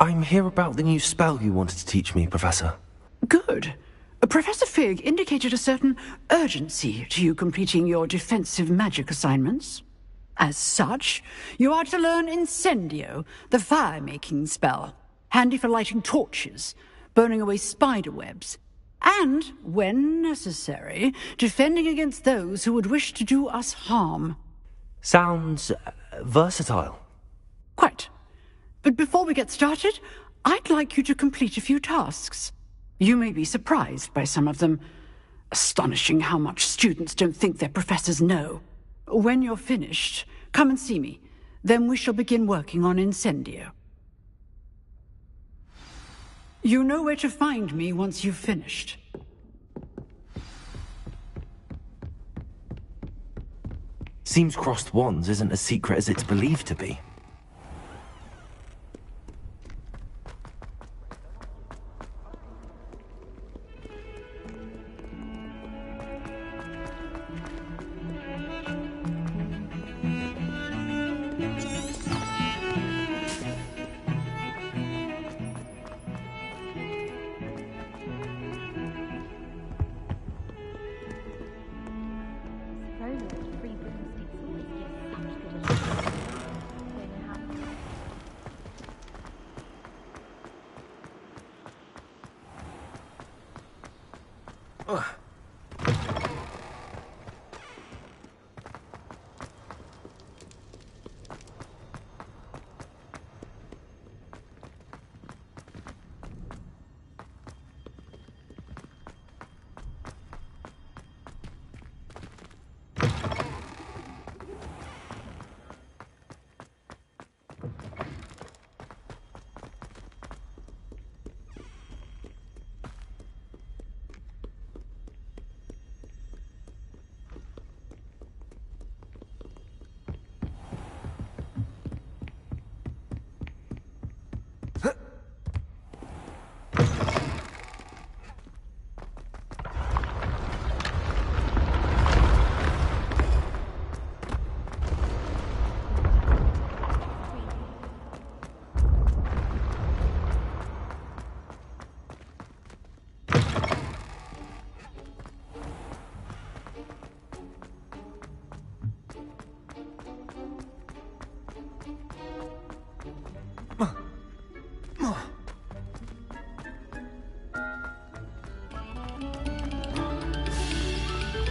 I'm here about the new spell you wanted to teach me, Professor. Good. Professor Fig indicated a certain urgency to you completing your defensive magic assignments. As such, you are to learn Incendio, the fire-making spell, handy for lighting torches, burning away spider webs, and, when necessary, defending against those who would wish to do us harm. Sounds versatile. Quite. But before we get started, I'd like you to complete a few tasks. You may be surprised by some of them. Astonishing how much students don't think their professors know. When you're finished, come and see me. Then we shall begin working on Incendio. You know where to find me once you've finished. Seems crossed wands isn't as secret as it's believed to be.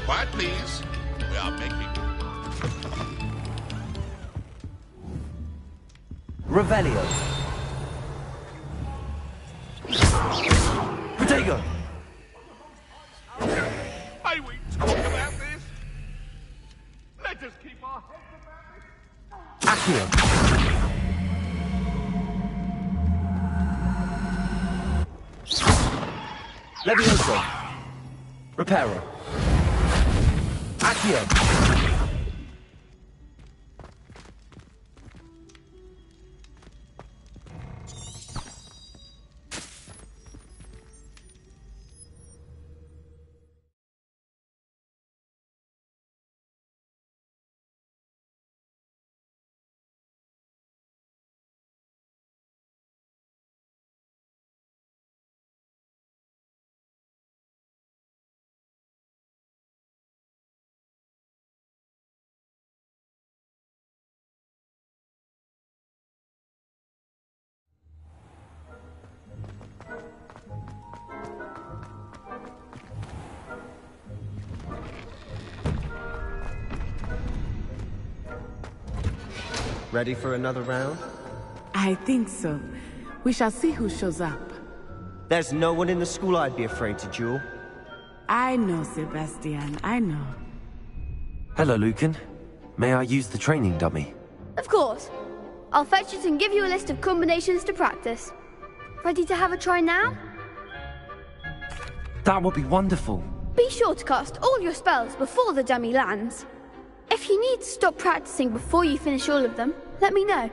Quiet, please. We are making... Revelio. Protego. May we talk about this? Let us keep our heads about this. Accio. Levioso. Reparo. Accio. Ready for another round? I think so. We shall see who shows up. There's no one in the school I'd be afraid to duel. I know, Sebastian, I know. Hello, Lucan. May I use the training dummy? Of course. I'll fetch it and give you a list of combinations to practice. Ready to have a try now? That would be wonderful. Be sure to cast all your spells before the dummy lands. If you need to stop practicing before you finish all of them, let me know.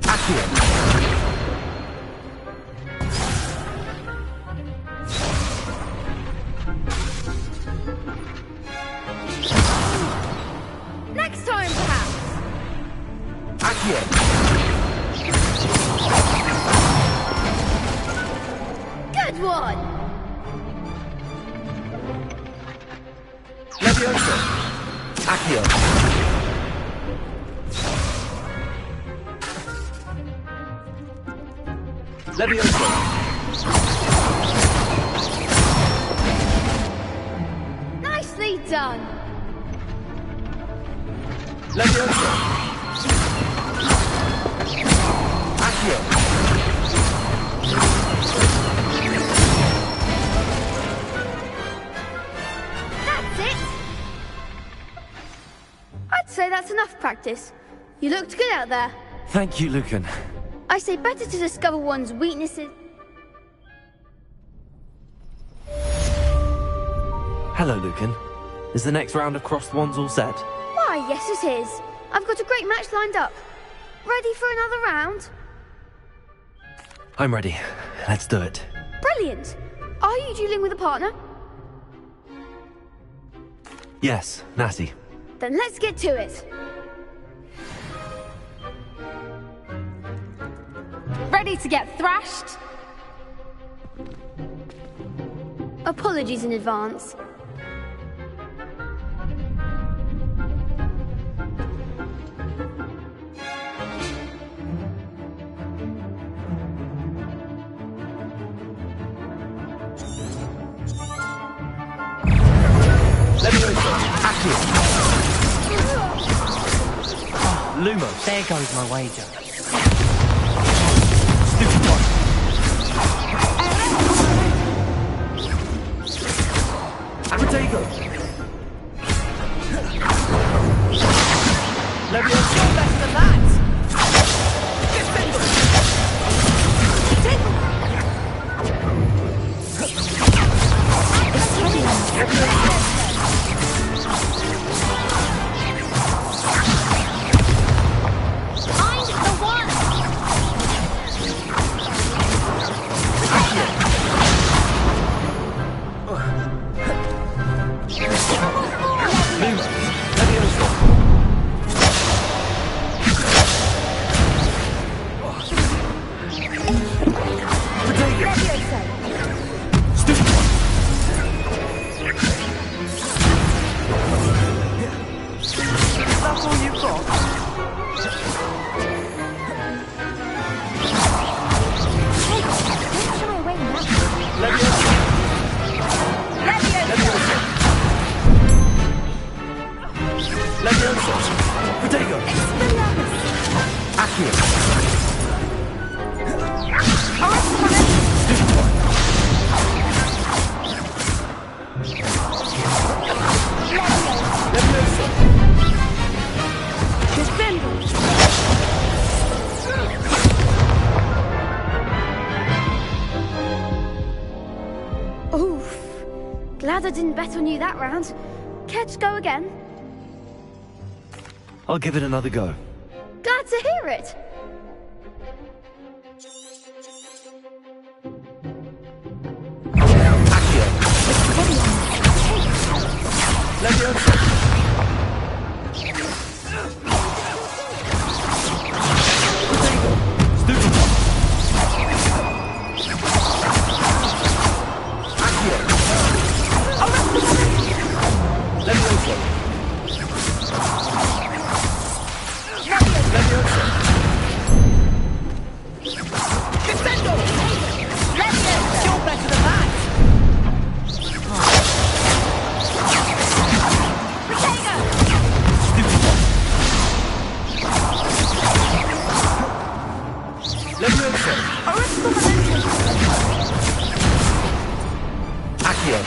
Accio. Good one! Leviosa! Accio! Leviosa! Nicely done! Leviosa! Accio! That's it! I'd say that's enough practice. You looked good out there. Thank you, Lucan. I say better to discover one's weaknesses. Hello, Lucan. Is the next round of crossed wands all set? Why, yes it is. I've got a great match lined up. Ready for another round? I'm ready. Let's do it. Brilliant! Are you dueling with a partner? Yes, Natty. Then let's get to it. Ready to get thrashed? Apologies in advance. Leviosa! Accio! Lumos! There goes my wager. Stupid one! Protego! Leviosa! Better than that! I'm the one! That's all you've got? Don't shy away now. Leviosa! Leviosa! Protego! Accio! Stupid one! Leviosa! Oof. Glad I didn't bet on you that round. Care to go again? I'll give it another go. Glad to hear it. Accio! Leviosa! Protego! Stupid one! Accio! Leviosa! Leviosa! Defendo! You're better than that! Stupid one! Leviosa! Accio!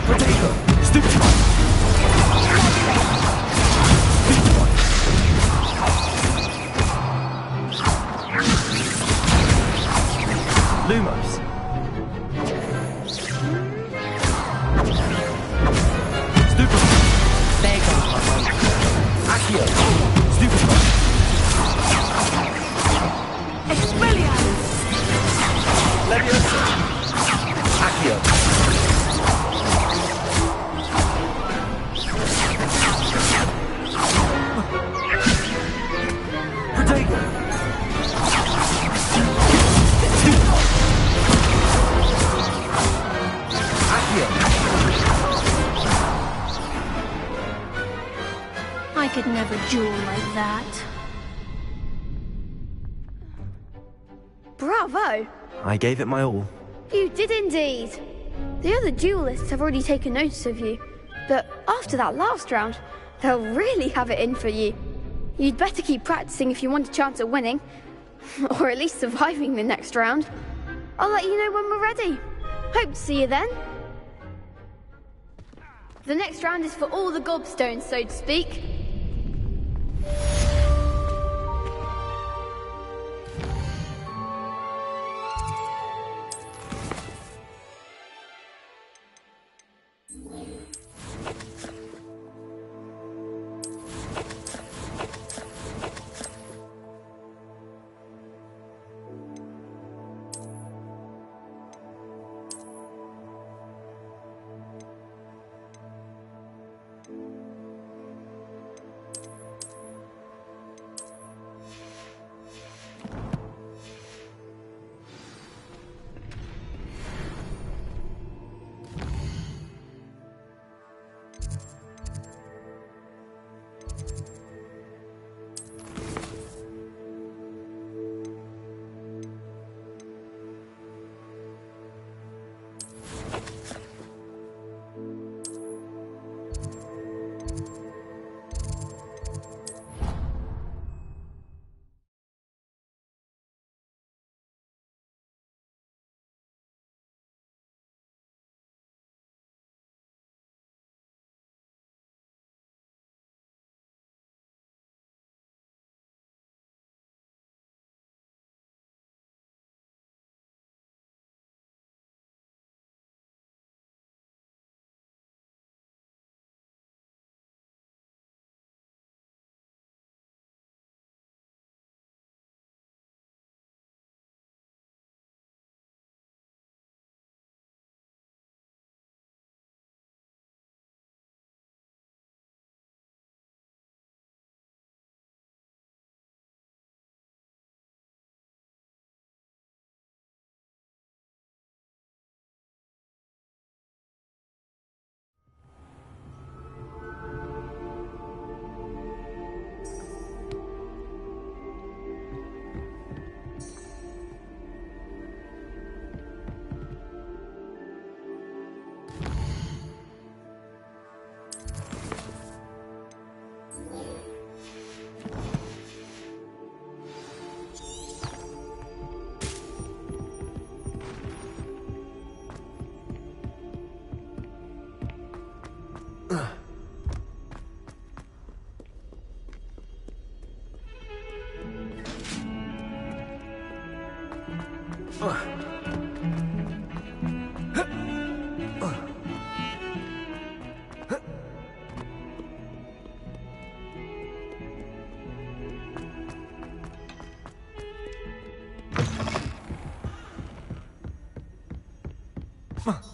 Protego! Stupid one! Stupid one! Lumos! Stupid one! There goes my wager. Accio! Stupid one! Leviosa! Accio! Protego! could never duel like that. Bravo! I gave it my all. You did indeed. The other duelists have already taken notice of you, but after that last round, they'll really have it in for you. You'd better keep practicing if you want a chance at winning, or at least surviving the next round. I'll let you know when we're ready. Hope to see you then. The next round is for all the gobstones, so to speak.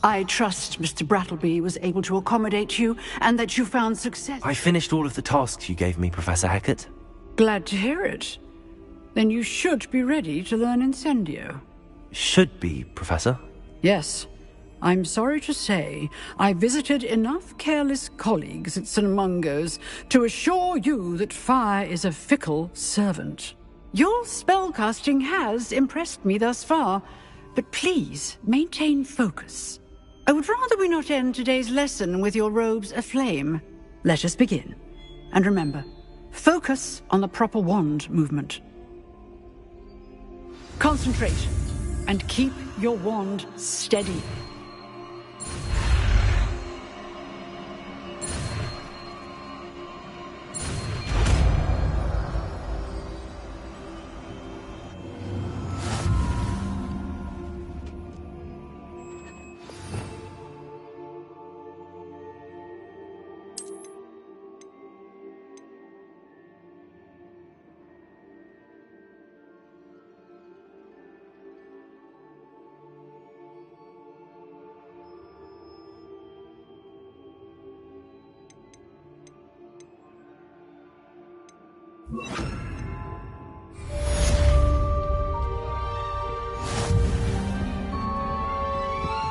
I trust Mr. Brattleby was able to accommodate you and that you found success. I finished all of the tasks you gave me, Professor Hackett. Glad to hear it. Then you should be ready to learn Incendio. Should be, Professor. Yes. I'm sorry to say, I visited enough careless colleagues at St. Mungo's to assure you that fire is a fickle servant. Your spellcasting has impressed me thus far, but please maintain focus. I would rather we not end today's lesson with your robes aflame. Let us begin. And remember, focus on the proper wand movement. Concentrate, and keep your wand steady.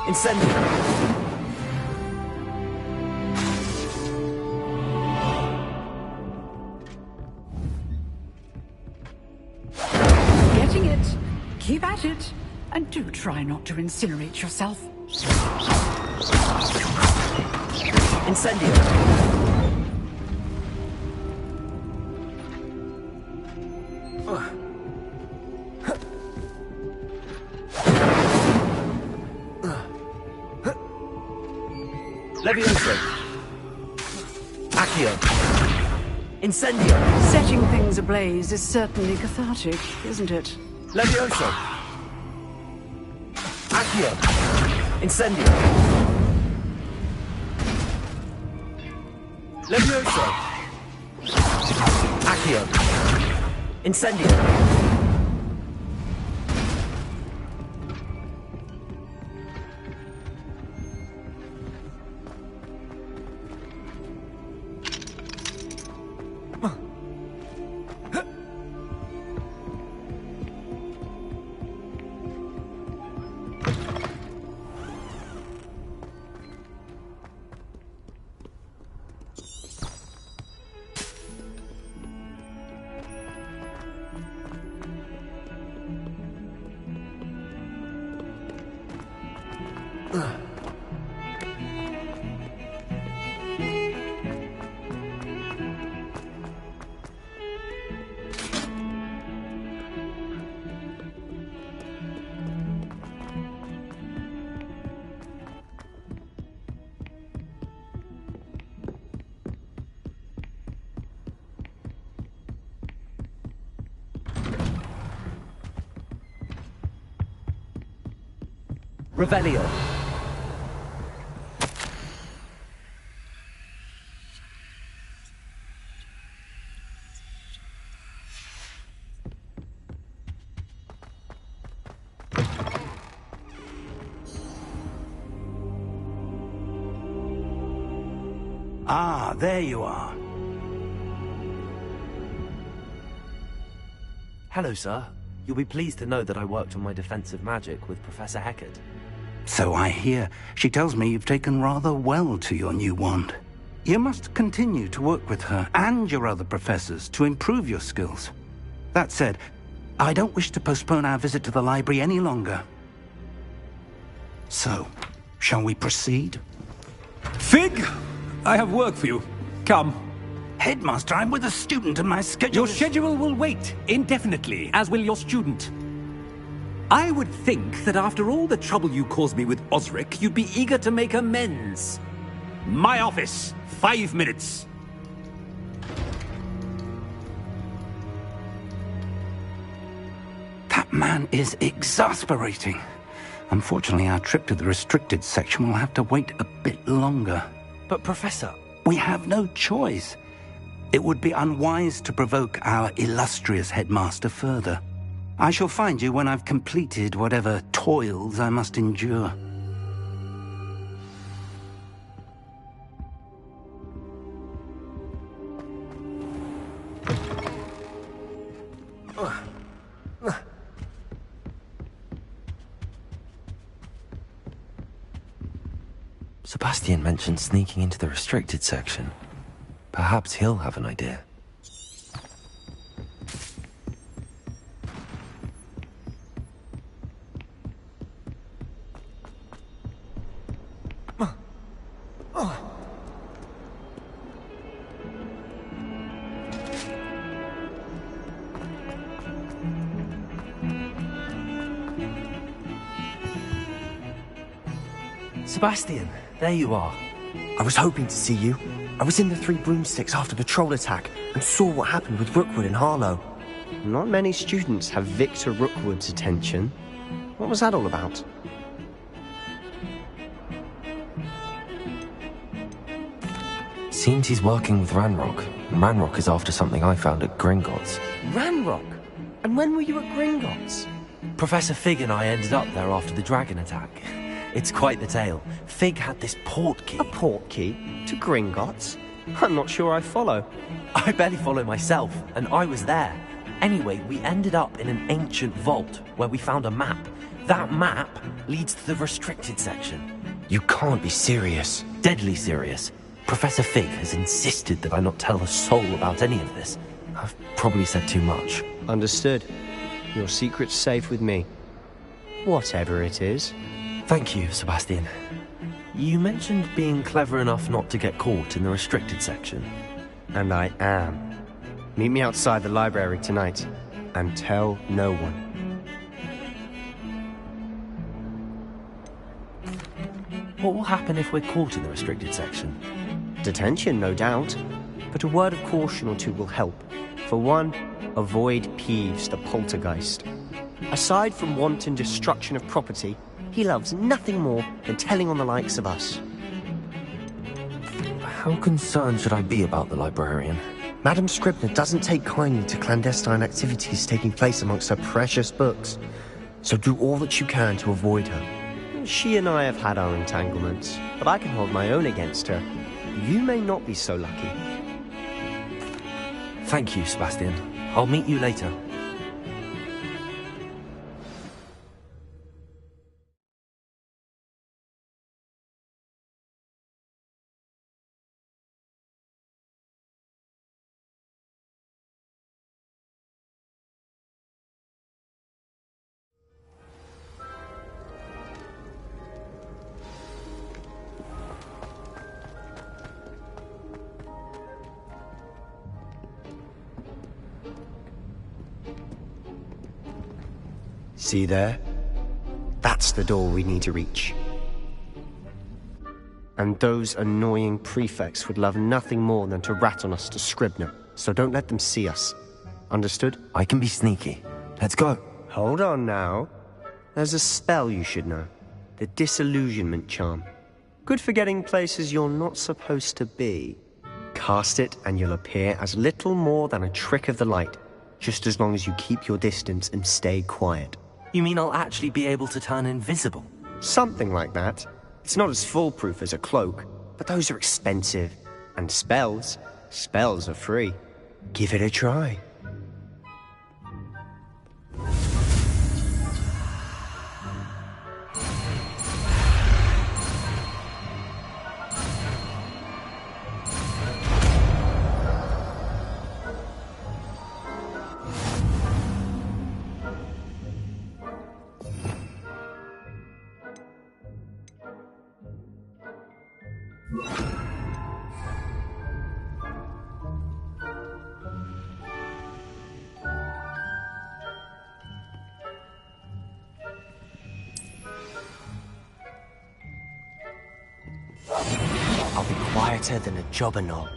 Incendio! it. Keep at it. And do try not to incinerate yourself. Incendio! Levioso! Accio! Incendio! Setting things ablaze is certainly cathartic, isn't it? Levioso! Accio! Incendio! Levioso! Accio! Incendio! Revelio. Ah, there you are. Hello, sir. You'll be pleased to know that I worked on my defensive magic with Professor Hhhh. So I hear. She tells me you've taken rather well to your new wand. You must continue to work with her and your other professors to improve your skills. That said, I don't wish to postpone our visit to the library any longer. So, shall we proceed? Fig! I have work for you. Come. Headmaster, I'm with a student and my schedule Your schedule will wait indefinitely, as will your student. I would think that after all the trouble you caused me with Osric, you'd be eager to make amends. My office, 5 minutes. That man is exasperating. Unfortunately, our trip to the restricted section will have to wait a bit longer. But, Professor... We have no choice. It would be unwise to provoke our illustrious headmaster further. I shall find you when I've completed whatever toils I must endure. Sebastian mentioned sneaking into the restricted section. Perhaps he'll have an idea. Sebastian, there you are. I was hoping to see you. I was in the Three Broomsticks after the troll attack and saw what happened with Rookwood and Harlow. Not many students have Victor Rookwood's attention. What was that all about? Seems he's working with Ranrock. And Ranrock is after something I found at Gringotts. Ranrock? And when were you at Gringotts? Professor Fig and I ended up there after the dragon attack. It's quite the tale. Fig had this port key. A port key? To Gringotts? I'm not sure I follow. I barely follow myself, and I was there. Anyway, we ended up in an ancient vault where we found a map. That map leads to the restricted section. You can't be serious. Deadly serious. Professor Fig has insisted that I not tell a soul about any of this. I've probably said too much. Understood. Your secret's safe with me. Whatever it is. Thank you, Sebastian. You mentioned being clever enough not to get caught in the restricted section. And I am. Meet me outside the library tonight, and tell no one. What will happen if we're caught in the restricted section? Detention, no doubt. But a word of caution or two will help. For one, avoid Peeves the poltergeist. Aside from wanton destruction of property, he loves nothing more than telling on the likes of us. How concerned should I be about the librarian? Madame Scribner doesn't take kindly to clandestine activities taking place amongst her precious books. So do all that you can to avoid her. She and I have had our entanglements, but I can hold my own against her. You may not be so lucky. Thank you, Sebastian. I'll meet you later. See there? That's the door we need to reach. And those annoying prefects would love nothing more than to rat on us to Scribner, so don't let them see us. Understood? I can be sneaky. Let's go. Hold on now. There's a spell you should know. The Disillusionment Charm. Good for getting places you're not supposed to be. Cast it and you'll appear as little more than a trick of the light, just as long as you keep your distance and stay quiet. You mean I'll actually be able to turn invisible? Something like that. It's not as foolproof as a cloak, but those are expensive. And spells are free. Give it a try. I'll be quieter than a jobberknoll.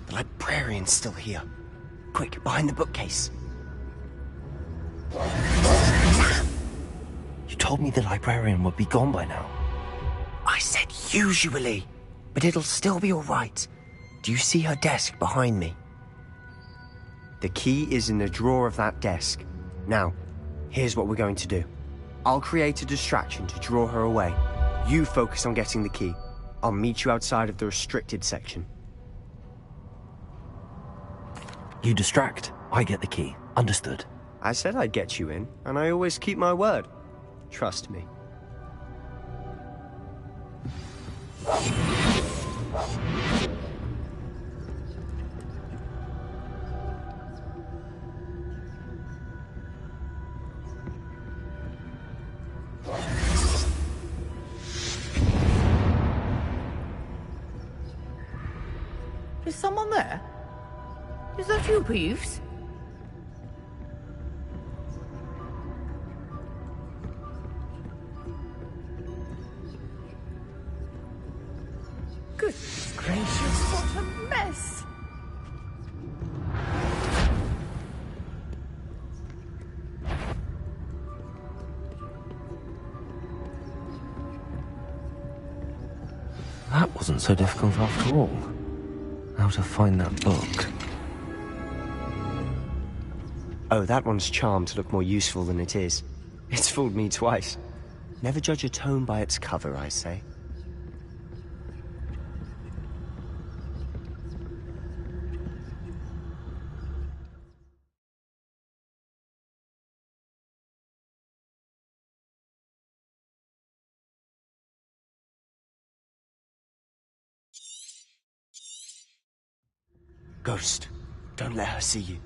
The librarian's still here. Quick, behind the bookcase. You told me the librarian would be gone by now. I said usually, but it'll still be all right. Do you see her desk behind me? The key is in the drawer of that desk. Now, here's what we're going to do. I'll create a distraction to draw her away. You focus on getting the key. I'll meet you outside of the restricted section. You distract, I get the key. Understood. I said I'd get you in, and I always keep my word. Trust me. Is someone there? Is that you, Peeves? Goodness gracious, what a mess! That wasn't so difficult after all. How to find that book. Oh, that one's charmed to look more useful than it is. It's fooled me twice. Never judge a tome by its cover, I say. Ghost, don't let her see you.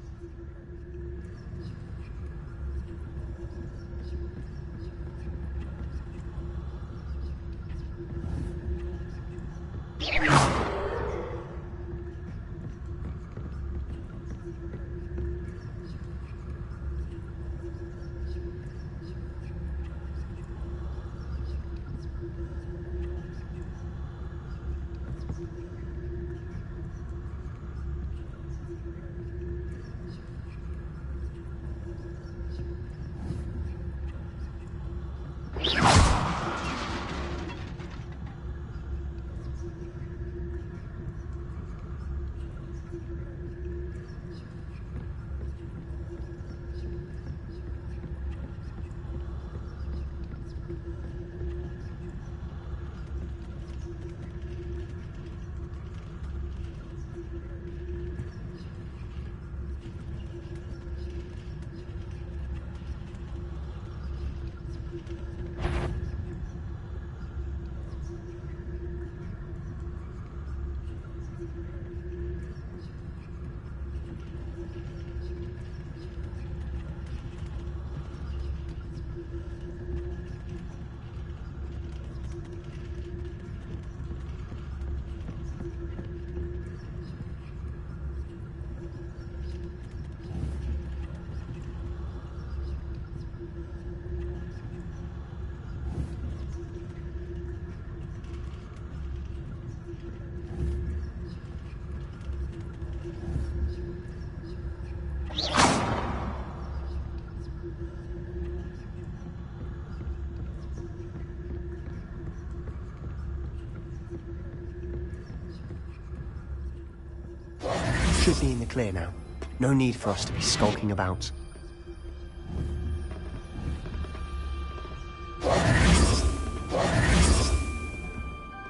Should be in the clear now. No need for us to be skulking about.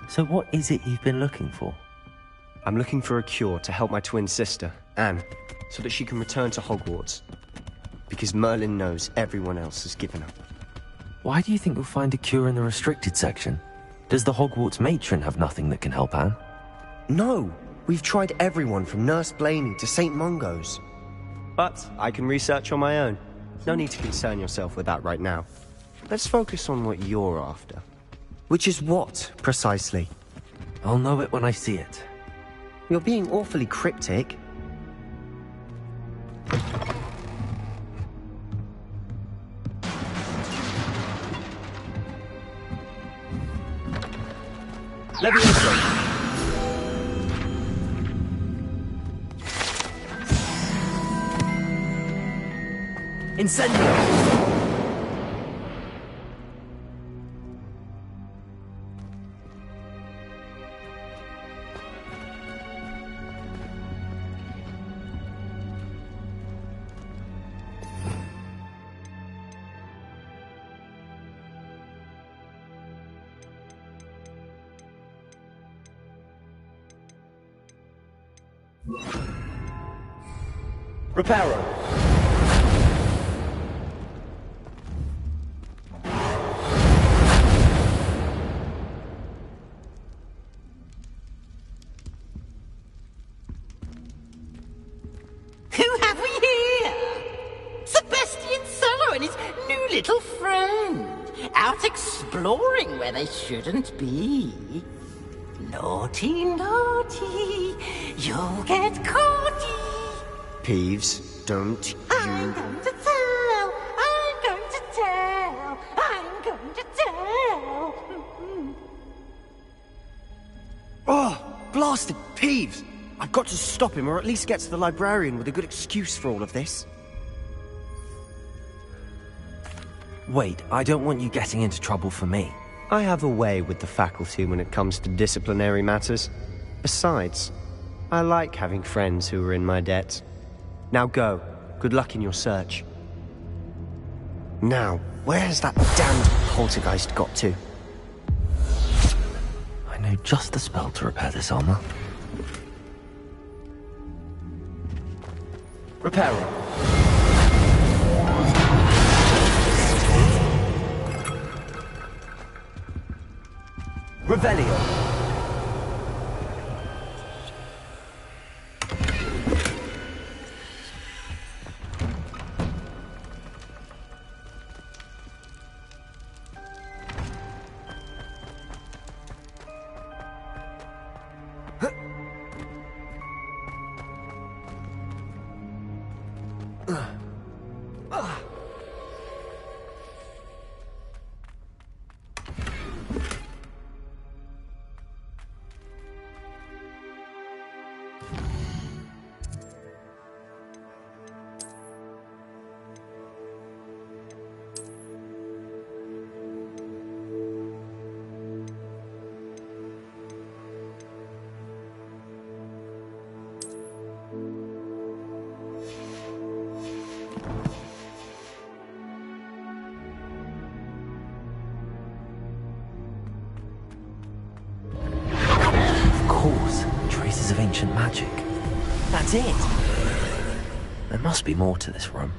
So what is it you've been looking for? I'm looking for a cure to help my twin sister, Anne, so that she can return to Hogwarts. Because Merlin knows everyone else has given up. Why do you think you'll find a cure in the restricted section? Does the Hogwarts matron have nothing that can help Anne? No! We've tried everyone from Nurse Blaney to St. Mungo's. But I can research on my own. No need to concern yourself with that right now. Let's focus on what you're after. Which is what, precisely? I'll know it when I see it. You're being awfully cryptic. Levioso! Incendio! Reparo! Who have we here? Sebastian Solo and his new little friend. Out exploring where they shouldn't be. Naughty, naughty, you'll get caughty. Peeves, don't you... I'm going to tell, I'm going to tell, I'm going to tell. Oh! blasted Peeves! I've got to stop him, or at least get to the librarian with a good excuse for all of this. Wait, I don't want you getting into trouble for me. I have a way with the faculty when it comes to disciplinary matters. Besides, I like having friends who are in my debt. Now go. Good luck in your search. Now, where's that damned poltergeist got to? I know just the spell to repair this armor. Repair it. Revelio. Traces of ancient magic. That's it! There must be more to this room.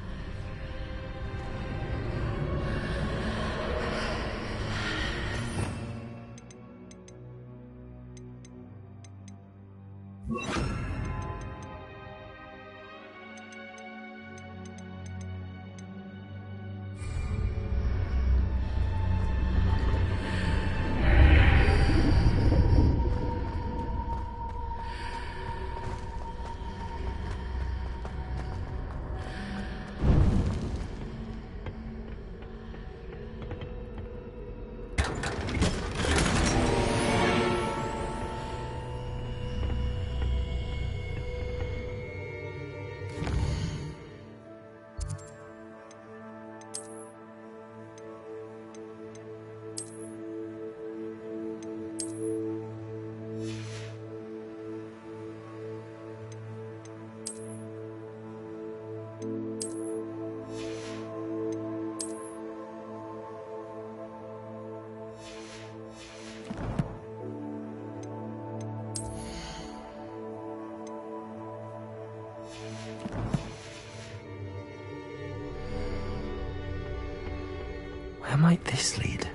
Where might this lead?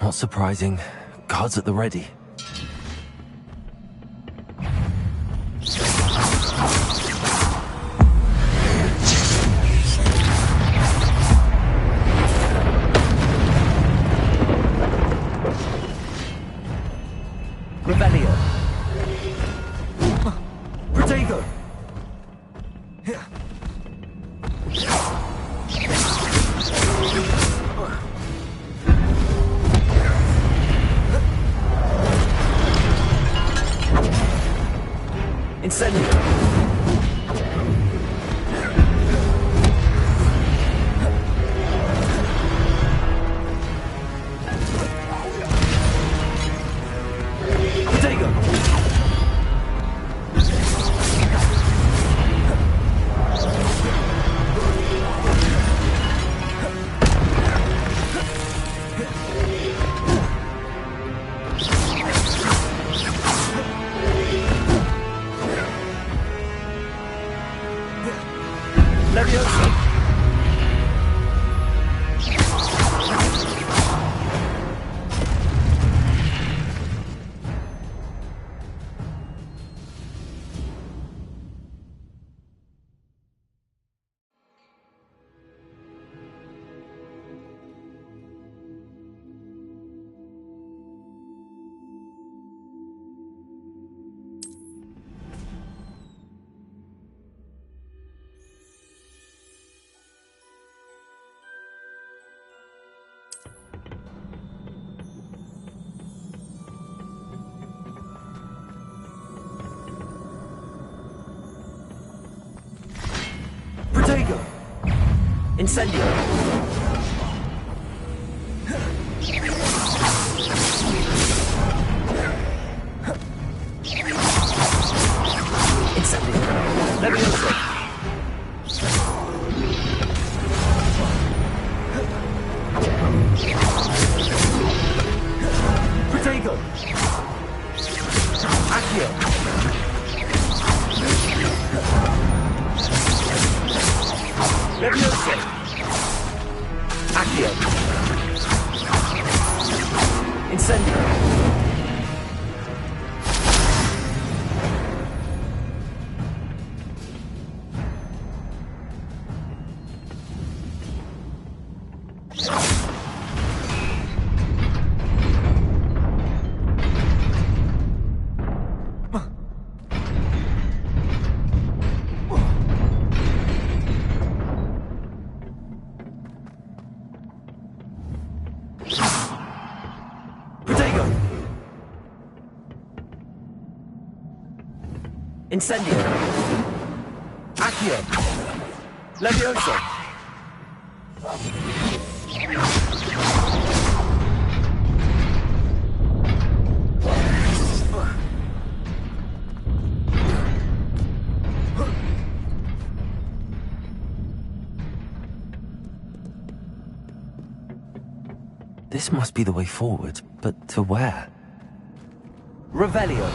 Not surprising. Guards at the ready. Revelio. Protego. Incendio. Protego. Incendio. Incendio. Levioso. Protego. Accio. Levioso. Accio. Incendio. Incendio. Accio. Levioso. This must be the way forward, but to where? Revelio.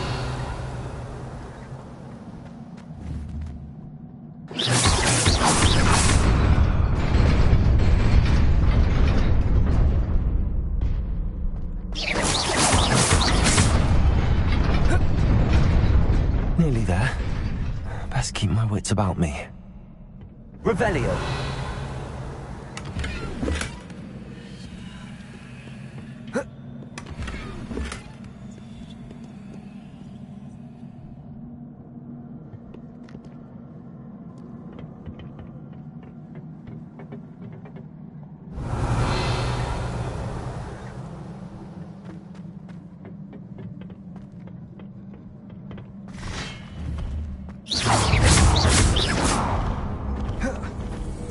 Nearly there. Best keep my wits about me. Revelio.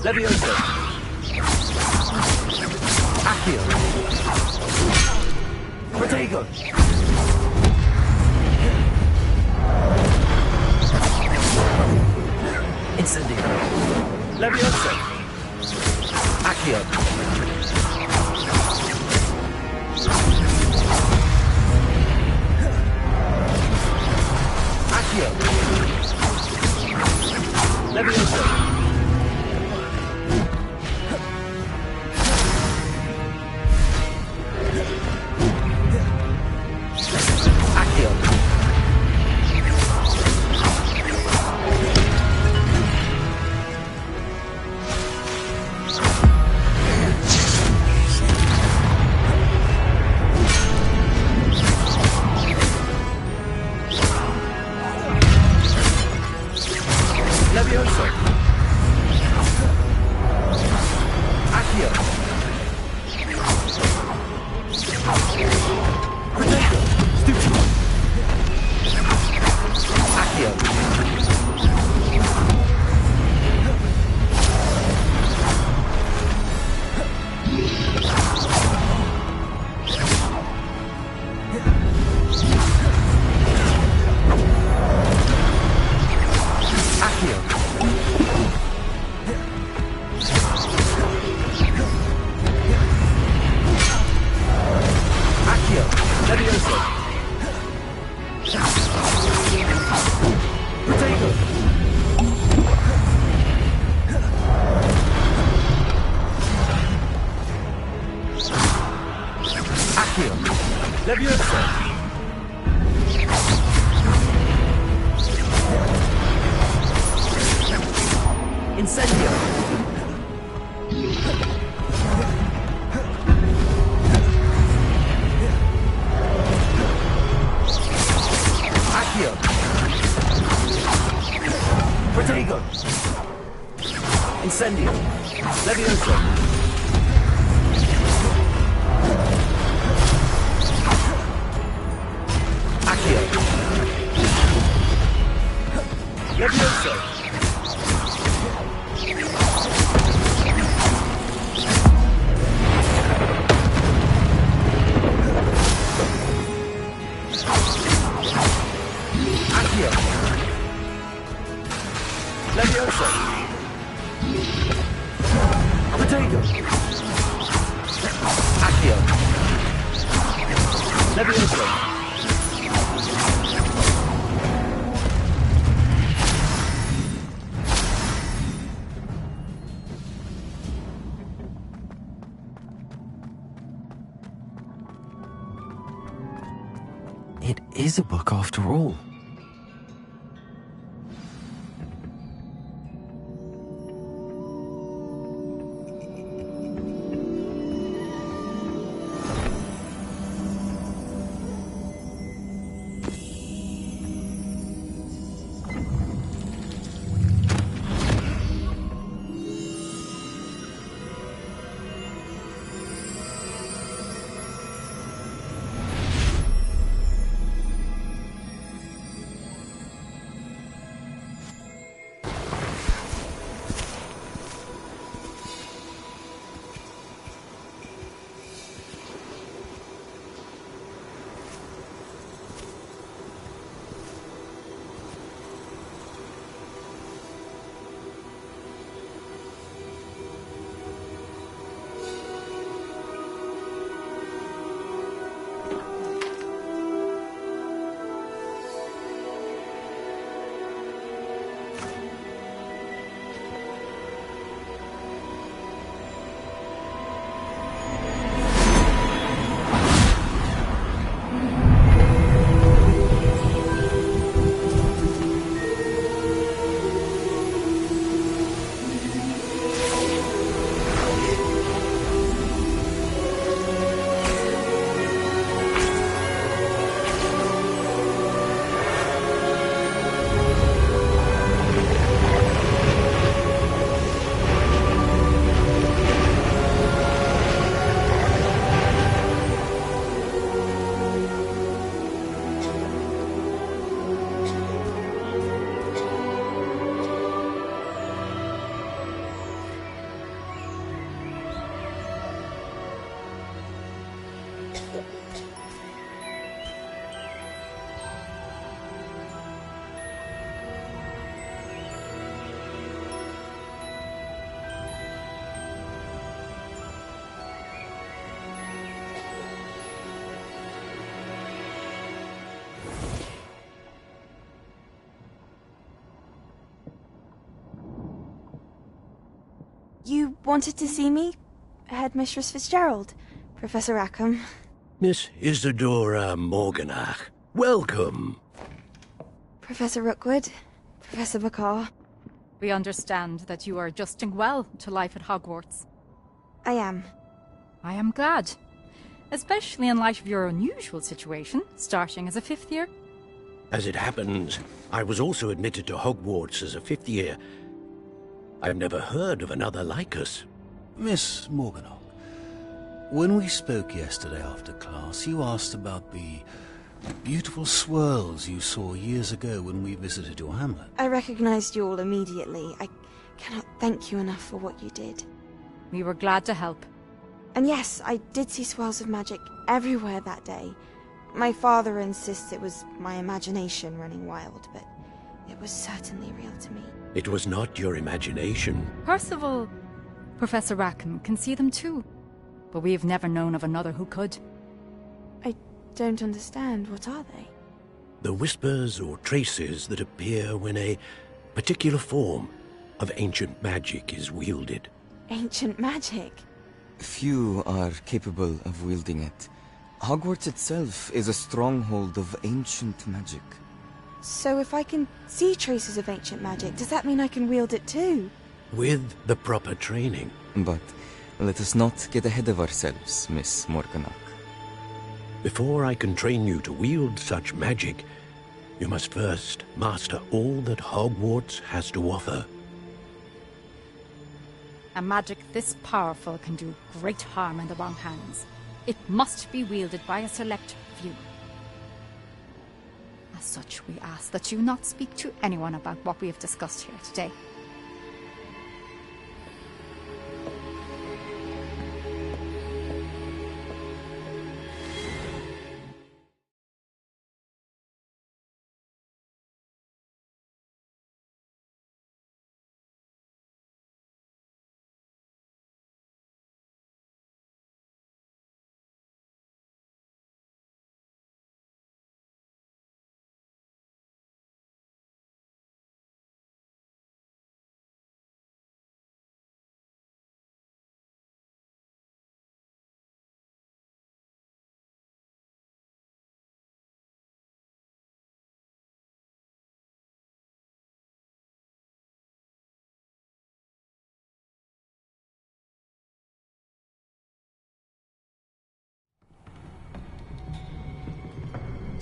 Levioso. Accio. Protego. Incendio. Levioso. Accio. Accio. Levioso. Levioso. Accio. Protego. Stupido. Accio. Levioso. Incendio. Accio. Protego. Incendio. Levioso. Levioso. Accio. Levioso. Potato. Accio. Levioso. It is a book after all. You wanted to see me? Headmistress Fitzgerald? Professor Rackham? Miss Isadora Morganach, welcome. Professor Rookwood? Professor Macaw? We understand that you are adjusting well to life at Hogwarts. I am. I am glad. Especially in light of your unusual situation, starting as a 5th year. As it happens, I was also admitted to Hogwarts as a 5th year. I've never heard of another like us. Miss Morganach, when we spoke yesterday after class, you asked about the beautiful swirls you saw years ago when we visited your hamlet. I recognized you all immediately. I cannot thank you enough for what you did. We were glad to help. And yes, I did see swirls of magic everywhere that day. My father insists it was my imagination running wild, but it was certainly real to me. It was not your imagination. Percival, Professor Rackham can see them too. But we have never known of another who could. I don't understand. What are they? The whispers or traces that appear when a particular form of ancient magic is wielded. Ancient magic? Few are capable of wielding it. Hogwarts itself is a stronghold of ancient magic. So if I can see traces of ancient magic, does that mean I can wield it too? With the proper training. But let us not get ahead of ourselves, Miss Morganach. Before I can train you to wield such magic, you must first master all that Hogwarts has to offer. A magic this powerful can do great harm in the wrong hands. It must be wielded by a select few. As such, we ask that you not speak to anyone about what we have discussed here today.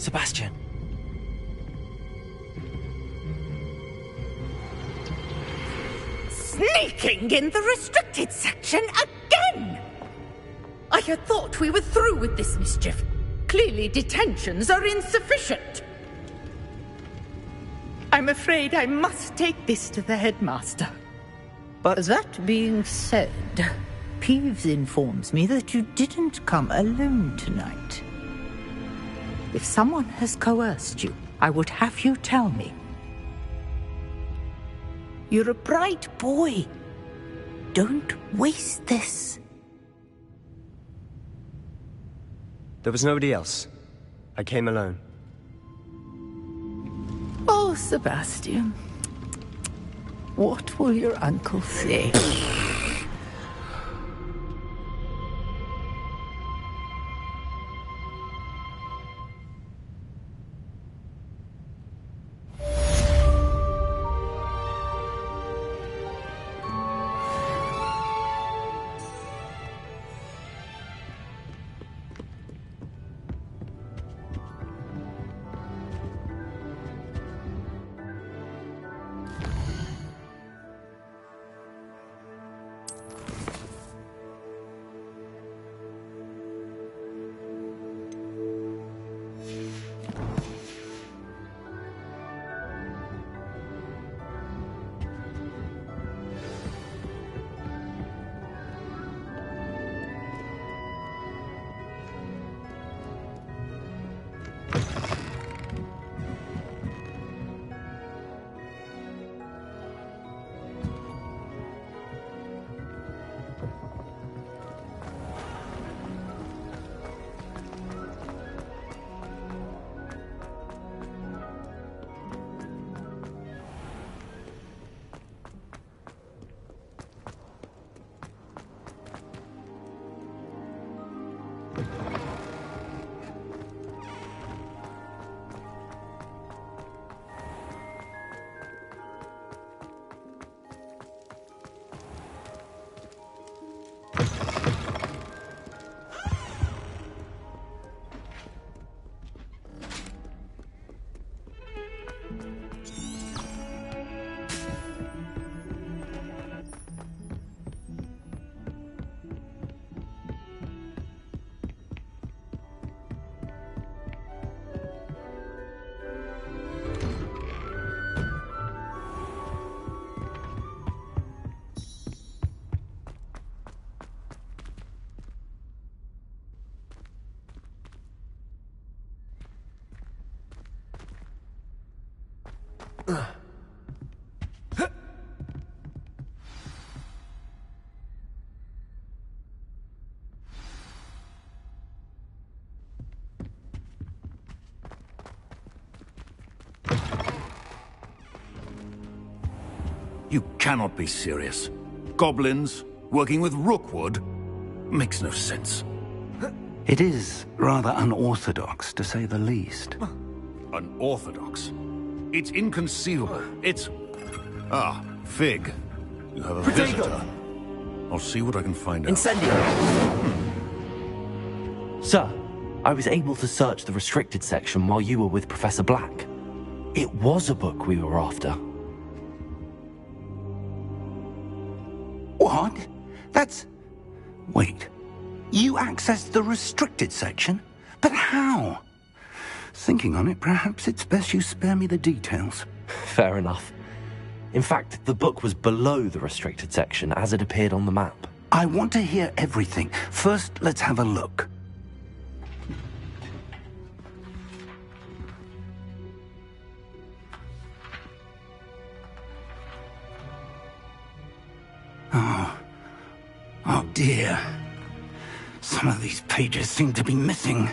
Sebastian. Sneaking in the restricted section again! I had thought we were through with this mischief. Clearly detentions are insufficient. I'm afraid I must take this to the headmaster. But that being said, Peeves informs me that you didn't come alone tonight. If someone has coerced you, I would have you tell me. You're a bright boy. Don't waste this. there was nobody else. I came alone. Oh, Sebastian. What will your uncle say? You cannot be serious. Goblins working with Rookwood? Makes no sense. It is rather unorthodox, to say the least. Unorthodox? It's inconceivable. It's... Ah, Fig. You have a Potato. visitor. I'll see what I can find out. Incendio! Sir, I was able to search the restricted section while you were with Professor Black. It was a book we were after. What? That's... Wait. You accessed the restricted section? But how? Thinking on it, perhaps it's best you spare me the details. Fair enough. In fact, the book was below the restricted section as it appeared on the map. I want to hear everything. First, let's have a look. Oh dear. Some of these pages seem to be missing.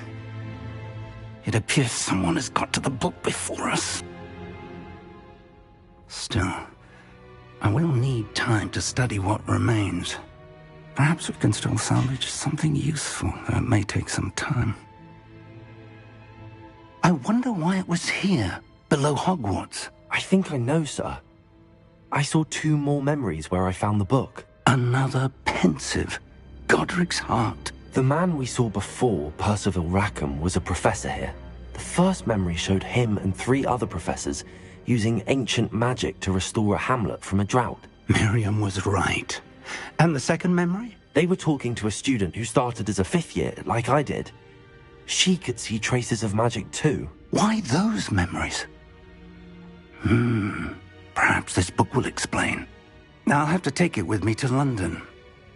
It appears someone has got to the book before us. Still, I will need time to study what remains. Perhaps we can still salvage something useful, though it may take some time. I wonder why it was here, below Hogwarts. I think I know, sir. I saw 2 more memories where I found the book. Another pensive. Godric's heart. The man we saw before, Percival Rackham, was a professor here. The first memory showed him and 3 other professors using ancient magic to restore a hamlet from a drought. Miriam was right. And the second memory? They were talking to a student who started as a 5th year, like I did. She could see traces of magic too. Why those memories? Perhaps this book will explain. Now I'll have to take it with me to London.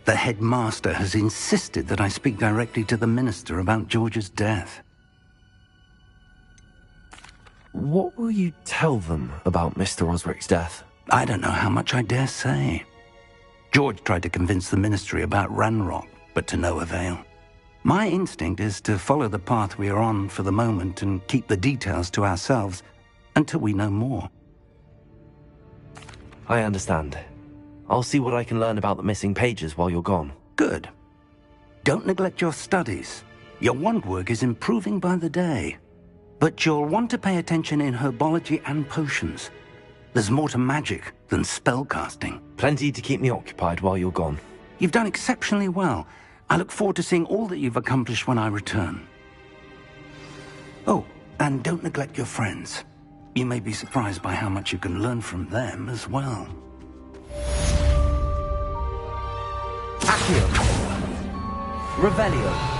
The headmaster has insisted that I speak directly to the minister about George's death. What will you tell them about Mr. Osric's death? I don't know how much I dare say. George tried to convince the ministry about Ranrock, but to no avail. My instinct is to follow the path we are on for the moment and keep the details to ourselves until we know more. I understand. I'll see what I can learn about the missing pages while you're gone. Good. Don't neglect your studies. Your wand work is improving by the day. But you'll want to pay attention in herbology and potions. There's more to magic than spellcasting. Plenty to keep me occupied while you're gone. You've done exceptionally well. I look forward to seeing all that you've accomplished when I return. Oh, and don't neglect your friends. You may be surprised by how much you can learn from them as well. Accio. Revelio.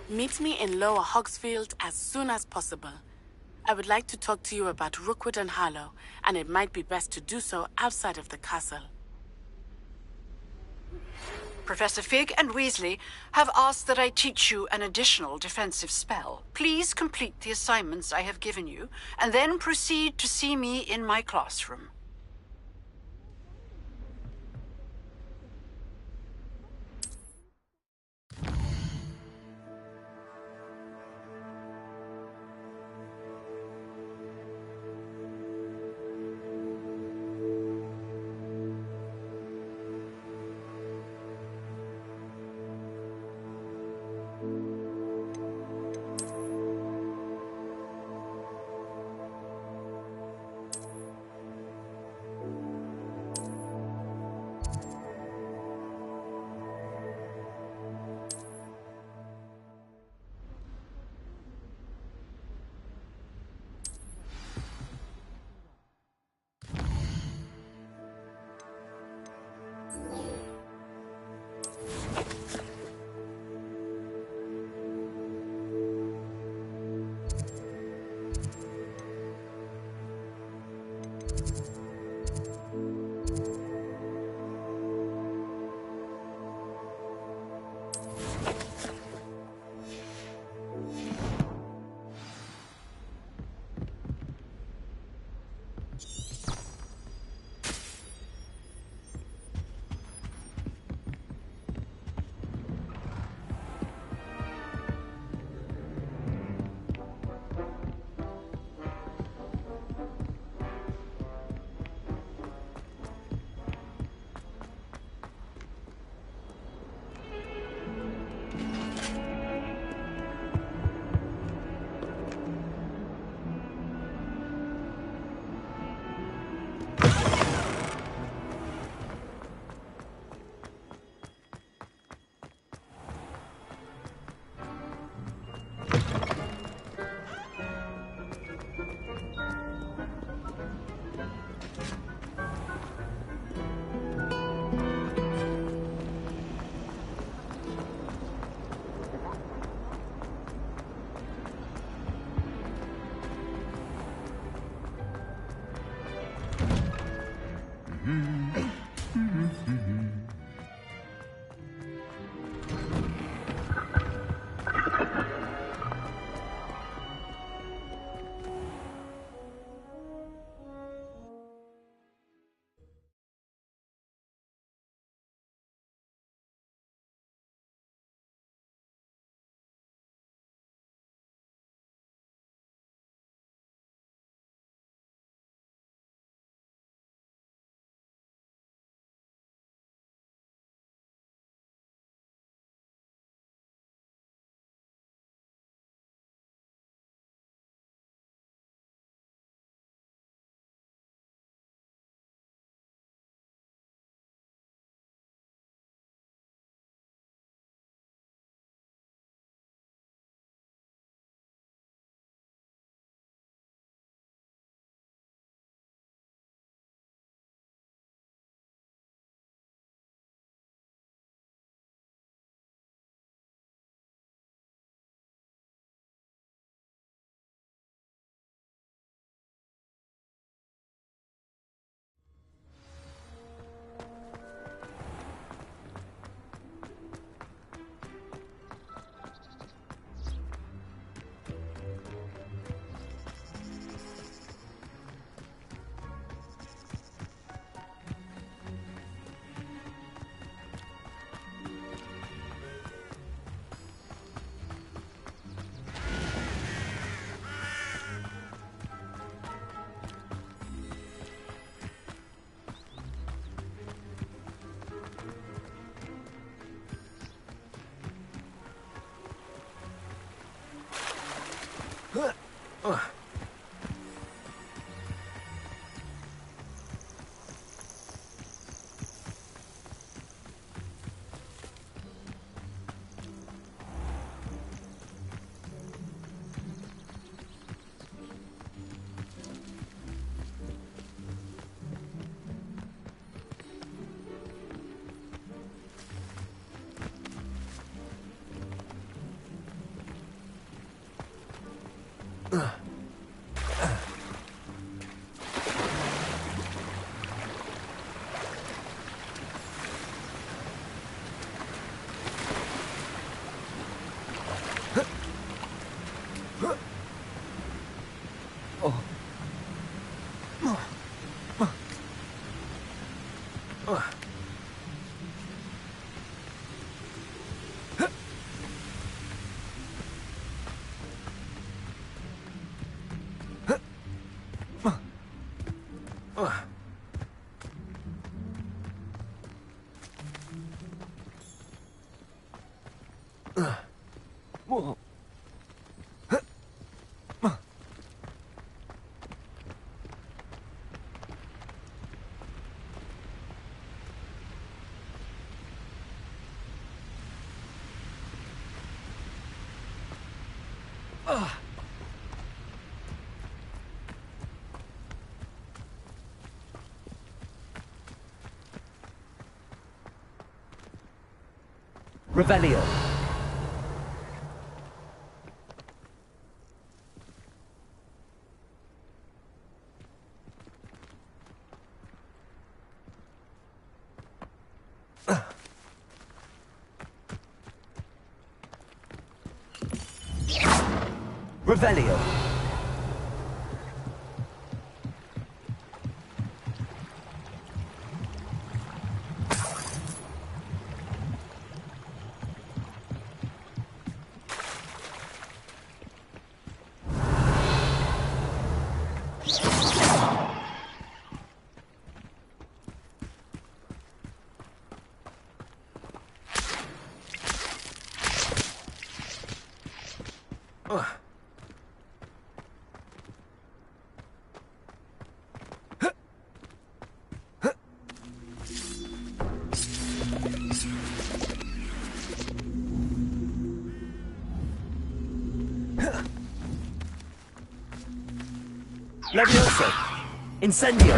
Meet me in Lower Hogsfield as soon as possible. I would like to talk to you about Rookwood and Harlow, and it might be best to do so outside of the castle. Professor Fig and Weasley have asked that I teach you an additional defensive spell. Please complete the assignments I have given you, and then proceed to see me in my classroom. Revelio. Revelio. Levioso. Incendio.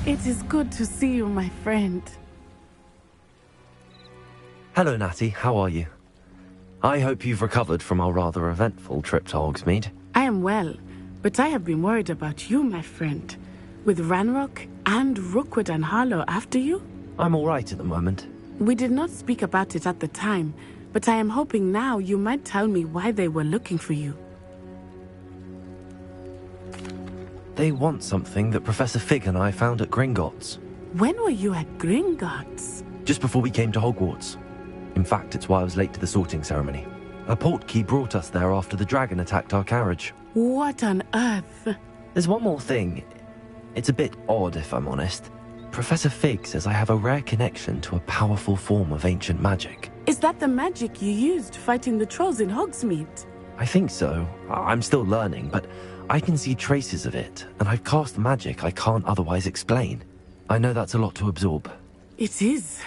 It is good to see you, my friend. Hello, Natty. How are you? I hope you've recovered from our rather eventful trip to Hogsmeade. I am well, but I have been worried about you, my friend. With Ranrock and Rookwood and Harlow after you? I'm all right at the moment. We did not speak about it at the time, but I am hoping now you might tell me why they were looking for you. They want something that Professor Fig and I found at Gringotts. When were you at Gringotts? Just before we came to Hogwarts. In fact, it's why I was late to the sorting ceremony. A portkey brought us there after the dragon attacked our carriage. What on earth? There's one more thing. It's a bit odd, if I'm honest. Professor Fig says I have a rare connection to a powerful form of ancient magic. Is that the magic you used fighting the trolls in Hogsmeade? I think so. I'm still learning, but I can see traces of it, and I've cast magic I can't otherwise explain. I know that's a lot to absorb. It is.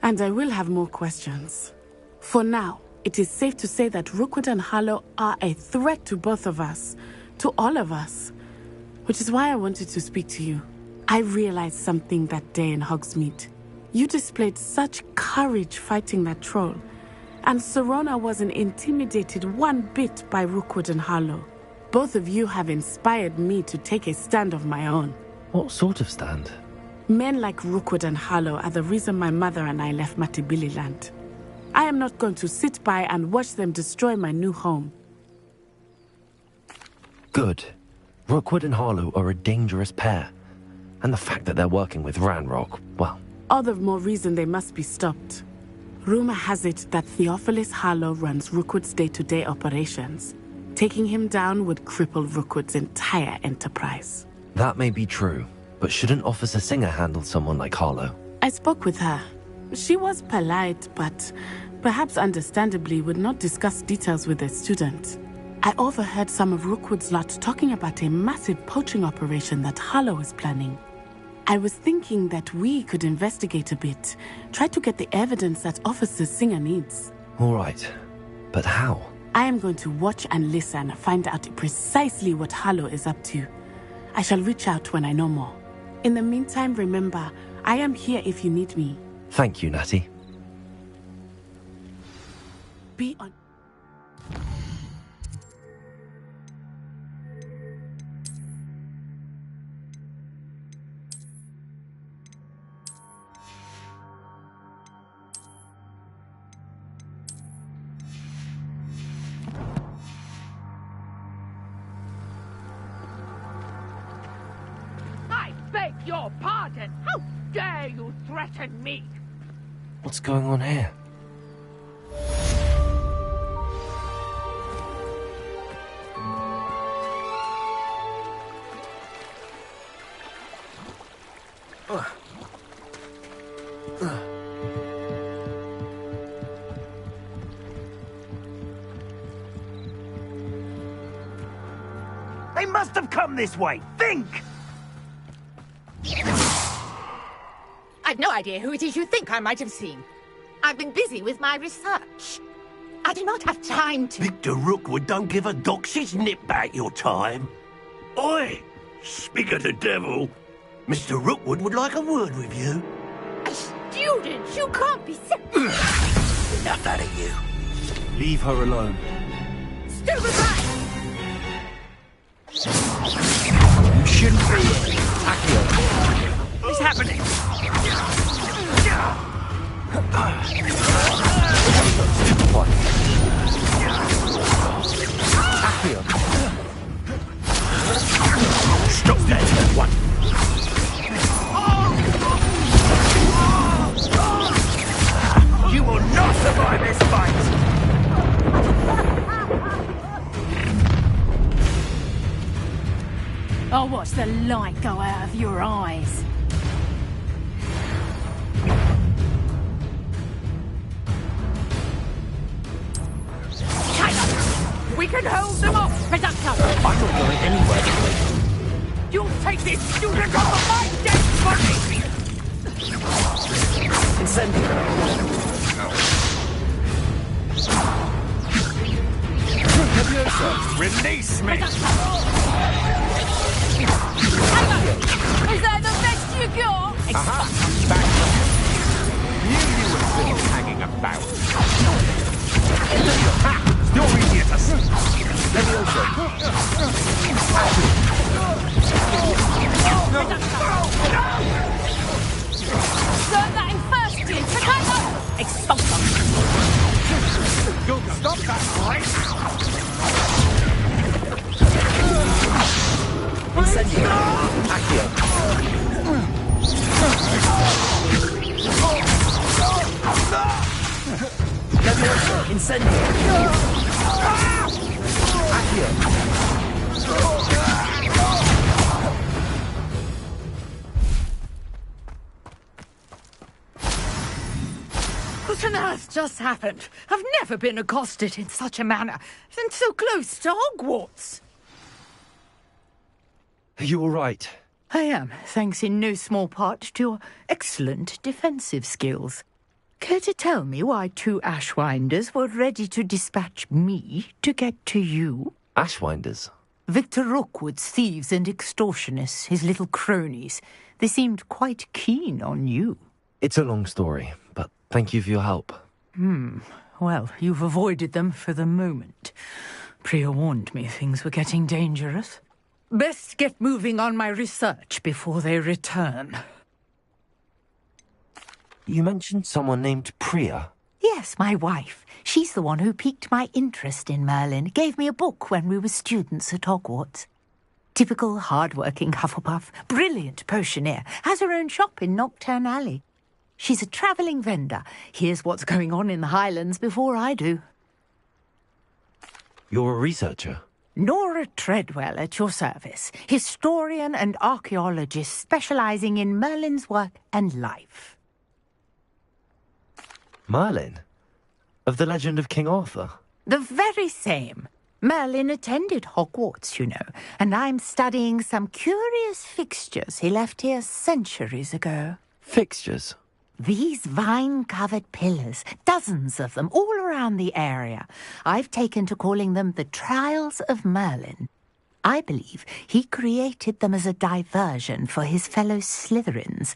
And I will have more questions. For now, it is safe to say that Rookwood and Harlow are a threat to both of us, to all of us. Which is why I wanted to speak to you. I realized something that day in Hogsmeade. You displayed such courage fighting that troll, and Serona wasn't intimidated one bit by Rookwood and Harlow. Both of you have inspired me to take a stand of my own. What sort of stand? Men like Rookwood and Harlow are the reason my mother and I left Matabeleland. I am not going to sit by and watch them destroy my new home. Good. Rookwood and Harlow are a dangerous pair. And the fact that they're working with Ranrock, well... All the more reason they must be stopped. Rumor has it that Theophilus Harlow runs Rookwood's day-to-day operations. Taking him down would cripple Rookwood's entire enterprise. That may be true, but shouldn't Officer Singer handle someone like Harlow? I spoke with her. She was polite, but perhaps understandably would not discuss details with a student. I overheard some of Rookwood's lot talking about a massive poaching operation that Harlow is planning. I was thinking that we could investigate a bit, try to get the evidence that Officer Singer needs. All right, but how? I am going to watch and listen, find out precisely what Harlow is up to. I shall reach out when I know more. In the meantime, remember, I am here if you need me. Thank you, Natty. Be on... Beg your pardon! How dare you threaten me? What's going on here? They must have come this way! Think! I've no idea who it is you think I might have seen. I've been busy with my research. I do not have time to... Victor Rookwood don't give a doxy's nip back your time. Oi! Speak of the devil. Mr. Rookwood would like a word with you. A student? You can't be so... Enough out of you. Leave her alone. Stupid rat! You shouldn't be here. Accio. What's happening? Stop that one. You will not survive this fight! I'll watch the light go out of your eyes. We can hold them off, Reducto! I'm not going anywhere. You'll take this student off of my dead body! Incendio! Release me! Is that the best you got? Aha! Back. Knew you were still hanging about. Ha! You're idiots! Levioso! Learn that in first year. Chicago! Expulsion! You'll stop that right now! Incendio! Accio! Levioso! Incendio! Accio! What on earth just happened? I've never been accosted in such a manner, and so close to Hogwarts. Are you all right? I am, thanks in no small part to your excellent defensive skills. Care to tell me why 2 Ashwinders were ready to dispatch me to get to you? Ashwinders? Victor Rookwood's thieves and extortionists, his little cronies. They seemed quite keen on you. It's a long story, but thank you for your help. Well, you've avoided them for the moment. Priya warned me things were getting dangerous. Best get moving on my research before they return. You mentioned someone named Priya. Yes, my wife. She's the one who piqued my interest in Merlin. Gave me a book when we were students at Hogwarts. Typical hard-working Hufflepuff. Brilliant potioneer. Has her own shop in Knockturn Alley. She's a travelling vendor. Hears what's going on in the Highlands before I do. You're a researcher? Nora Treadwell at your service. Historian and archaeologist specialising in Merlin's work and life. Merlin? Of the legend of King Arthur? The very same. Merlin attended Hogwarts, you know, and I'm studying some curious fixtures he left here centuries ago. Fixtures? These vine-covered pillars, dozens of them, all around the area. I've taken to calling them the Trials of Merlin. I believe he created them as a diversion for his fellow Slytherins.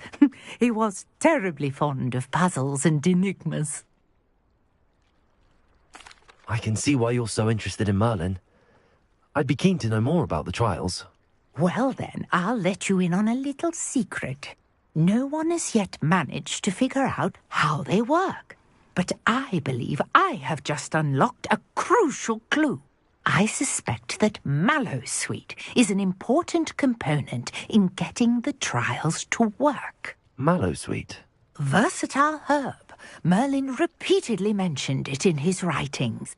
He was terribly fond of puzzles and enigmas. I can see why you're so interested in Merlin. I'd be keen to know more about the trials. Well then, I'll let you in on a little secret. No one has yet managed to figure out how they work. But I believe I have just unlocked a crucial clue. I suspect that Mallowsweet is an important component in getting the trials to work. Mallowsweet? Versatile herb. Merlin repeatedly mentioned it in his writings.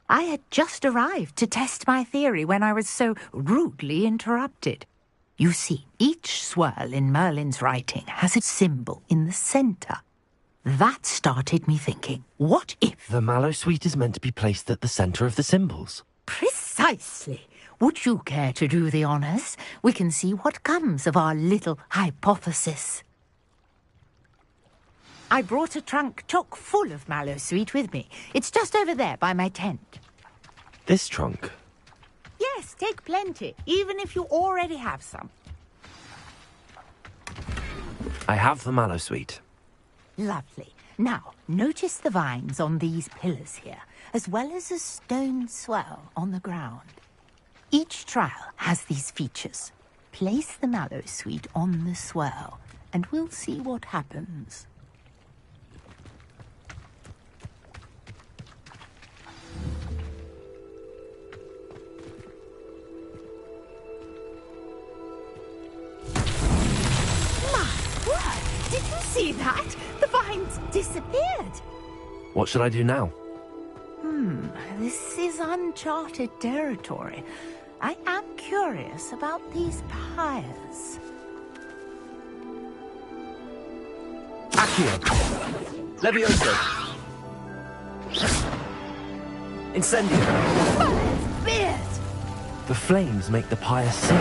I had just arrived to test my theory when I was so rudely interrupted. You see, each swirl in Merlin's writing has a symbol in the centre. That started me thinking, what if... The Mallowsweet is meant to be placed at the centre of the symbols. Precisely. Would you care to do the honours? We can see what comes of our little hypothesis. I brought a trunk chock full of Mallowsweet with me. It's just over there by my tent. This trunk? Yes, take plenty, even if you already have some. I have the Mallowsweet. Lovely. Now, notice the vines on these pillars here, as well as a stone swell on the ground. Each trial has these features. Place the Mallowsweet on the swell, and we'll see what happens. Did you see that? The vines disappeared. What should I do now? This is uncharted territory. I am curious about these pyres. Accio! Levioso! Incendio! Beard! The flames make the pyre sing.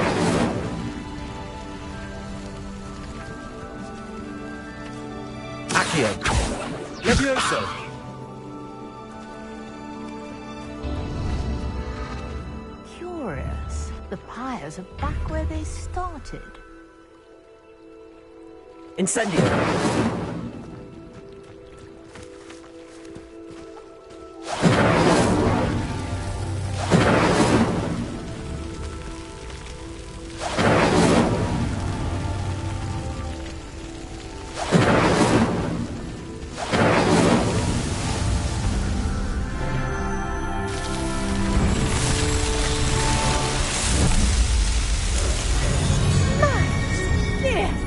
Accio! Levioso! Curious. The pyres are back where they started. Incendio!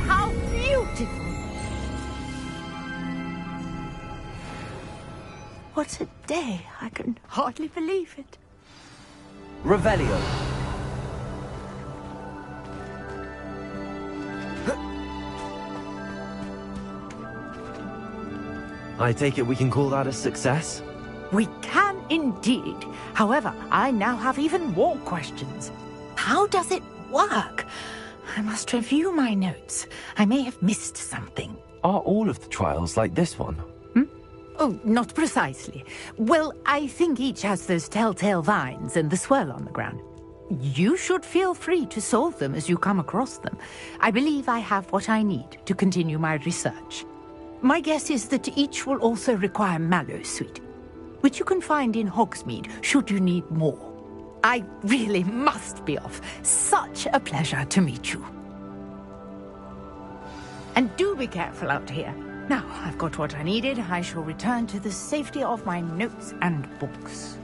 How beautiful! What a day! I can hardly believe it. Revelio! I take it we can call that a success? We can indeed. However, I now have even more questions. How does it work? I must review my notes. I may have missed something. Are all of the trials like this one? Oh, not precisely. Well, I think each has those telltale vines and the swirl on the ground. You should feel free to solve them as you come across them. I believe I have what I need to continue my research. My guess is that each will also require mallow sweet, which you can find in Hogsmeade should you need more. I really must be off. Such a pleasure to meet you. And do be careful out here. Now, I've got what I needed. I shall return to the safety of my notes and books.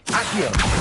Accio!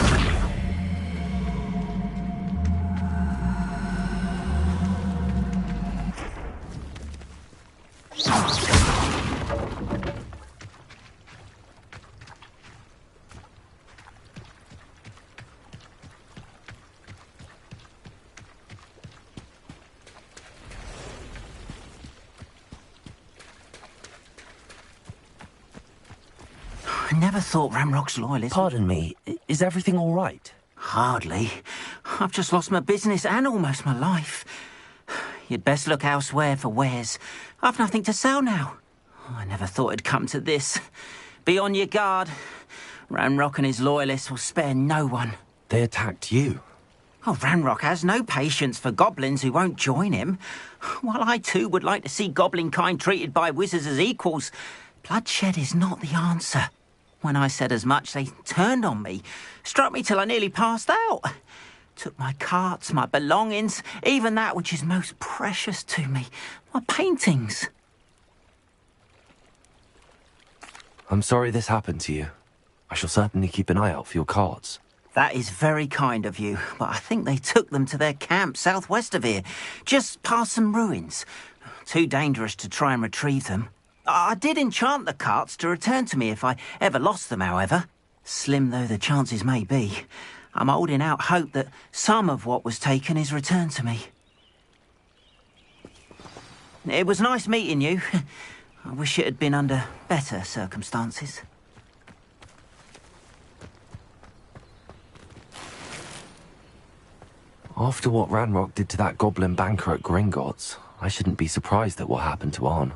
I never thought Ramrock's loyalists... Pardon me, is everything all right? Hardly. I've just lost my business and almost my life. You'd best look elsewhere for wares. I've nothing to sell now. I never thought it'd come to this. Be on your guard. Ranrock and his loyalists will spare no one. They attacked you? Oh, Ranrock has no patience for goblins who won't join him. While I too would like to see goblin kind treated by wizards as equals, bloodshed is not the answer. When I said as much, they turned on me, struck me till I nearly passed out. Took my carts, my belongings, even that which is most precious to me, my paintings. I'm sorry this happened to you. I shall certainly keep an eye out for your cards. That is very kind of you, but I think they took them to their camp southwest of here, just past some ruins. Too dangerous to try and retrieve them. I did enchant the carts to return to me if I ever lost them, however. Slim though the chances may be, I'm holding out hope that some of what was taken is returned to me. It was nice meeting you. I wish it had been under better circumstances. After what Ranrock did to that goblin banker at Gringotts, I shouldn't be surprised at what happened to Arn.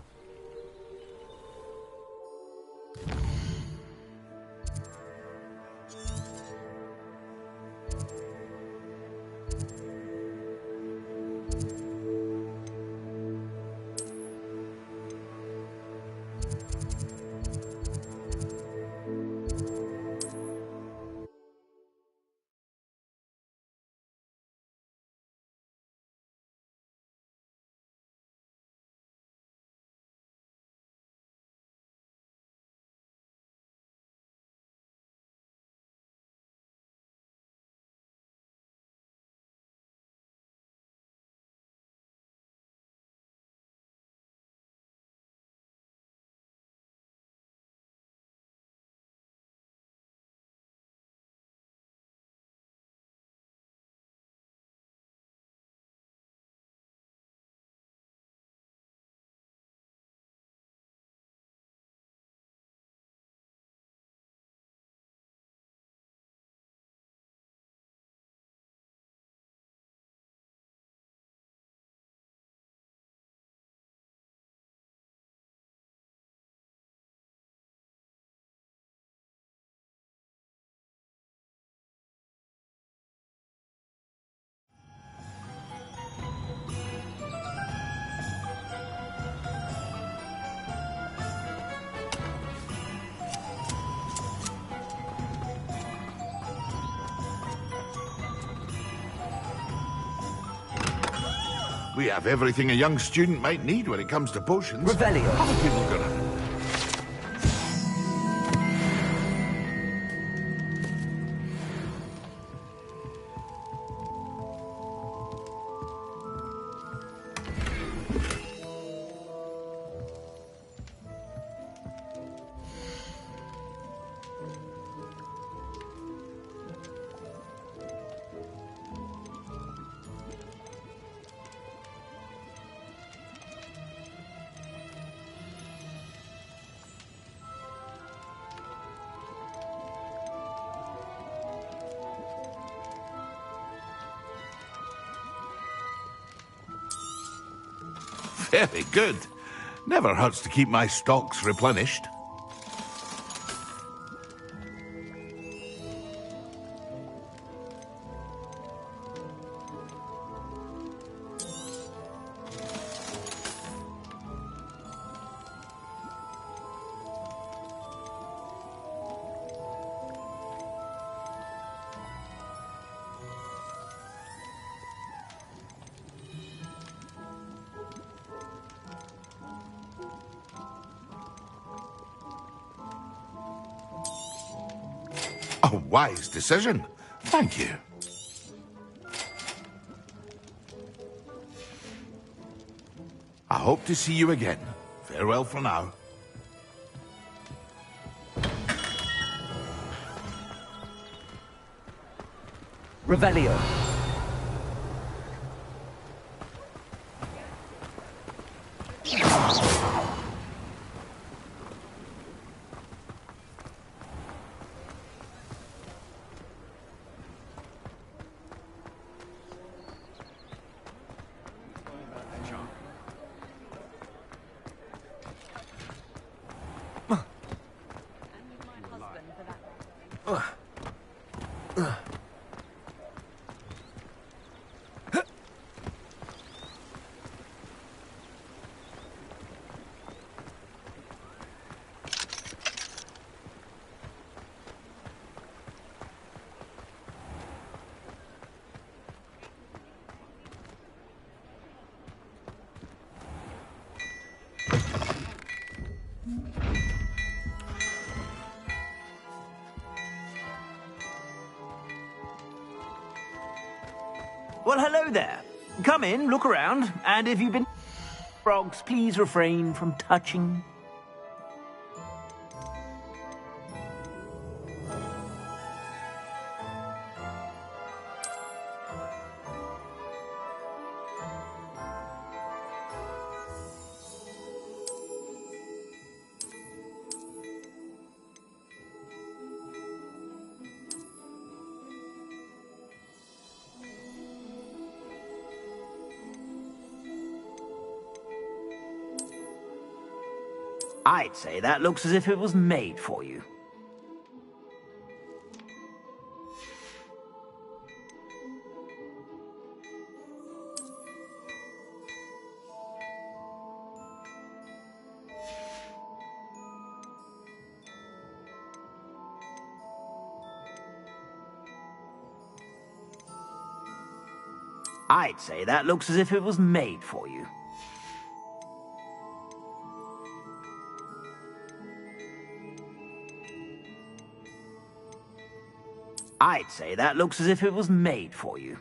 We have everything a young student might need when it comes to potions. Revelio. Other people gonna... Very good. Never hurts to keep my stocks replenished. A wise decision. Thank you. I hope to see you again. Farewell for now. Revelio. Well, hello there. Come in, look around, and if you've been frogs, please refrain from touching. I'd say that looks as if it was made for you. I'd say that looks as if it was made for you. I'd say that looks as if it was made for you.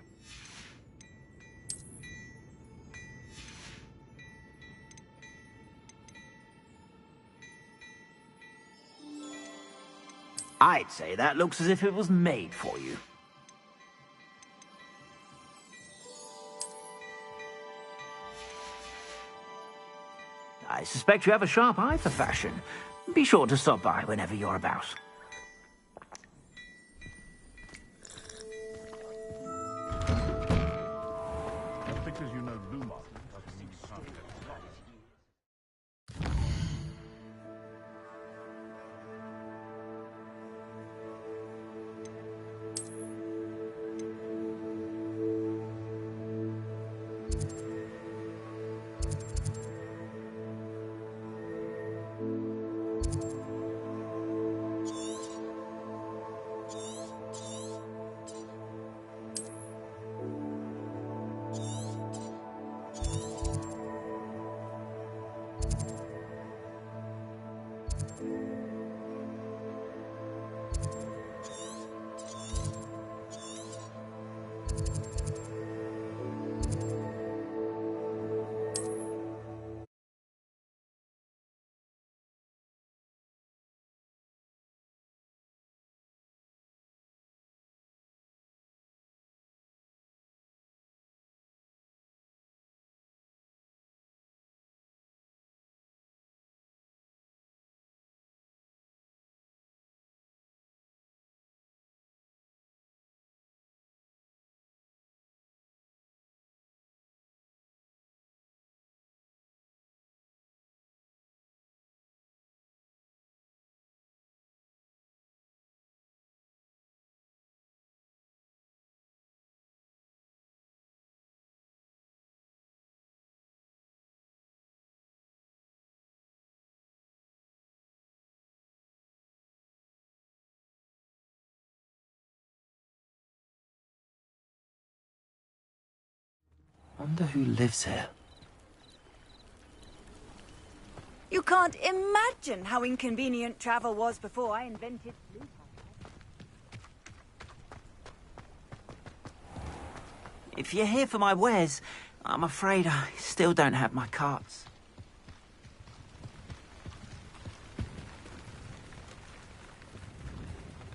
I'd say that looks as if it was made for you. I suspect you have a sharp eye for fashion. Be sure to stop by whenever you're about. Because you know Lumos doesn't mean you can't get lost. wonder who lives here. You can't imagine how inconvenient travel was before I invented blue. If you're here for my wares, I'm afraid I still don't have my carts.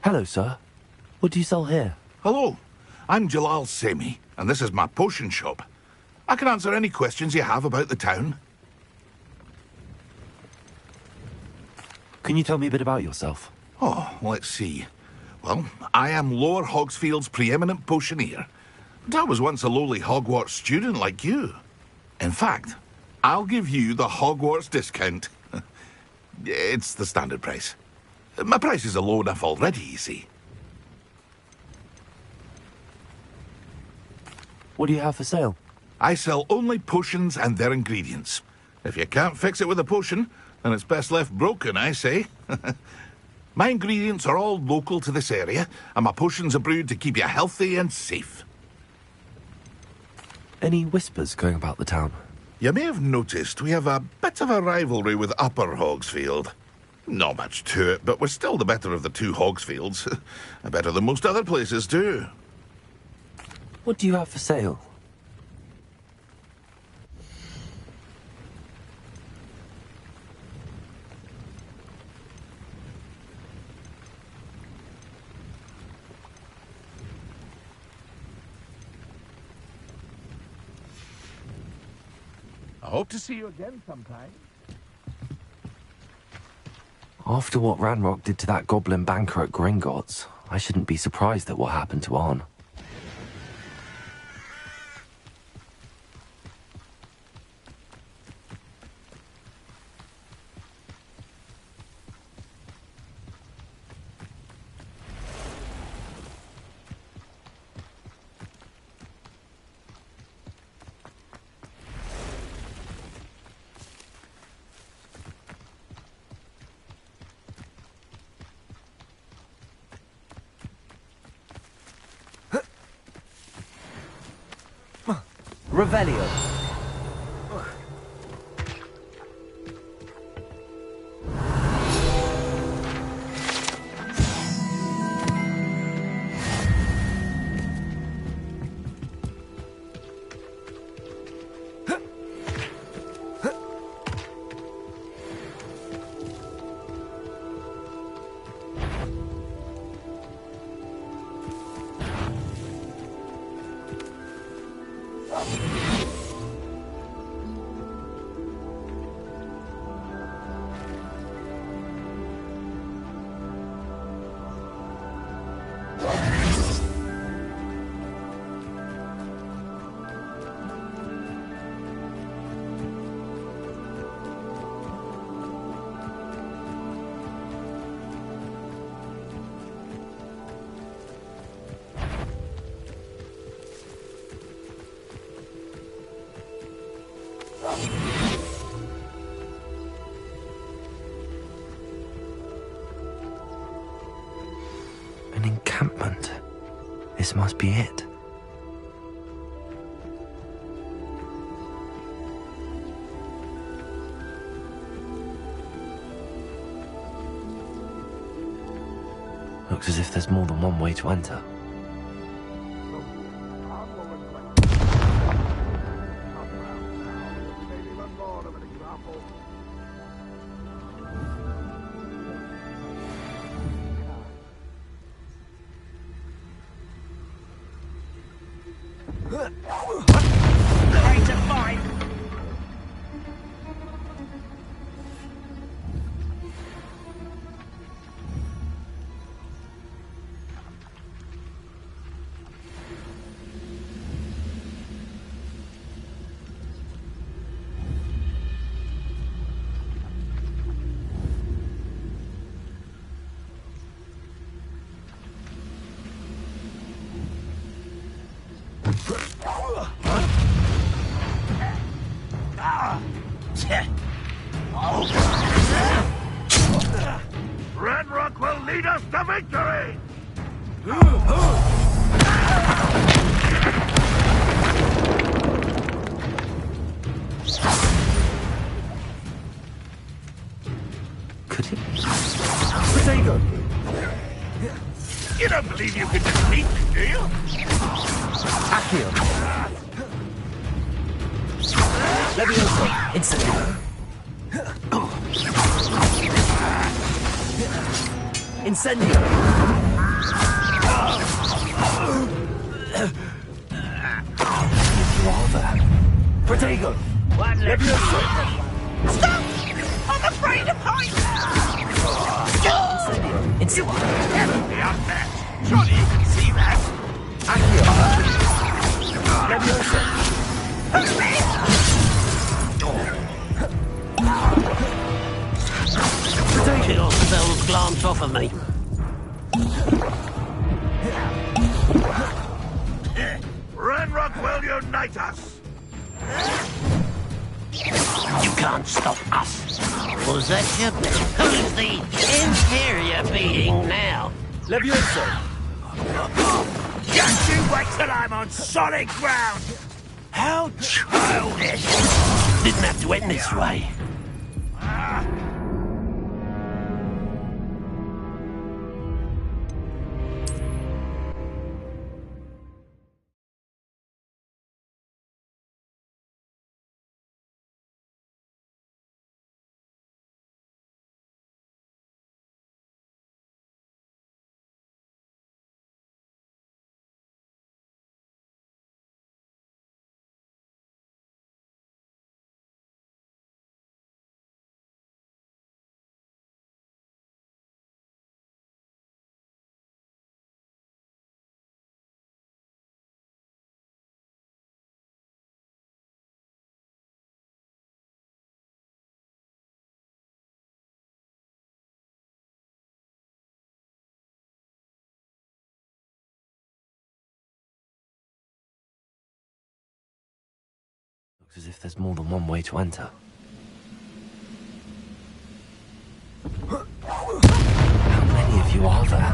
Hello, sir. What do you sell here? Hello, I'm Jalal Semi, and this is my potion shop. I can answer any questions you have about the town. Can you tell me a bit about yourself? Oh, let's see. Well, I am Lower Hogsfield's preeminent potioneer. But I was once a lowly Hogwarts student like you. In fact, I'll give you the Hogwarts discount. It's the standard price. My prices are low enough already, you see. What do you have for sale? I sell only potions and their ingredients. If you can't fix it with a potion, then it's best left broken, I say. My ingredients are all local to this area, and my potions are brewed to keep you healthy and safe. Any whispers going about the town? You may have noticed we have a bit of a rivalry with Upper Hogsfield. Not much to it, but we're still the better of the two Hogsfields. Better than most other places, too. What do you have for sale? I hope to see you again sometime. After what Ranrock did to that goblin banker at Gringotts, I shouldn't be surprised at what happened to Arn. Revelio. An encampment. This must be it. Looks as if there's more than one way to enter. Ready to fight! Ranrock will lead us to victory! Could it? Potato! You don't believe you can defeat me, do you? Accio! Levioso! Incendio! Incendio! Lava! Protego! Levioso! Stop! I'm afraid of heights! You are terribly unmatched. Surely you can see that. Accio! Levioso! Your spells glance off of me. Run, Rockwell, unite us! You can't stop us. Was that your best? Who's the inferior being now? Levioso! Just you wait till I'm on solid ground! How childish! Didn't have to end this way. Looks as if there's more than one way to enter. How many of you are there?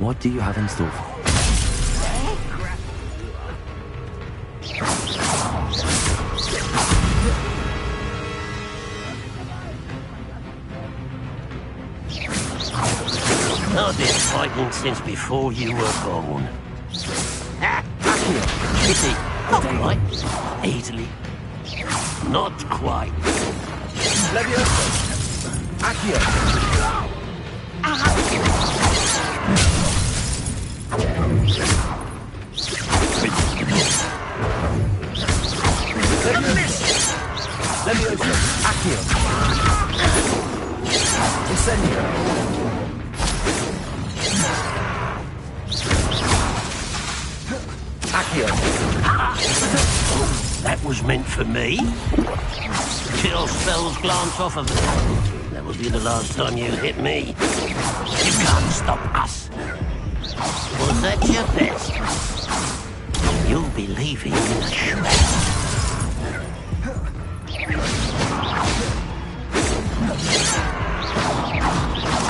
What do you have in store for? I've been fighting since before you were born. Pity. Not quite. Easily. Not quite. Levioso! Accio! Levioso! Accio! Incendio! Accio! That was meant for me. Chill spells glance off of me. That will be the last time you hit me. You can't stop us. Was that your best? You'll be leaving in a shred.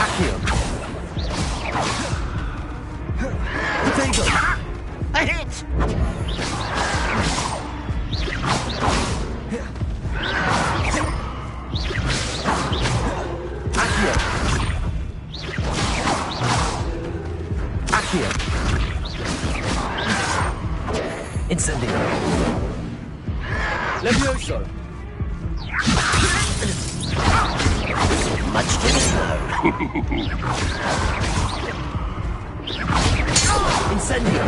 Accio! Potato! A hit! Accio! Accio! Incendio! Levioso! Much to know. Incendio!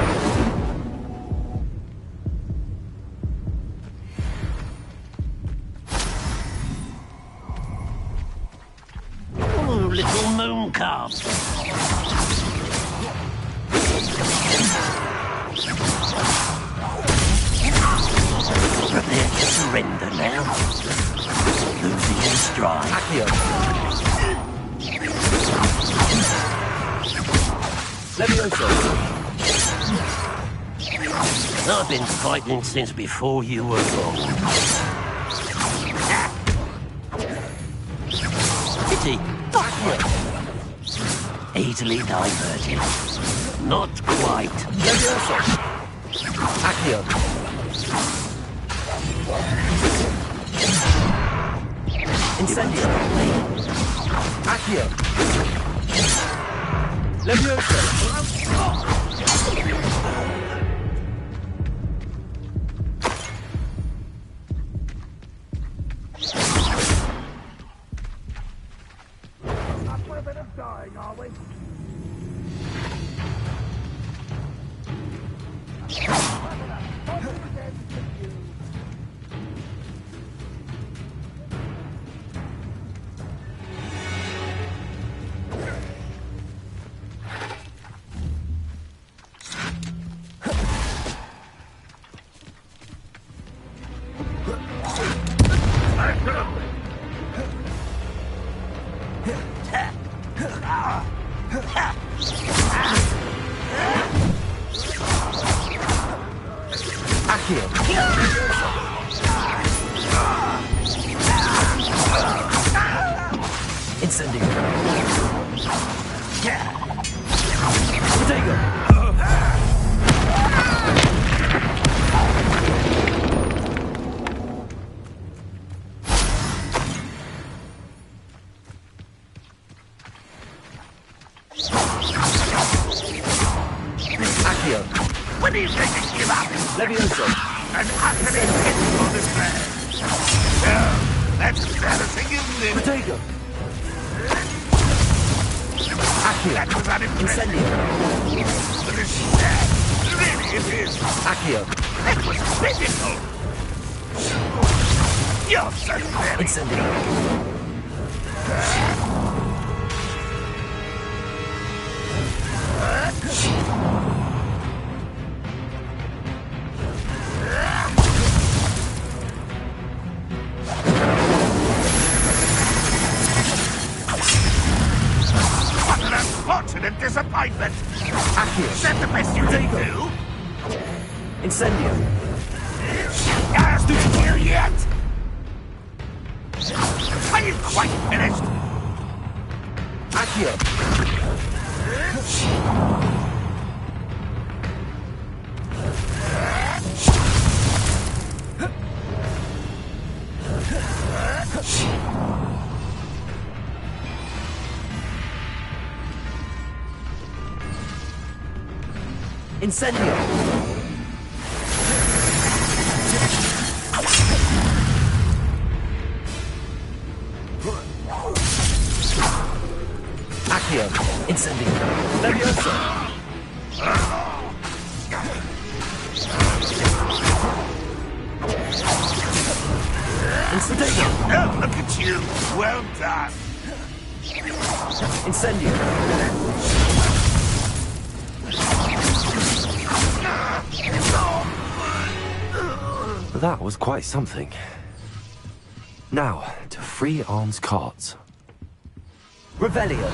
Oh, little moon calf. Prepare to surrender now. Losing your stride. Accio! Levioso! I've been fighting since before you were born. Pity. Easily diverted. Not quite. Accio. Incendio. Accio. Levioso. We're a bit of dying, are we? When do you think they give up? Levioso. An utterly pitiful despair. No, that's embarrassing, isn't it? Protego. Accio. That was unimpressive. Incendio. But it's sad. Really, it is. Accio. That was pitiful. You're so very... Incendio. What an unfortunate disappointment. Accio. Is that the best you can do? Incendio. Hasn't here yet? Are you quite finished? Accio. Incendio. Accio. Incendio. Levioso. Incendio. Oh, look at you. Well done. Incendio. That was quite something. Now, to free Arm's cards. Revelio.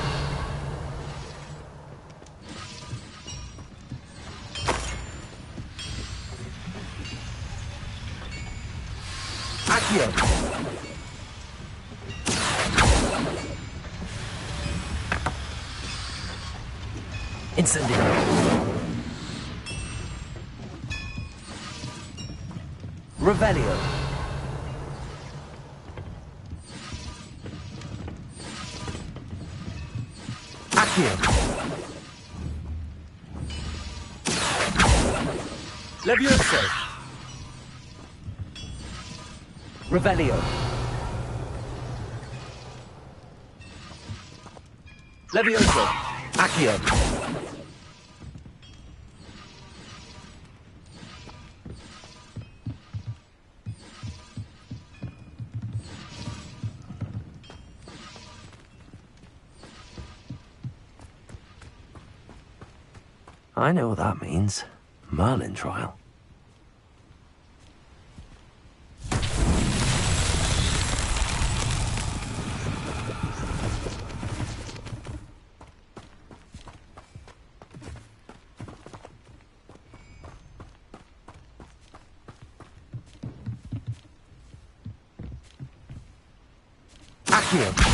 Accio. Incendio. Revelio. Accio. Levioso. Revelio. Levioso. Accio. I know what that means. Merlin trial. Accio.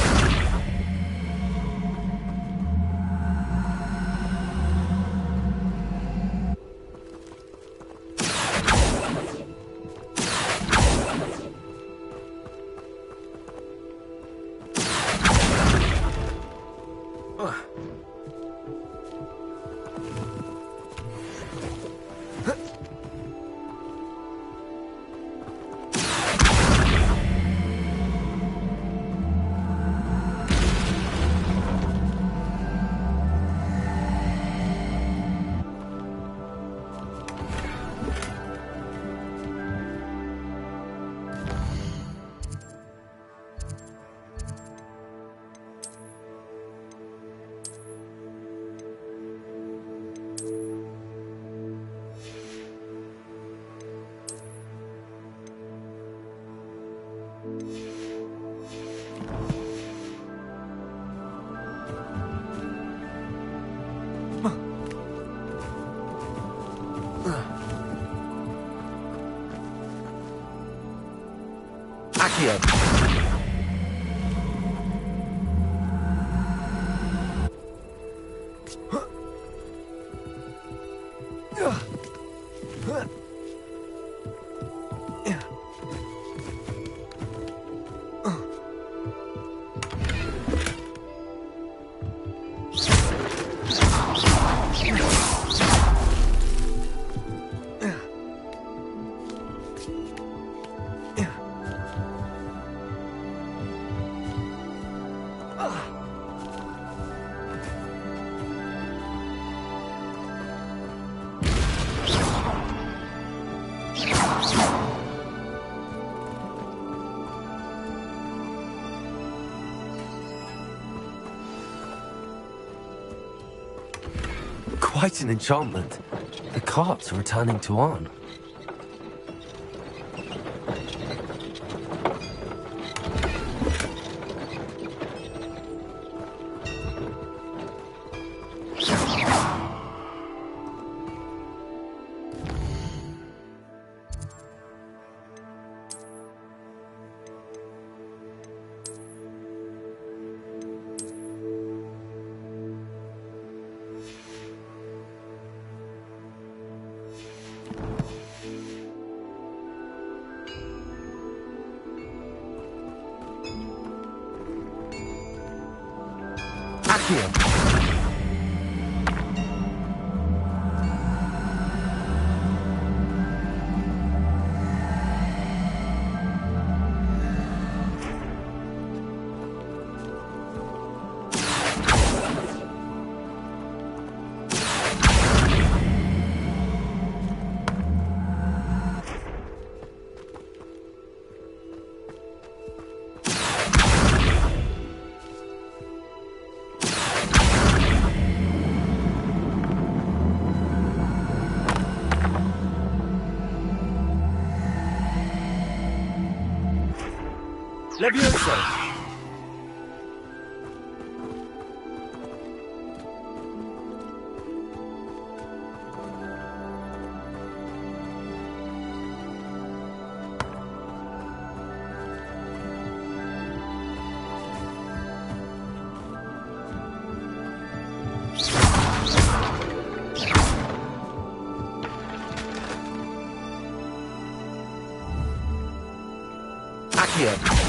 Quite an enchantment. The carts are returning to Arn. Levioso! Accio.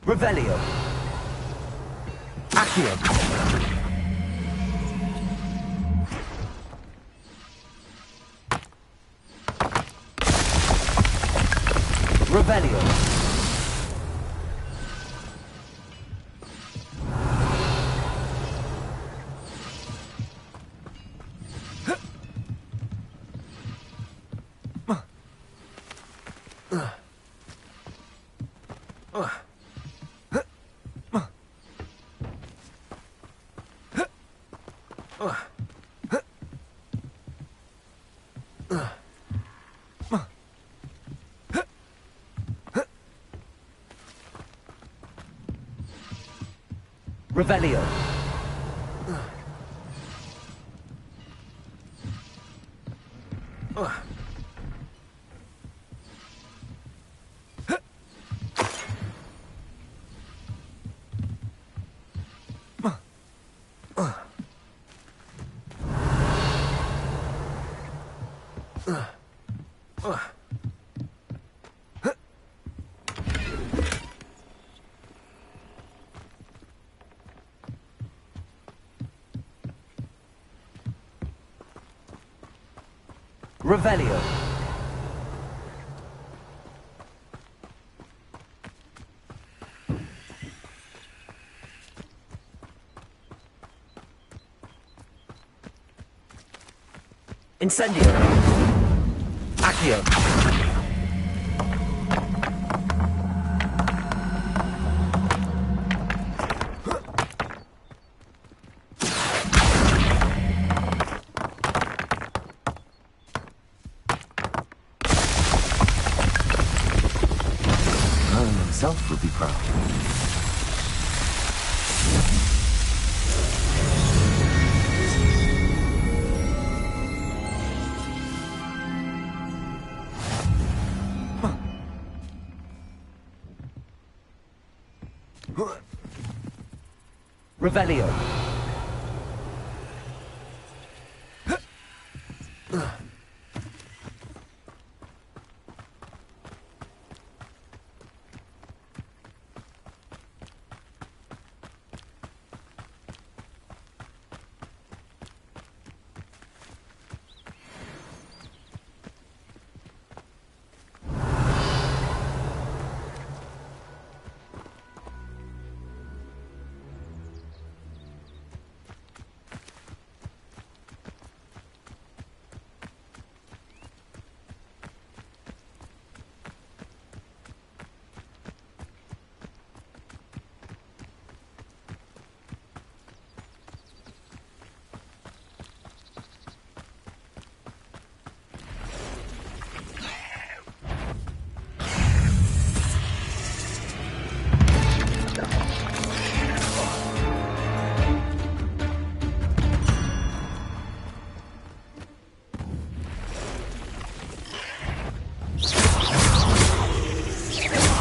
Revelio. Accio. Revelio. Revelio. Revelio. Incendio. Accio. Merlin himself would be proud. Revelio.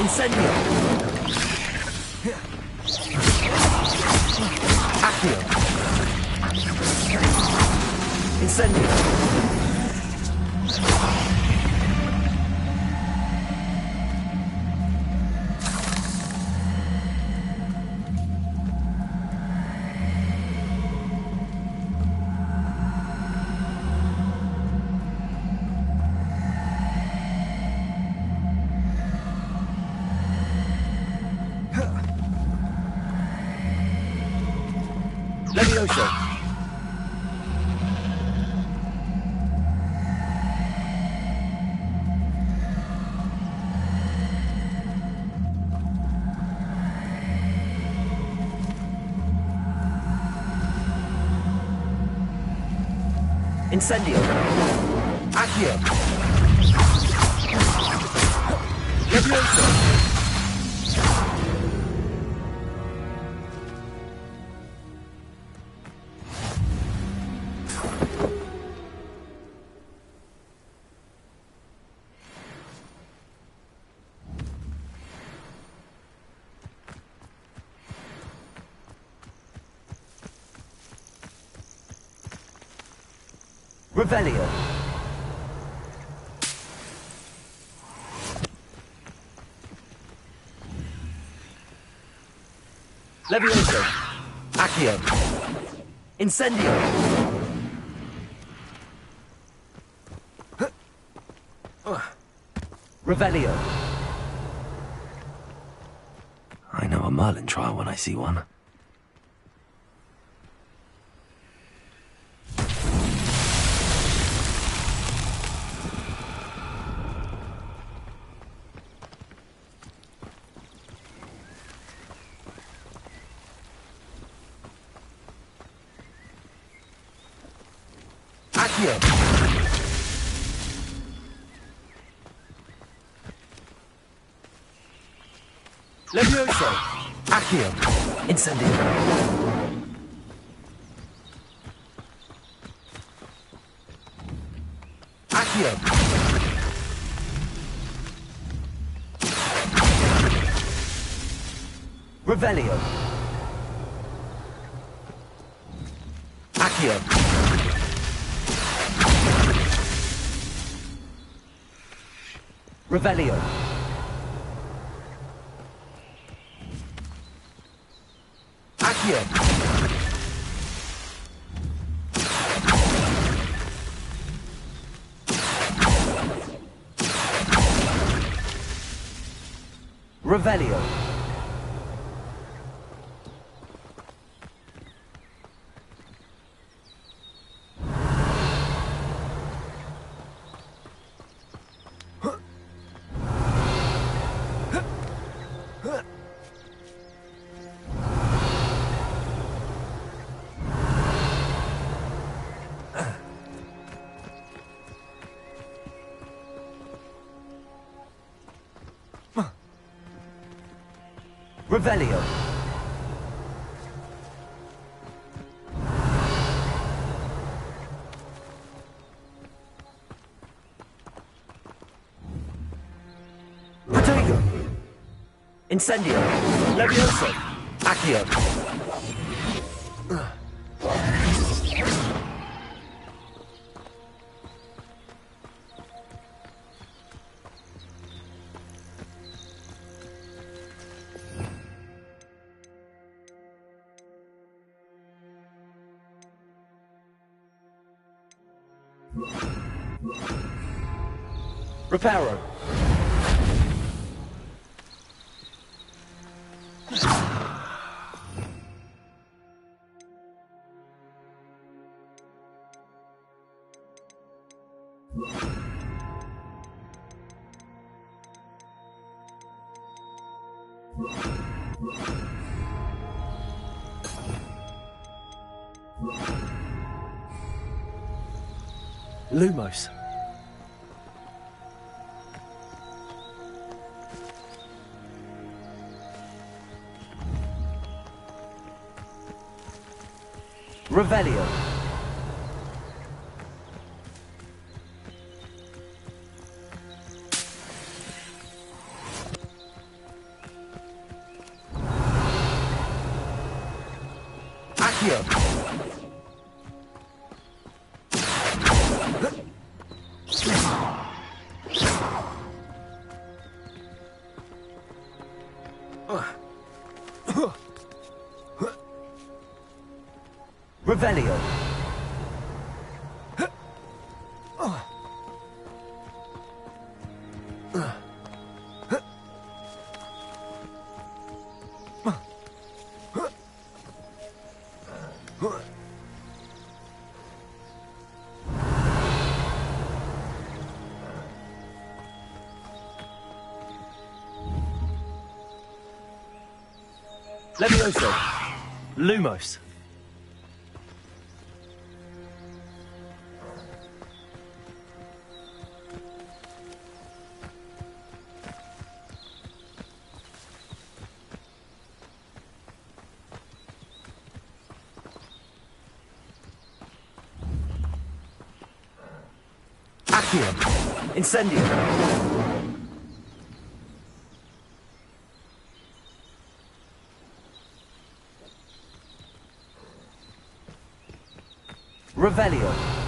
Incendio. Accio. Incendio. Levioso. Incendio. Accio. Levioso. Revelio. Levioso. Accio. Incendio. Revelio. I know a Merlin trial when I see one. Accio. Levioso. Accio. Incendio. Accio. Revelio. Accio. Revelio. Accio. Revelio. Revelio. Protego. Incendio. Levioso. Accio. Reparo. Lumos. Revelio. Accio. Revelio. Levioso. Lumos. Accio. Incendio. Revelio.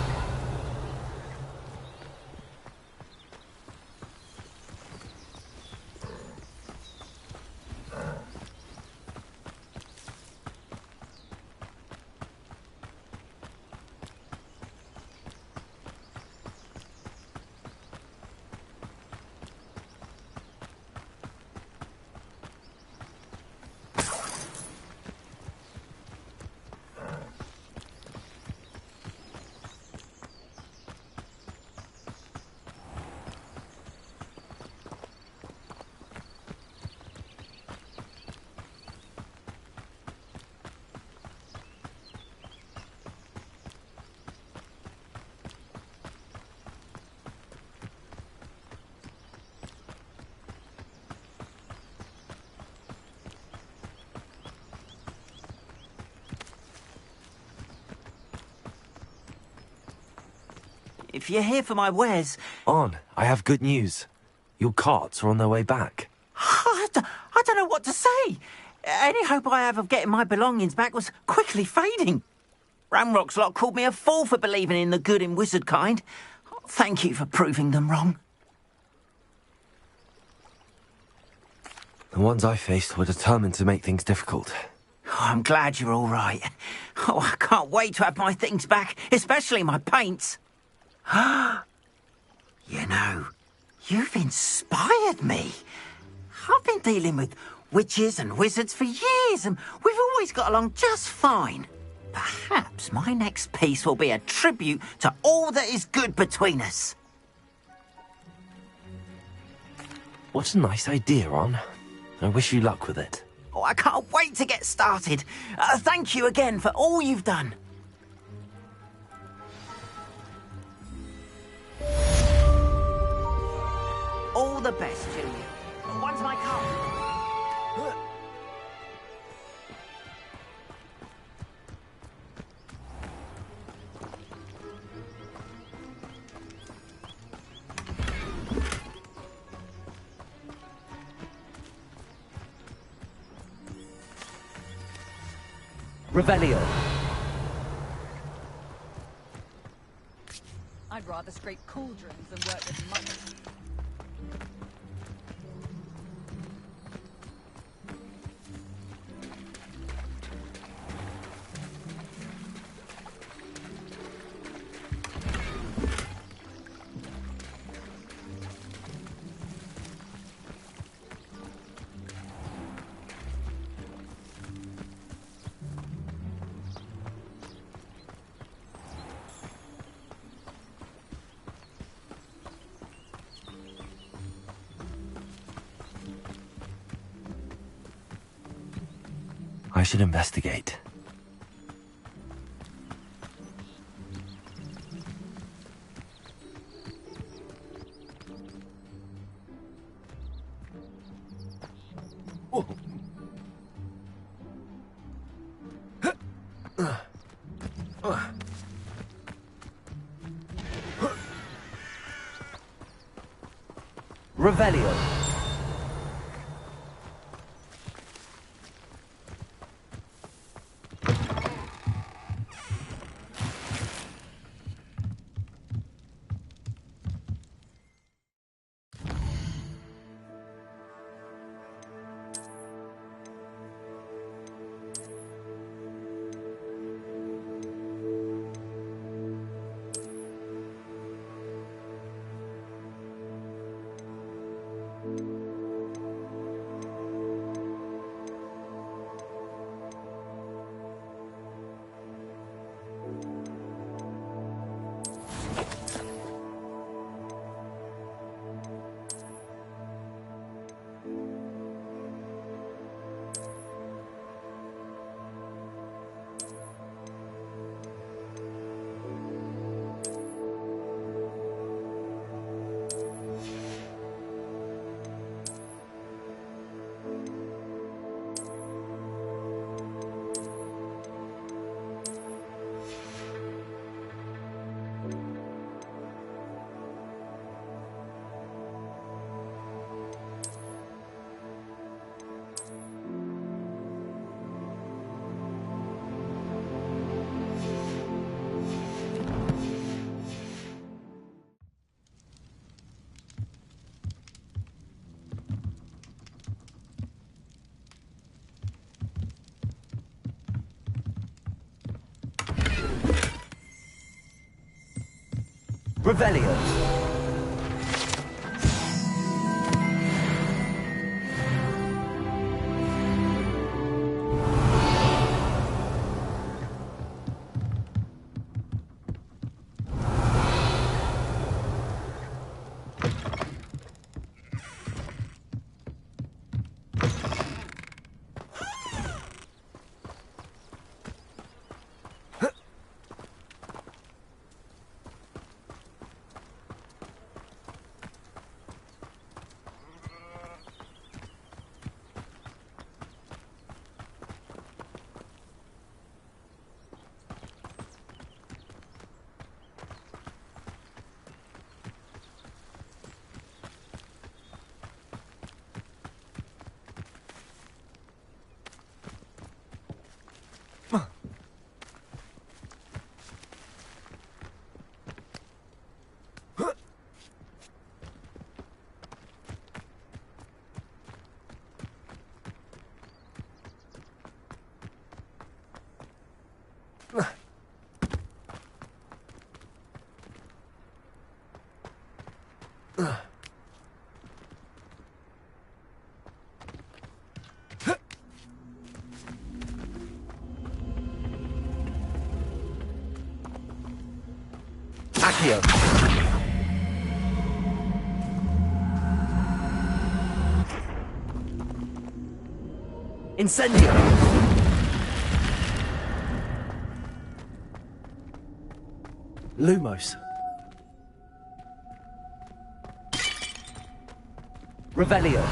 If you're here for my wares... On, I have good news. Your carts are on their way back. I don't know what to say. Any hope I have of getting my belongings back was quickly fading. Ramrock's lot called me a fool for believing in the good in wizard kind. Thank you for proving them wrong. The ones I faced were determined to make things difficult. Oh, I'm glad you're all right. Oh, I can't wait to have my things back, especially my paints. You know, you've inspired me. I've been dealing with witches and wizards for years, and we've always got along just fine. Perhaps my next piece will be a tribute to all that is good between us. What a nice idea, Ron. I wish you luck with it. Oh, I can't wait to get started. Thank you again for all you've done. All the best to you. Once my car... Revelio. I'd rather scrape cauldrons than work with money. I should investigate. Revelio. Revelio. Accio. Incendio. Lumos. Revelio.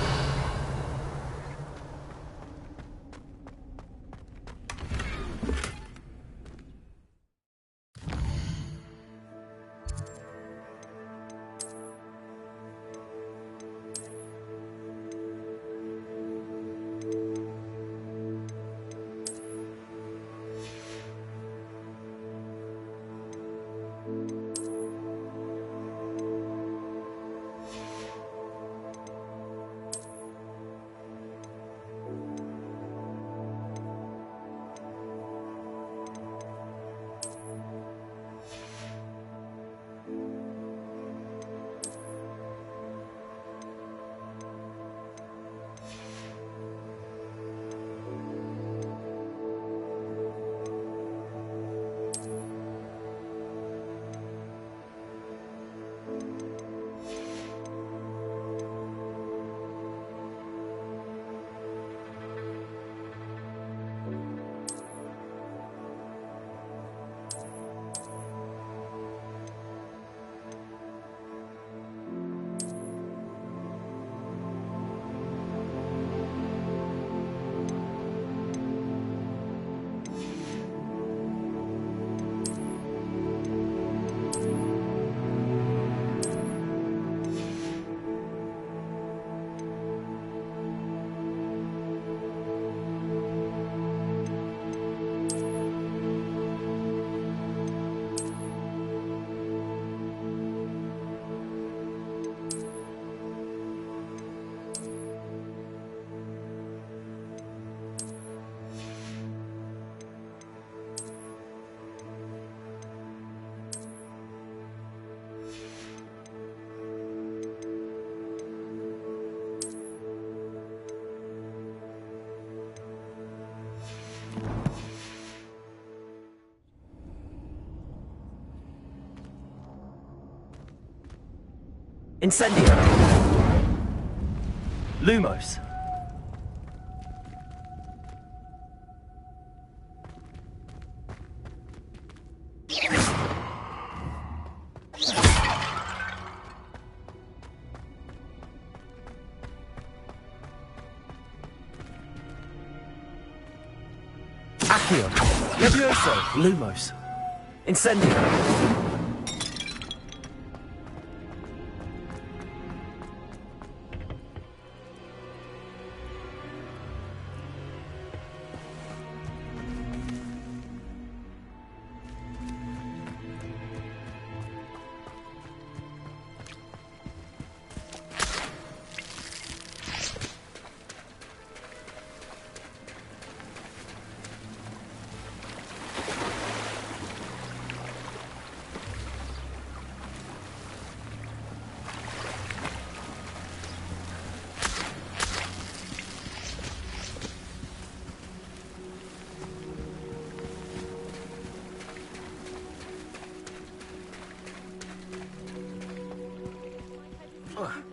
Incendio. Lumos. Accio. Levioso. Lumos. Incendio.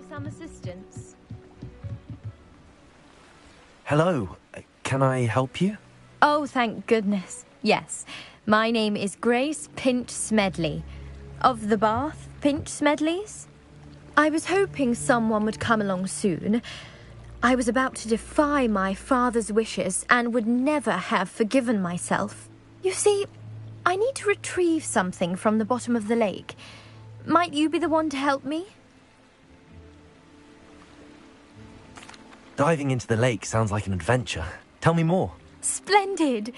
Some assistance. Hello. Can I help you? Oh, thank goodness. Yes. My name is Grace Pinch Smedley. Of the Bath Pinch Smedleys. I was hoping someone would come along soon. I was about to defy my father's wishes and would never have forgiven myself. You see, I need to retrieve something from the bottom of the lake. Might you be the one to help me? Diving into the lake sounds like an adventure. Tell me more. Splendid!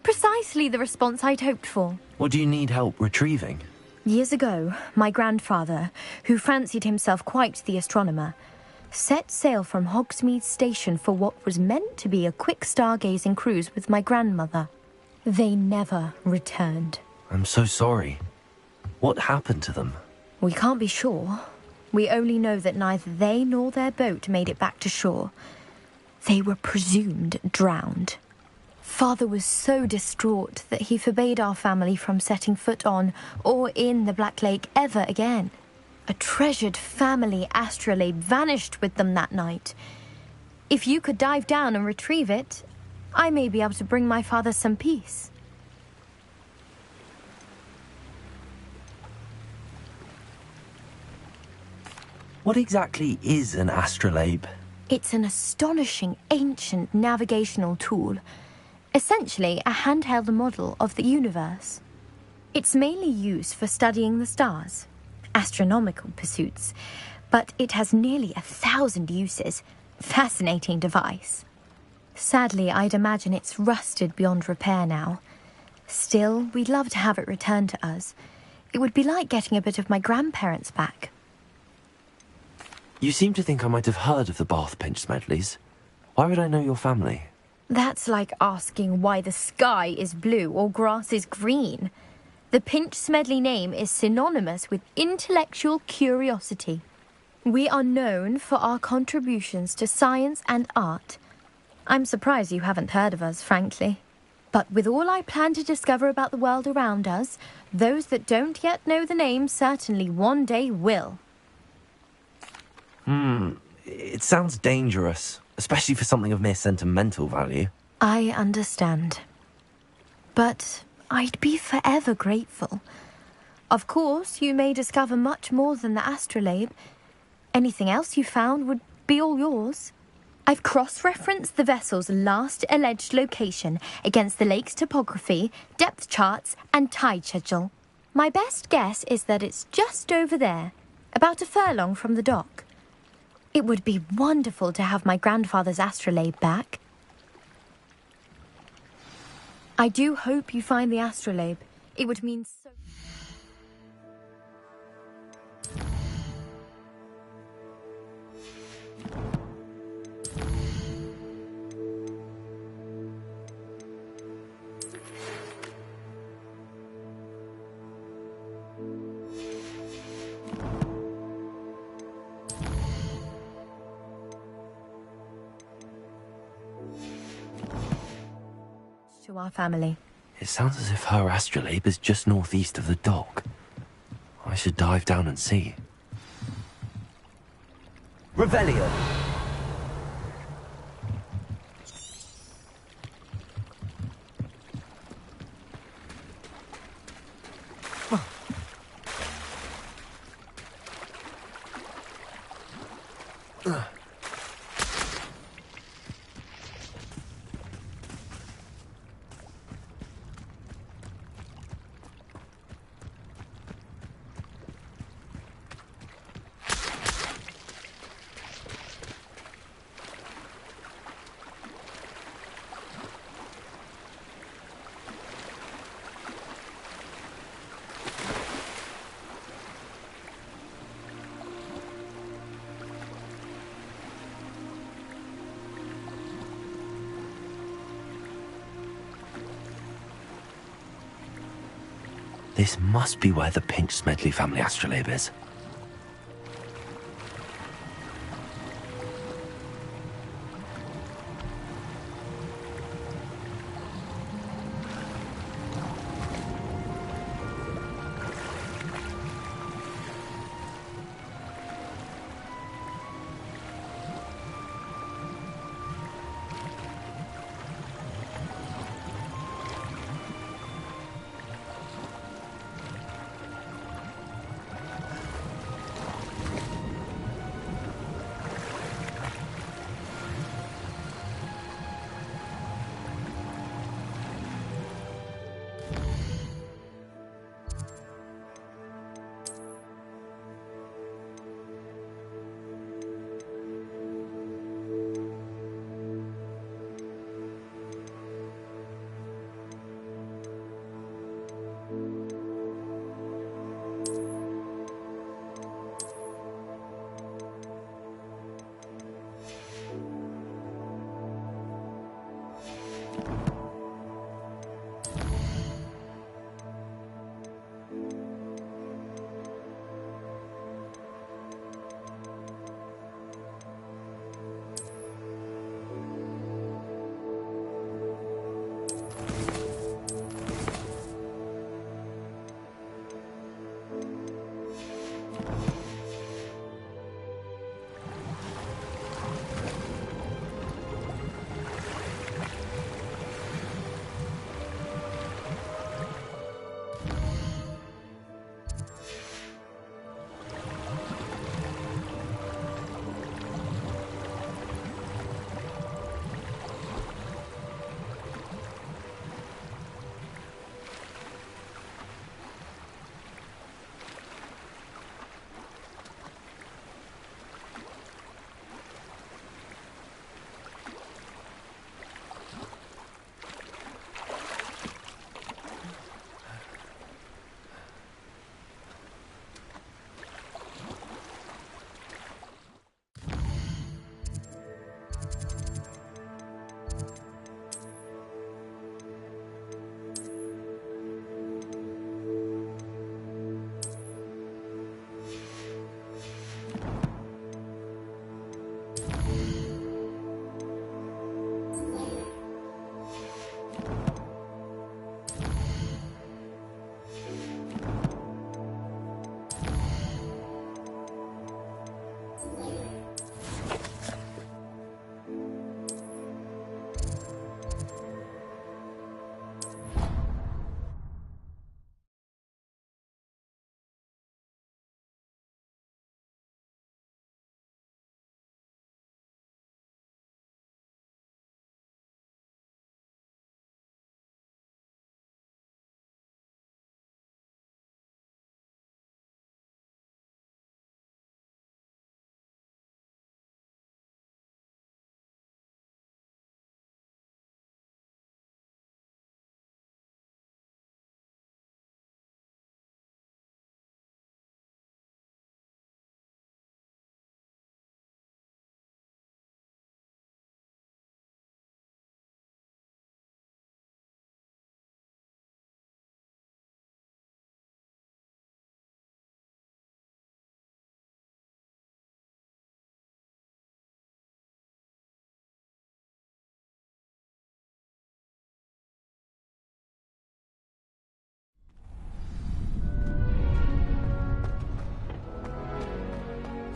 Precisely the response I'd hoped for. What do you need help retrieving? Years ago, my grandfather, who fancied himself quite the astronomer, set sail from Hogsmeade Station for what was meant to be a quick stargazing cruise with my grandmother. They never returned. I'm so sorry. What happened to them? We can't be sure. We only know that neither they nor their boat made it back to shore. They were presumed drowned. Father was so distraught that he forbade our family from setting foot on or in the Black Lake ever again. A treasured family astrolabe vanished with them that night. If you could dive down and retrieve it, I may be able to bring my father some peace. What exactly is an astrolabe? It's an astonishing ancient navigational tool. Essentially, a handheld model of the universe. It's mainly used for studying the stars, astronomical pursuits, but it has nearly 1,000 uses. Fascinating device. Sadly, I'd imagine it's rusted beyond repair now. Still, we'd love to have it returned to us. It would be like getting a bit of my grandparents back. You seem to think I might have heard of the Bath Pinch Smedleys. Why would I know your family? That's like asking why the sky is blue or grass is green. The Pinch Smedley name is synonymous with intellectual curiosity. We are known for our contributions to science and art. I'm surprised you haven't heard of us, frankly. But with all I plan to discover about the world around us, those that don't yet know the name certainly one day will. It sounds dangerous, especially for something of mere sentimental value. I understand. But I'd be forever grateful. Of course, you may discover much more than the astrolabe. Anything else you found would be all yours. I've cross-referenced the vessel's last alleged location against the lake's topography, depth charts, and tide schedule. My best guess is that it's just over there, about a furlong from the dock. It would be wonderful to have my grandfather's astrolabe back. I do hope you find the astrolabe. It would mean so... to our family. It sounds as if her astrolabe is just northeast of the dock. I should dive down and see. Revelio! This must be where the Pinch Smedley family astrolabe is.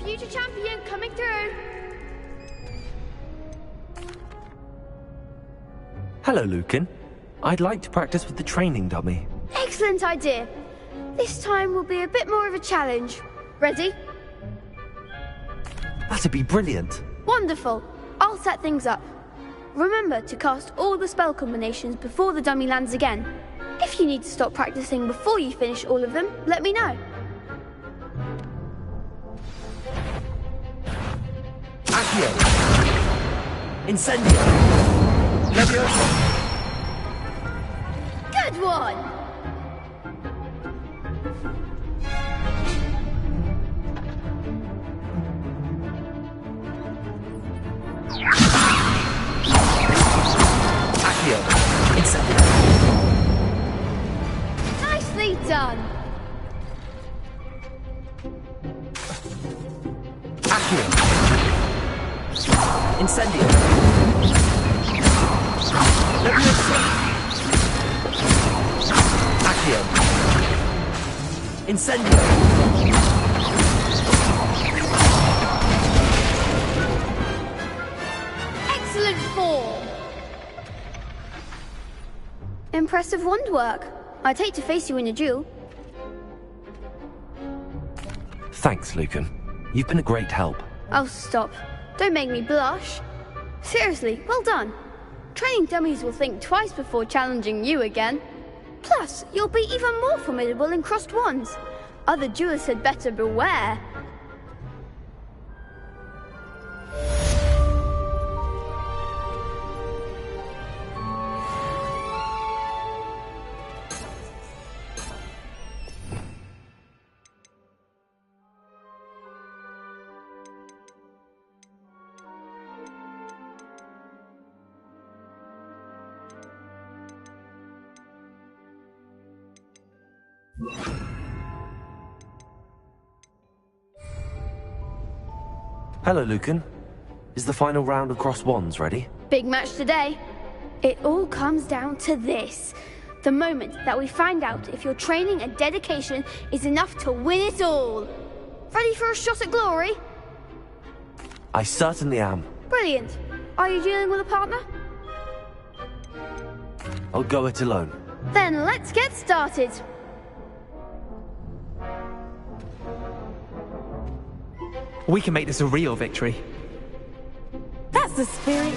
Future champion coming through. Hello, Lucan. I'd like to practice with the training dummy. Excellent idea. This time will be a bit more of a challenge. Ready? That'd be brilliant. Wonderful. I'll set things up. Remember to cast all the spell combinations before the dummy lands again. If you need to stop practicing before you finish all of them, let me know. Accio! Incendio! Leviosa! Good one! Accio! Incendio! Nicely done! Accio! Incendio! Leviosa! Accio! Incendio! Excellent form! Impressive wand work. I'd hate to face you in a duel. Thanks, Lucan. You've been a great help. Oh, stop. Don't make me blush. Seriously, well done. Training dummies will think twice before challenging you again. Plus, you'll be even more formidable in crossed wands. Other duelists had better beware. Hello, Lucan. Is the final round of crossed wands ready? Big match today. It all comes down to this. The moment that we find out if your training and dedication is enough to win it all. Ready for a shot at glory? I certainly am. Brilliant. Are you dealing with a partner? I'll go it alone. Then let's get started. We can make this a real victory. That's the spirit.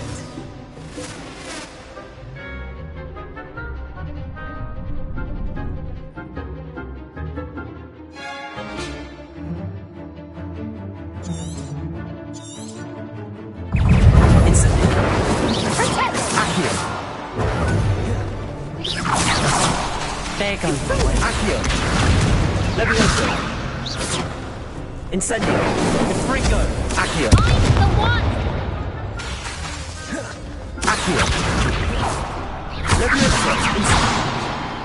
There goes. Accio. Levioso. Incendio. Fringo. Accio. I'm the one! Accio. Levioso.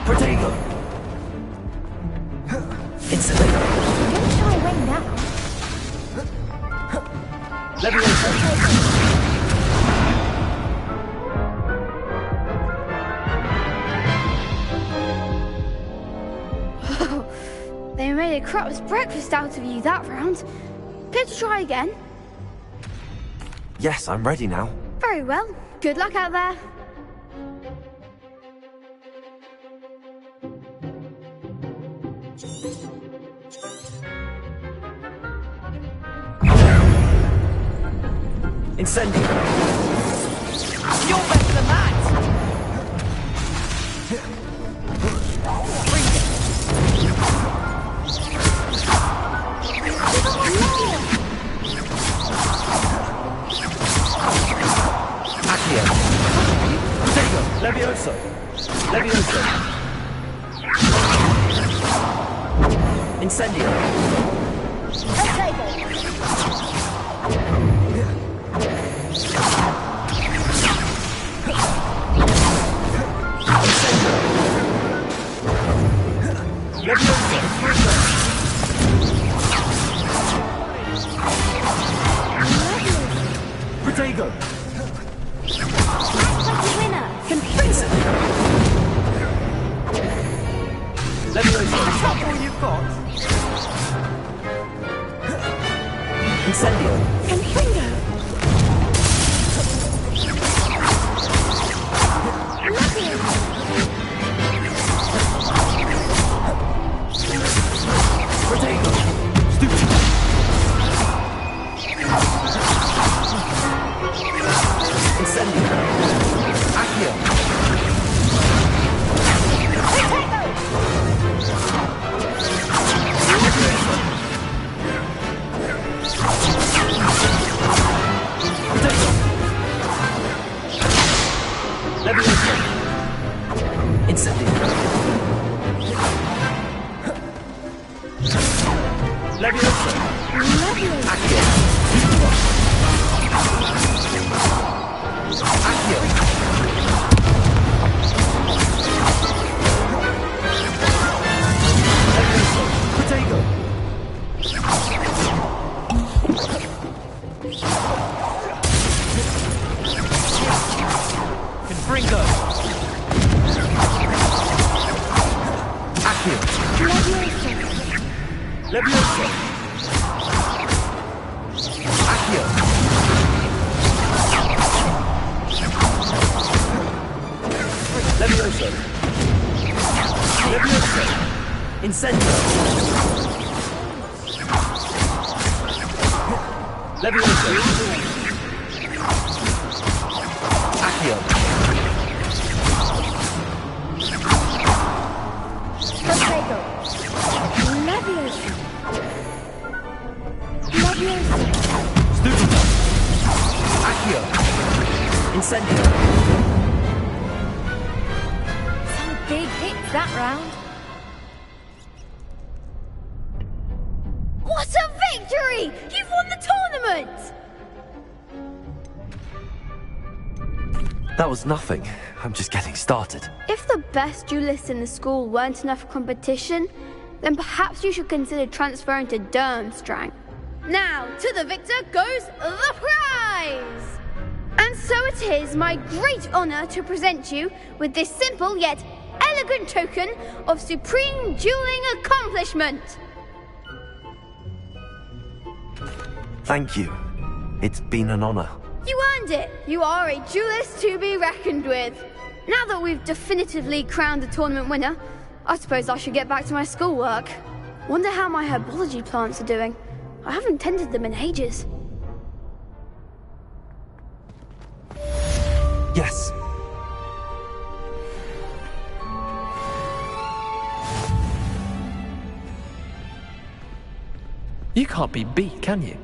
Protego. Incendio. Don't shy away now. Levioso. They made a crap's breakfast out of you that round. Care to try again? Yes, I'm ready now. Very well. Good luck out there. Incendio. You're better than that! Accio. Protego. Levioso. Levioso. Incendio. Protego. Levioso. Is that all you've got? Incendio. Confringo. Protego. Stupid. Incendio. Accio. Levioso. Incendio. Levioso. Accio. Accio. Levioso. Protego. Confringo. Accio. Levioso. Accio. Levioso. Levioso. Incendio. Levioso. Accio. Protego. Levioso. Levioso. Stupido. Accio. Incendio. Some big hits that round. What a victory! You've won the tournament! That was nothing. I'm just getting started. If the best duelists in the school weren't enough for competition, then perhaps you should consider transferring to Durmstrang. Now, to the victor goes the prize! And so it is my great honor to present you with this simple yet elegant token of supreme dueling accomplishment. Thank you. It's been an honor. You earned it! You are a duelist to be reckoned with. Now that we've definitively crowned the tournament winner, I suppose I should get back to my schoolwork. Wonder how my herbology plants are doing. I haven't tended them in ages. Yes. You can't be beat, can you?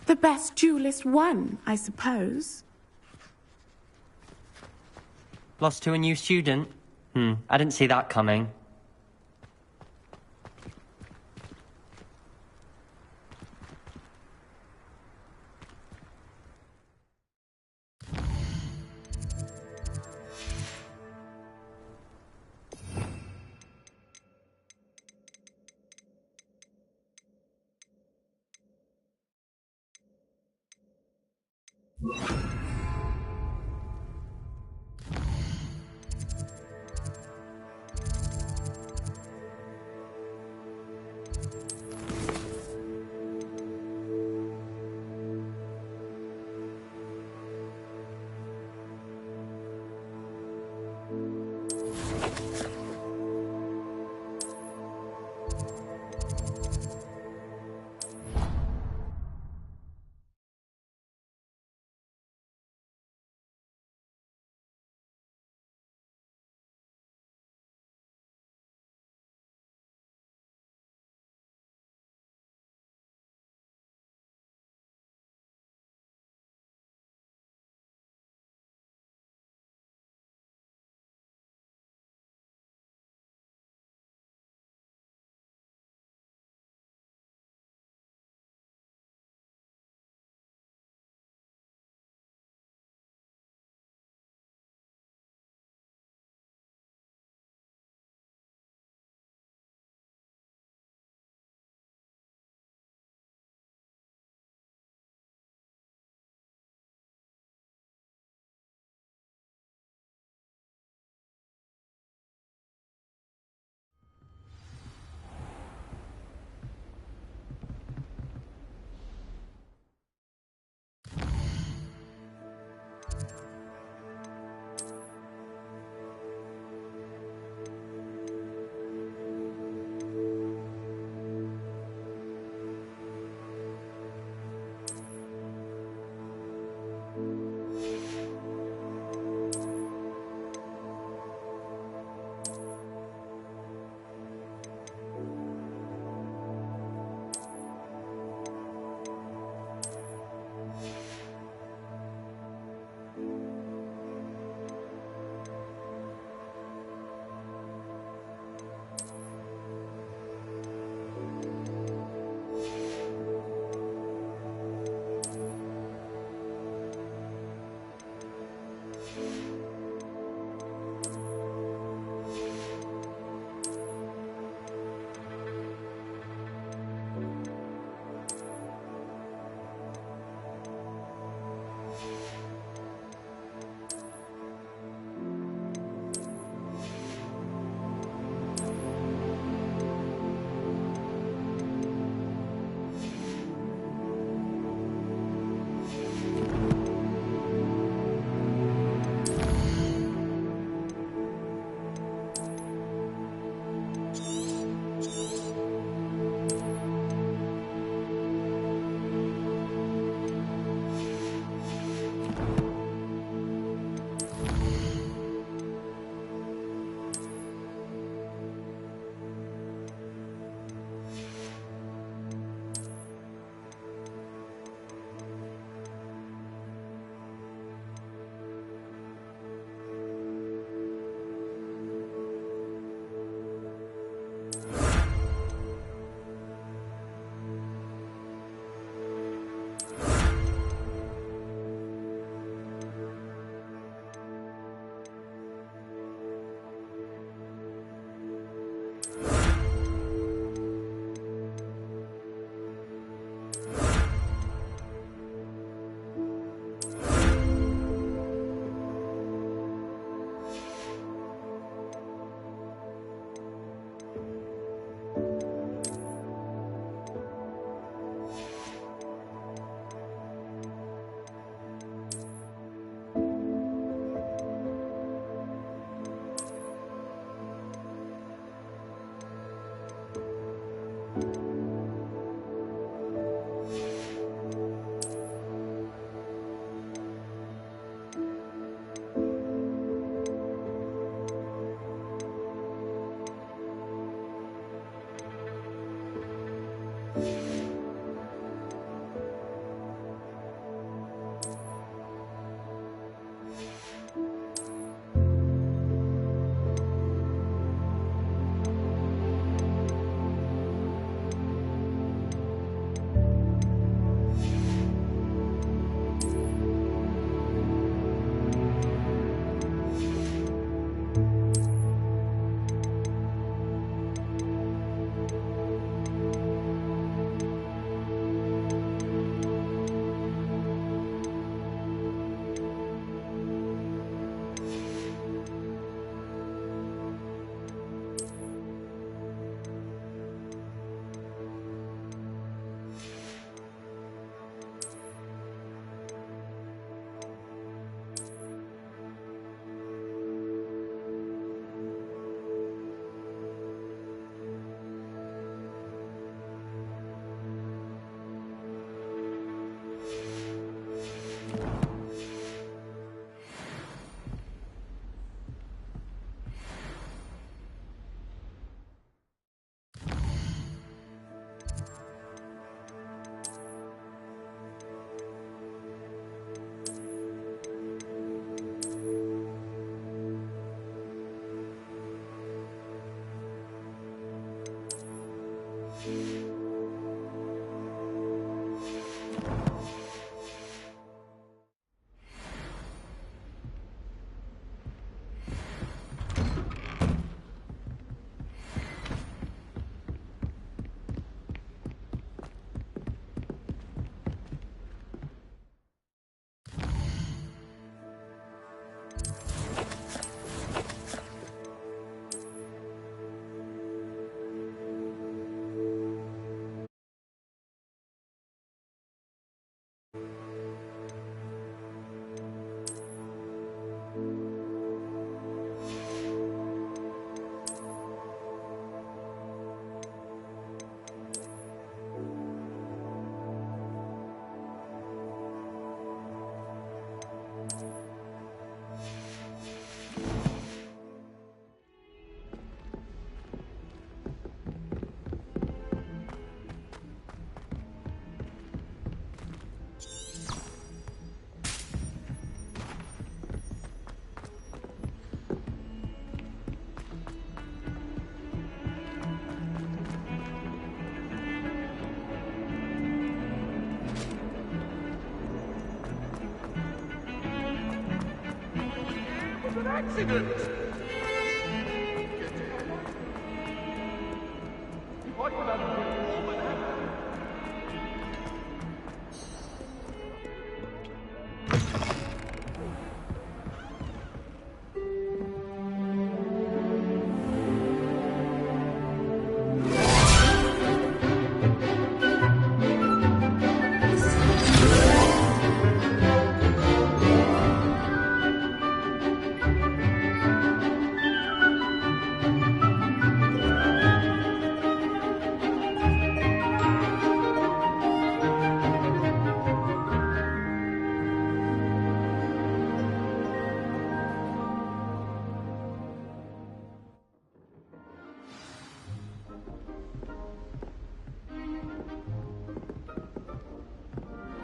The best duelist won, I suppose. Lost to a new student? I didn't see that coming. An accident! If I could have a woman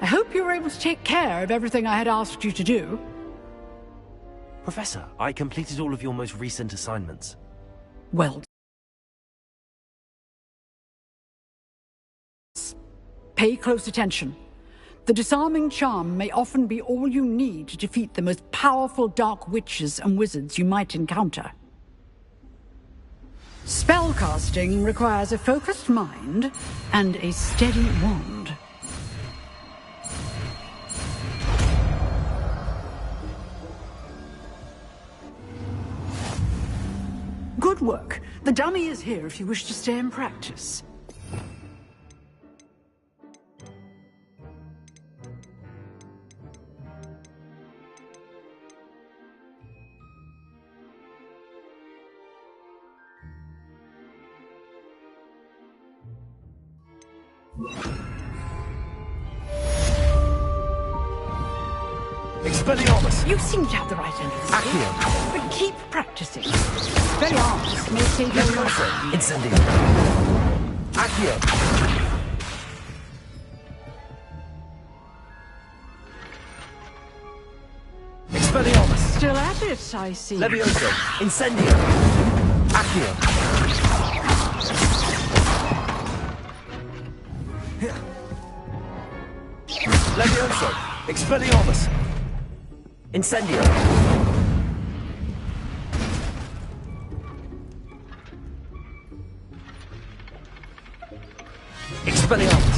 I hope you were able to take care of everything I had asked you to do. Professor, I completed all of your most recent assignments. Well, pay close attention. The disarming charm may often be all you need to defeat the most powerful dark witches and wizards you might encounter. Spellcasting requires a focused mind and a steady wand. Good work. The dummy is here if you wish to stay and practice. Expelliarmus! You seem to have the right end of the stick, but keep practicing. Expelliarmus may save your life. Incendio! Accio! Expelliarmus! Still at it, I see. Levioso! Incendio! Accio! Levioso! Expelliarmus! Incendio! Expelliarmus!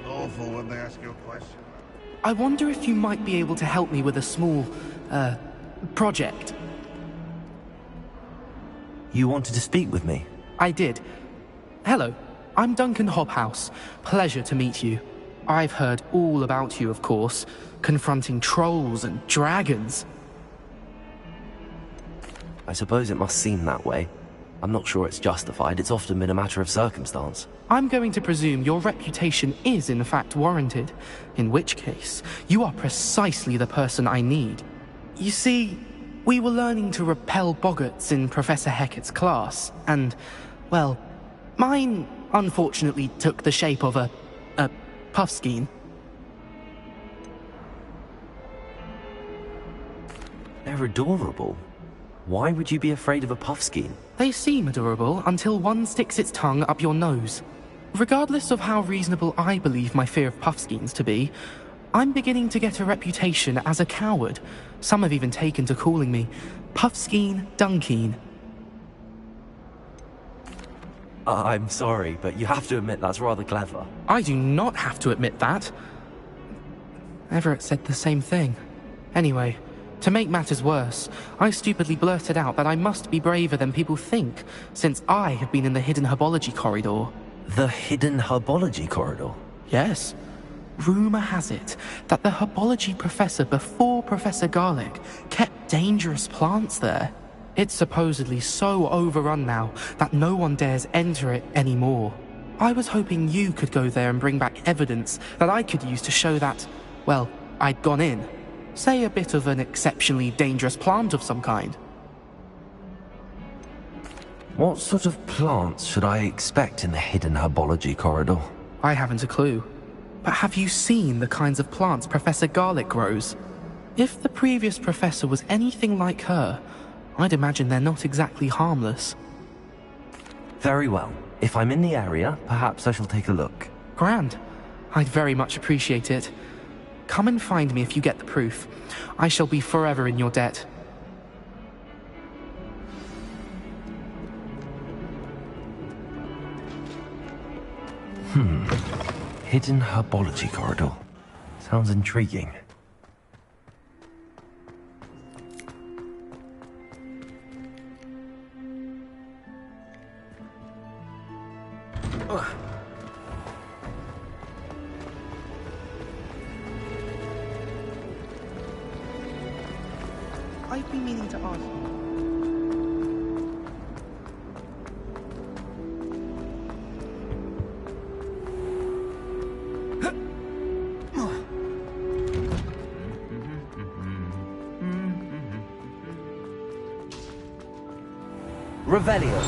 Awful when they ask you a question. I wonder if you might be able to help me with a small, project. You wanted to speak with me? I did. Hello, I'm Duncan Hobhouse. Pleasure to meet you. I've heard all about you, of course, confronting trolls and dragons. I suppose it must seem that way. I'm not sure it's justified. It's often been a matter of circumstance. I'm going to presume your reputation is in fact warranted, in which case, you are precisely the person I need. You see, we were learning to repel boggarts in Professor Hecat's class, and, well, mine unfortunately took the shape of a puffskein. They're adorable. Why would you be afraid of a puffskein? They seem adorable until one sticks its tongue up your nose. Regardless of how reasonable I believe my fear of puffskeins to be, I'm beginning to get a reputation as a coward. Some have even taken to calling me Puffskein Dunkeen. I'm sorry, but you have to admit that's rather clever. I do not have to admit that. Everett said the same thing. Anyway, to make matters worse, I stupidly blurted out that I must be braver than people think, since I have been in the hidden herbology corridor. The hidden herbology corridor? Yes. Rumour has it that the herbology professor before Professor Garlic kept dangerous plants there. It's supposedly so overrun now that no one dares enter it anymore. I was hoping you could go there and bring back evidence that I could use to show that, well, I'd gone in. Say a bit of an exceptionally dangerous plant of some kind. What sort of plants should I expect in the hidden herbology corridor? I haven't a clue. But have you seen the kinds of plants Professor Garlic grows? If the previous professor was anything like her, I'd imagine they're not exactly harmless. Very well. If I'm in the area, perhaps I shall take a look. Grand. I'd very much appreciate it. Come and find me if you get the proof. I shall be forever in your debt. Hidden herbology corridor. Sounds intriguing. I've been meaning to ask you. Revelio.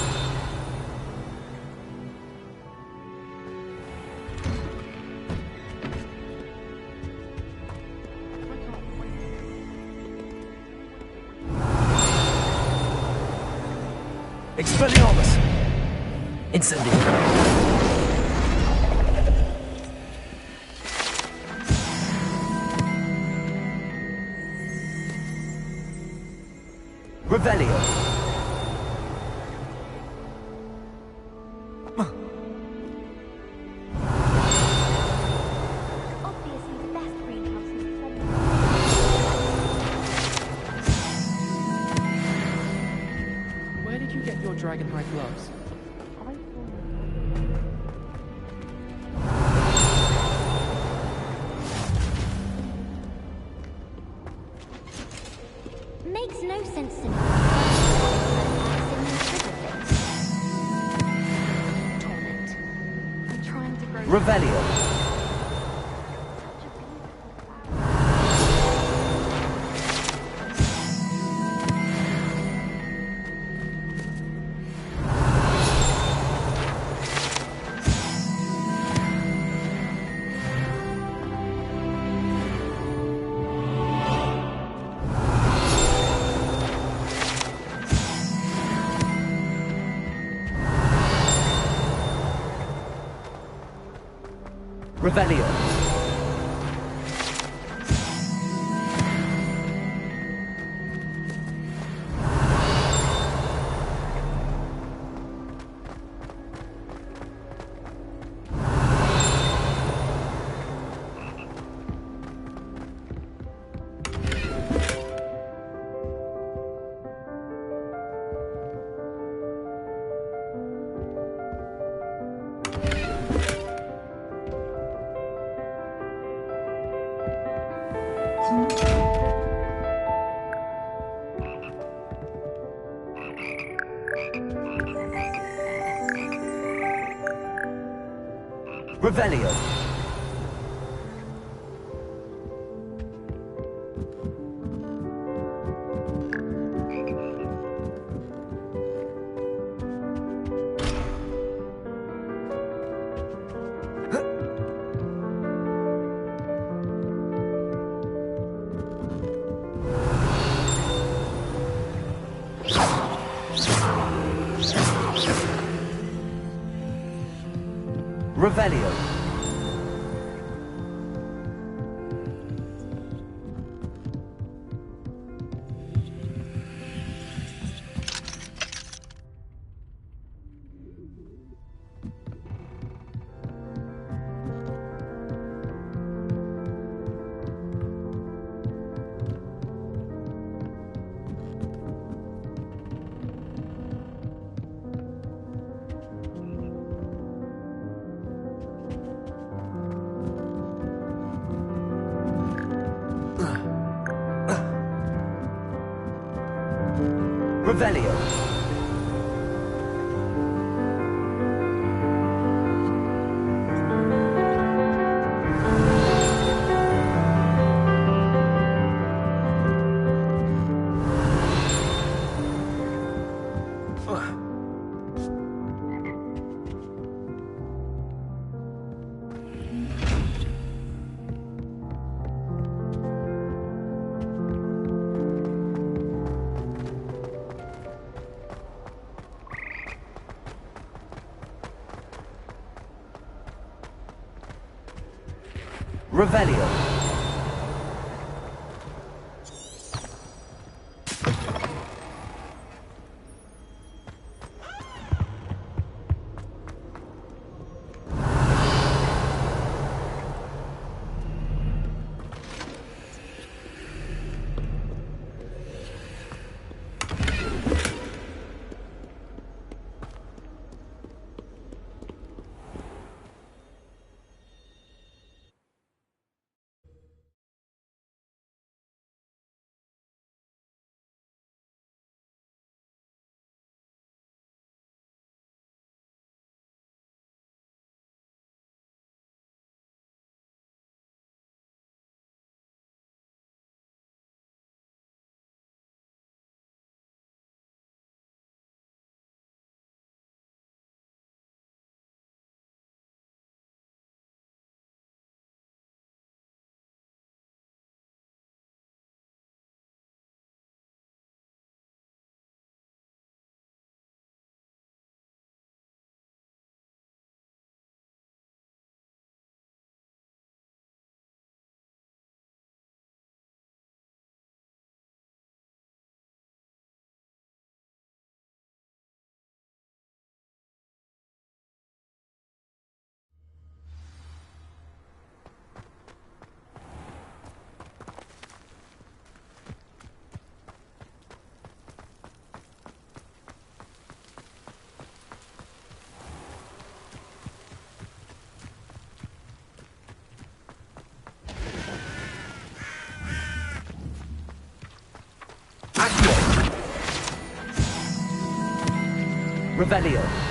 Expelliarmus! Incendio. Revelio. Where did you get your dragonhide gloves? Makes no sense to me. Revelio. Revelio. Revelio. Revelio. Revelio. Revelio. Revelio.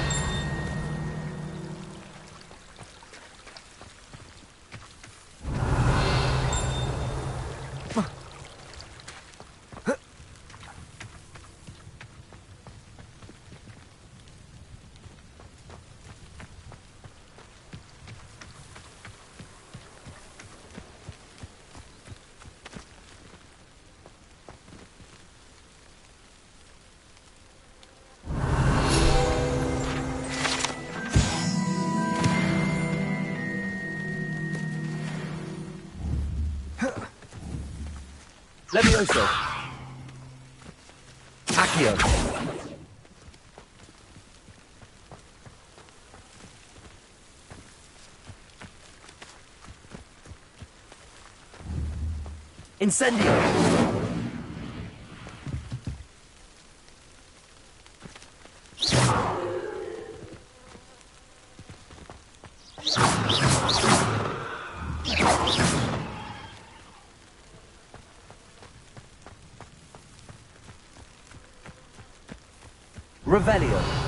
Levioso. Accio. Incendio. Revelio.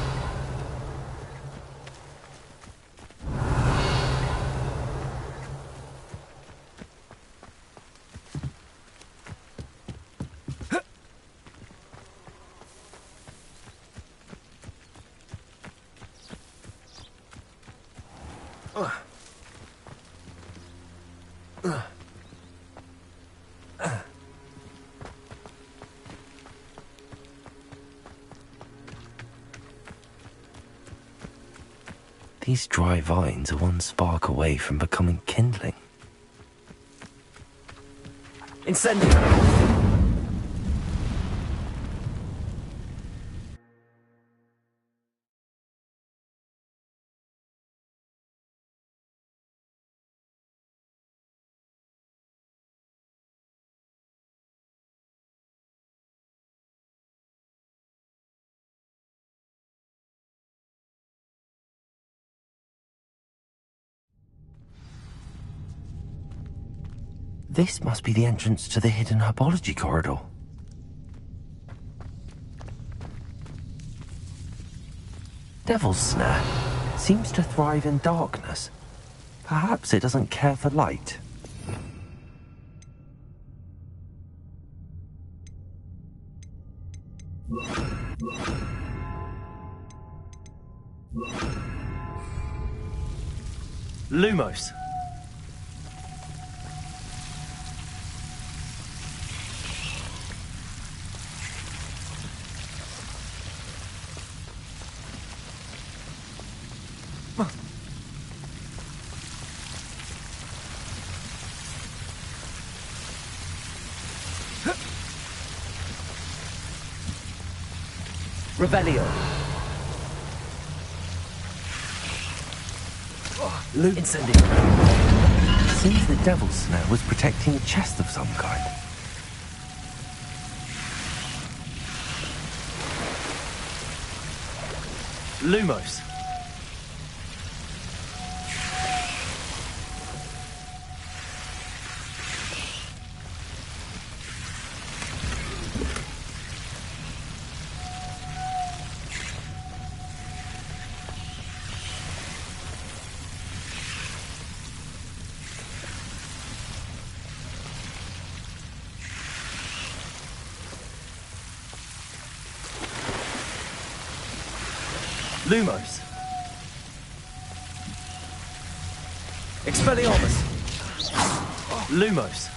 These dry vines are one spark away from becoming kindling. Incendio! This must be the entrance to the hidden herbology corridor. Devil's Snare seems to thrive in darkness. Perhaps it doesn't care for light. Lumos. Revelio. Incendio. Seems the devil's snare was protecting a chest of some kind. Lumos. Lumos. Expelliarmus. Lumos.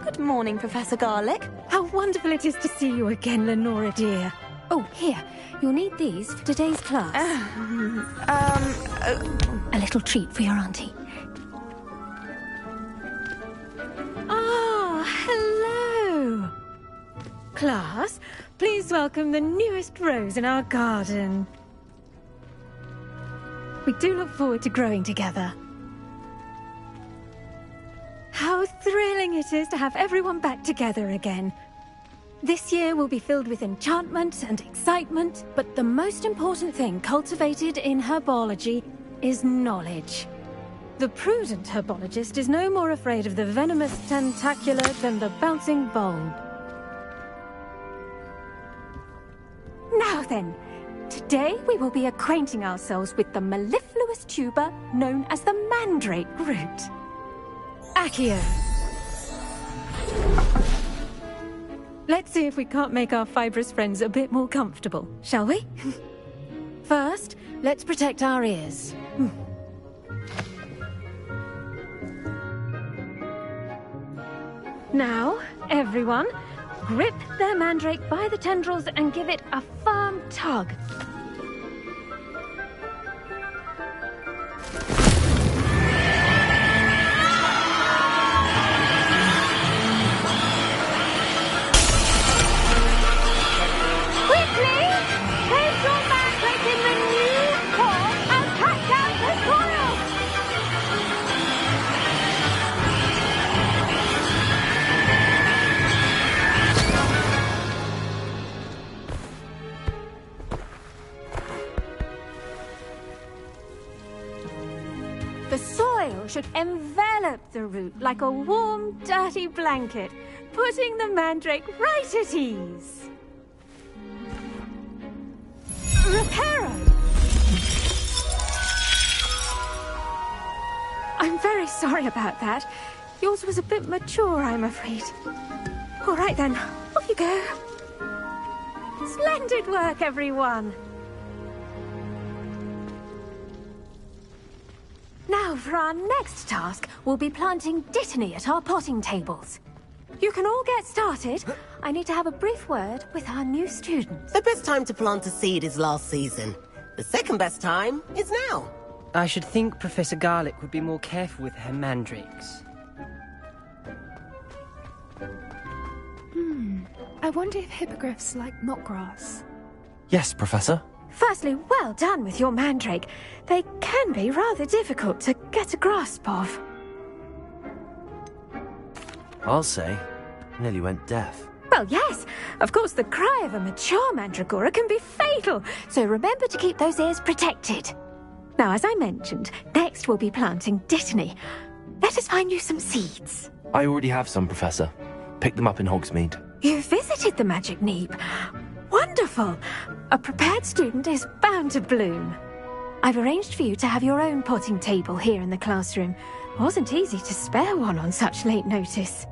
Good morning, Professor Garlic. How wonderful it is to see you again, Lenora dear. Oh, here. You'll need these for today's class. A little treat for your auntie. Ah, hello. Class, please welcome the newest rose in our garden. We do look forward to growing together. How thrilling it is to have everyone back together again. This year will be filled with enchantment and excitement, but the most important thing cultivated in herbology is knowledge. The prudent herbologist is no more afraid of the venomous tentacular than the bouncing bulb. Now then, today we will be acquainting ourselves with the mellifluous tuber known as the mandrake root. Accio. Let's see if we can't make our fibrous friends a bit more comfortable, shall we? First, let's protect our ears. Now, everyone, grip their mandrake by the tendrils and give it a firm tug. The soil should envelop the root like a warm, dirty blanket, putting the mandrake right at ease. Reparo! I'm very sorry about that. Yours was a bit mature, I'm afraid. All right then, off you go. Splendid work, everyone. Now, for our next task, we'll be planting dittany at our potting tables. You can all get started. I need to have a brief word with our new students. The best time to plant a seed is last season. The second best time is now. I should think Professor Garlic would be more careful with her mandrakes. I wonder if hippogriffs like knotgrass. Yes, Professor. Firstly, well done with your mandrake. They can be rather difficult to get a grasp of. I'll say, nearly went deaf. Well, yes. Of course, the cry of a mature mandragora can be fatal, so remember to keep those ears protected. Now, as I mentioned, next we'll be planting dittany. Let us find you some seeds. I already have some, Professor. Picked them up in Hogsmeade. You visited the Magic Neep. Wonderful! A prepared student is bound to bloom. I've arranged for you to have your own potting table here in the classroom. Wasn't easy to spare one on such late notice.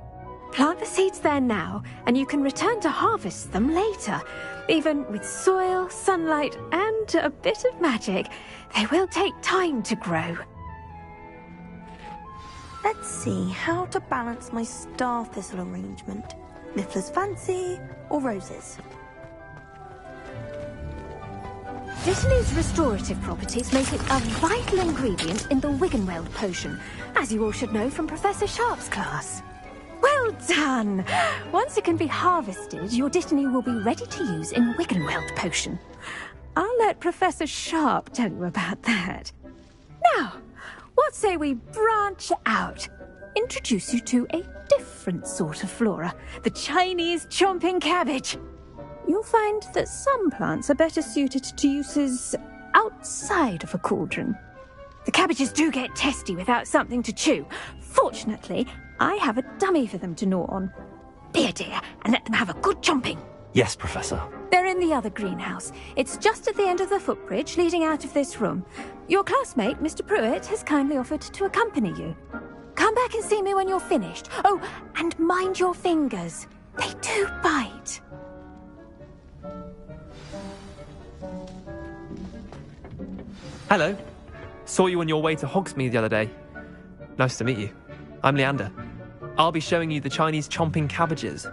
Plant the seeds there now, and you can return to harvest them later. Even with soil, sunlight, and a bit of magic, they will take time to grow. Let's see how to balance my star thistle arrangement. Niffler's fancy or roses? Dittany's restorative properties make it a vital ingredient in the Wiggenweld potion, as you all should know from Professor Sharp's class. Well done! Once it can be harvested, your dittany will be ready to use in Wiggenweld potion. I'll let Professor Sharp tell you about that. Now, what say we branch out? Introduce you to a different sort of flora, the Chinese chomping cabbage. You'll find that some plants are better suited to uses outside of a cauldron. The cabbages do get testy without something to chew. Fortunately, I have a dummy for them to gnaw on. Be a dear and let them have a good chomping. Yes, Professor. They're in the other greenhouse. It's just at the end of the footbridge leading out of this room. Your classmate, Mr. Pruitt, has kindly offered to accompany you. Come back and see me when you're finished. Oh, and mind your fingers. They do bite. Hello. Saw you on your way to Hogsmeade the other day. Nice to meet you. I'm Leander. I'll be showing you the Chinese chomping cabbages.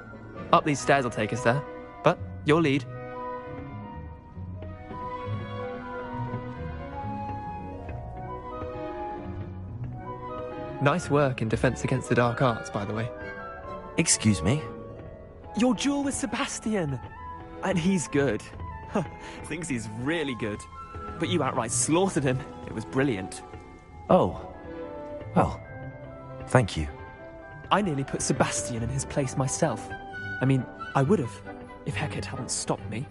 Up these stairs will take us there, but your lead. Nice work in Defense Against the Dark Arts, by the way. Excuse me? Your duel with Sebastian! And he's good. Thinks he's really good. But you outright slaughtered him. It was brilliant. Oh. Well, thank you. I nearly put Sebastian in his place myself. I mean, I would have, if Hecate hadn't stopped me.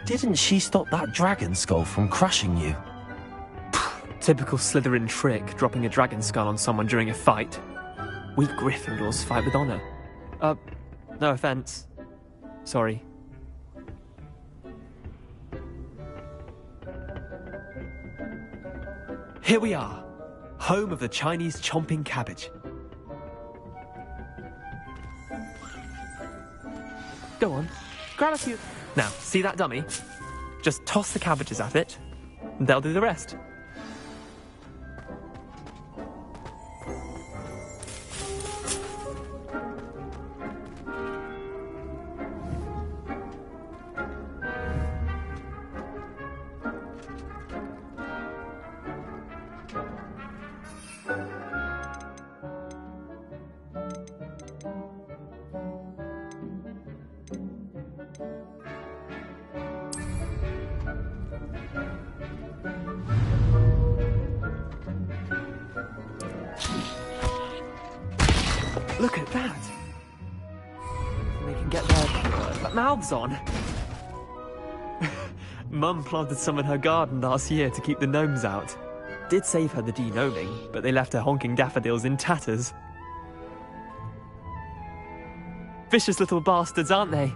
Didn't she stop that dragon skull from crushing you? Typical Slytherin trick, dropping a dragon skull on someone during a fight. We Gryffindors fight with honor. No offense. Sorry. Here we are, home of the Chinese chomping cabbage. Go on, grab a few. Now, see that dummy? Just toss the cabbages at it, and they'll do the rest. Look at that! They can get their mouths on. Mum planted some in her garden last year to keep the gnomes out. Did save her the de-gnoming, but they left her honking daffodils in tatters. Vicious little bastards, aren't they?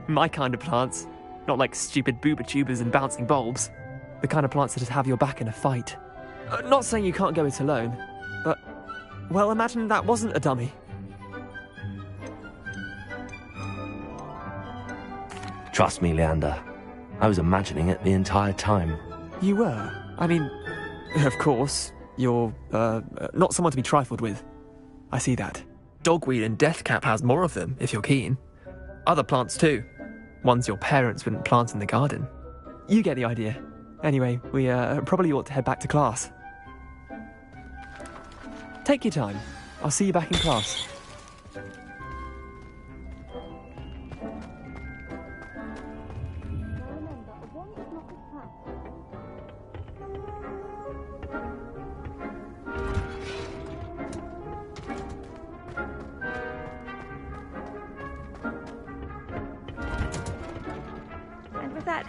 My kind of plants. Not like stupid booba tubers and bouncing bulbs. The kind of plants that'd have your back in a fight. Not saying you can't go it alone, but... well, imagine that wasn't a dummy. Trust me, Leander. I was imagining it the entire time. You were? I mean, of course, you're, not someone to be trifled with. I see that. Dogweed and deathcap has more of them, if you're keen. Other plants too. Ones your parents wouldn't plant in the garden. You get the idea. Anyway, we, probably ought to head back to class. Take your time. I'll see you back in class.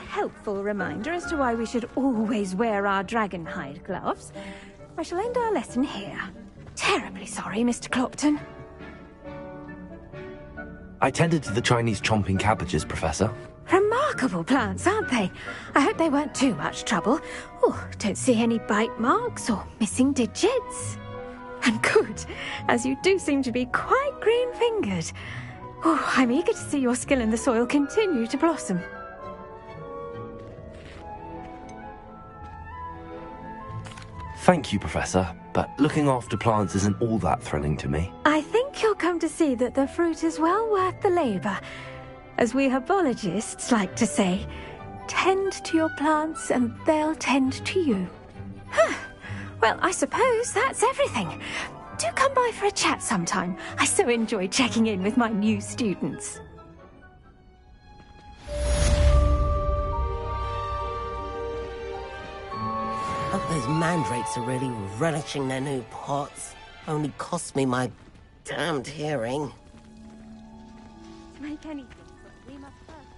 Helpful reminder as to why we should always wear our dragon hide gloves, I shall end our lesson here. Terribly sorry, Mr. Clopton. I tended to the Chinese chomping cabbages, Professor. Remarkable plants, aren't they? I hope they weren't too much trouble. Oh, don't see any bite marks or missing digits. And good, as you do seem to be quite green-fingered. Oh, I'm eager to see your skill in the soil continue to blossom. Thank you, Professor, but looking after plants isn't all that thrilling to me. I think you'll come to see that the fruit is well worth the labour. As we herbologists like to say, tend to your plants and they'll tend to you. Well, I suppose that's everything. Do come by for a chat sometime. I so enjoy checking in with my new students. Hope those mandrakes are really relishing their new pots. Only cost me my damned hearing. To make anything, we must first...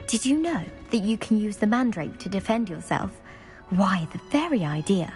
Did you know that you can use the mandrake to defend yourself? Why, the very idea.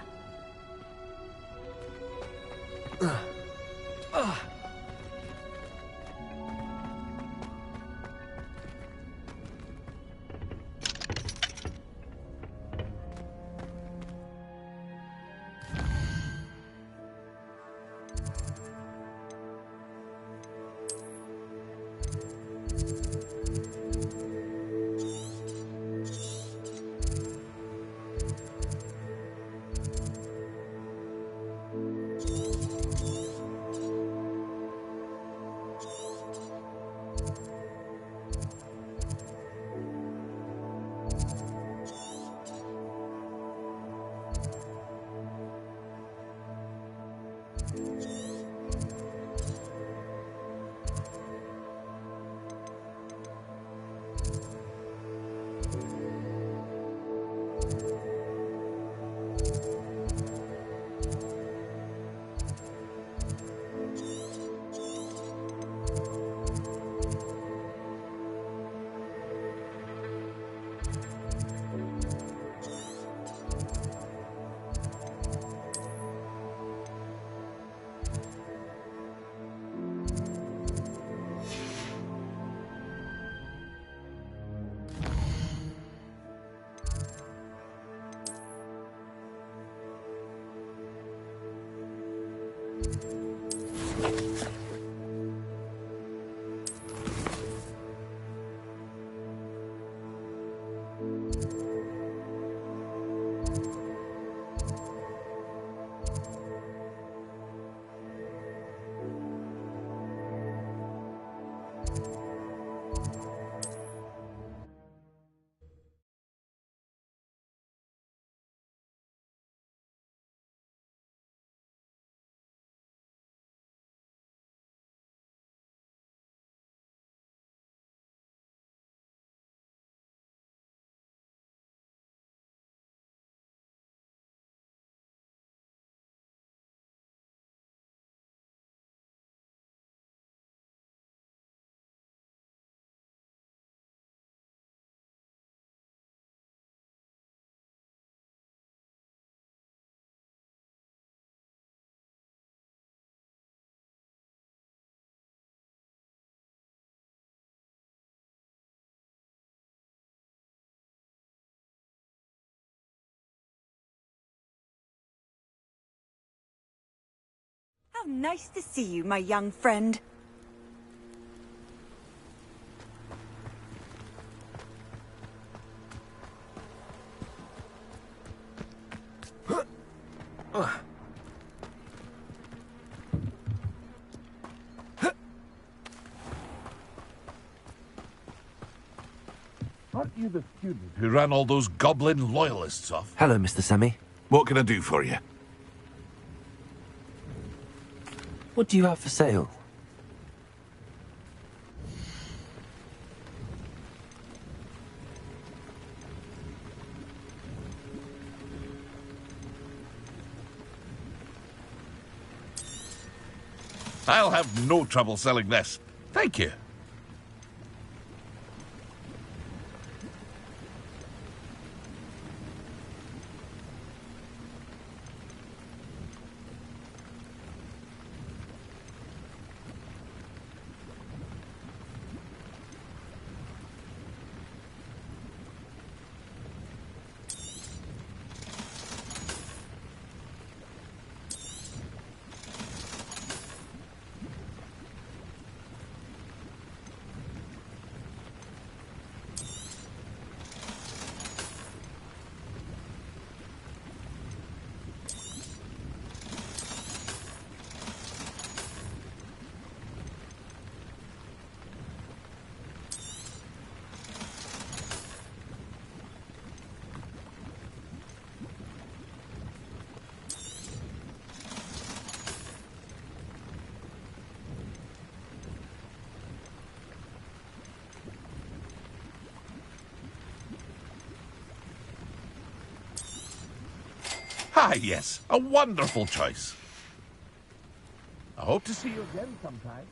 How nice to see you, my young friend. Aren't you the student who ran all those goblin loyalists off? Hello, Mr. Semi. What can I do for you? What do you have for sale? I'll have no trouble selling this. Thank you. Ah, yes. A wonderful choice. I hope to see you again sometime.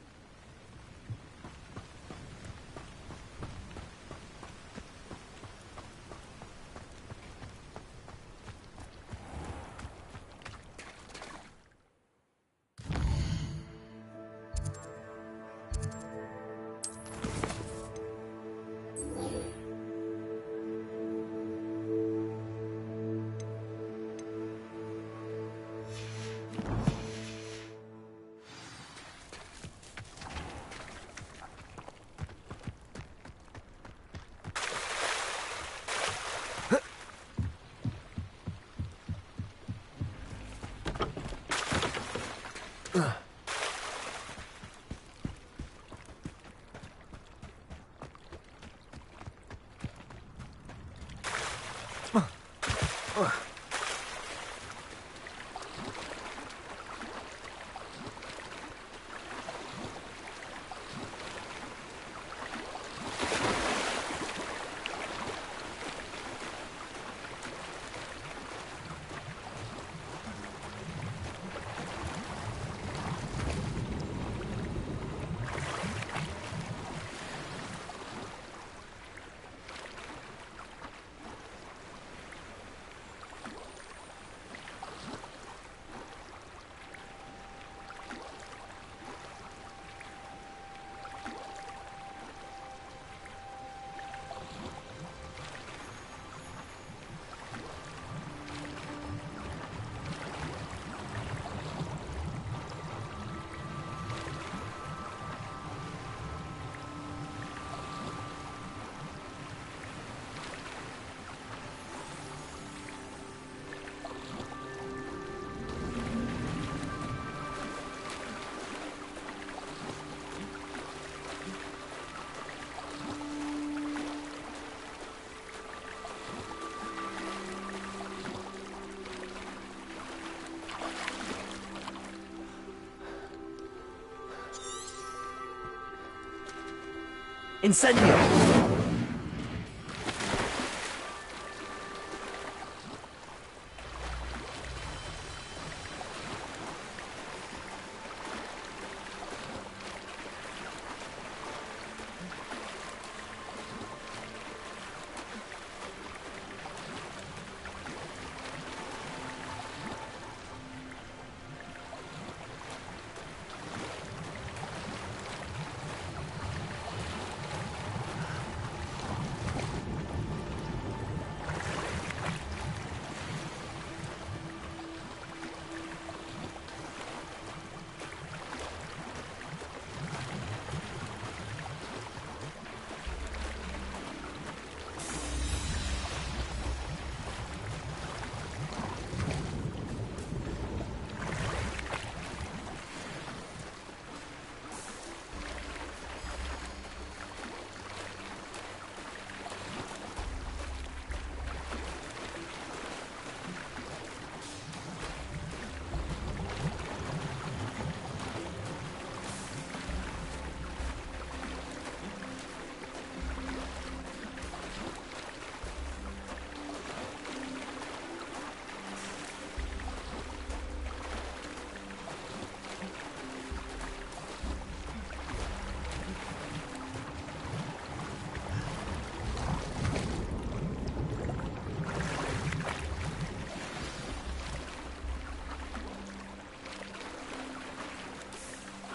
Incendio!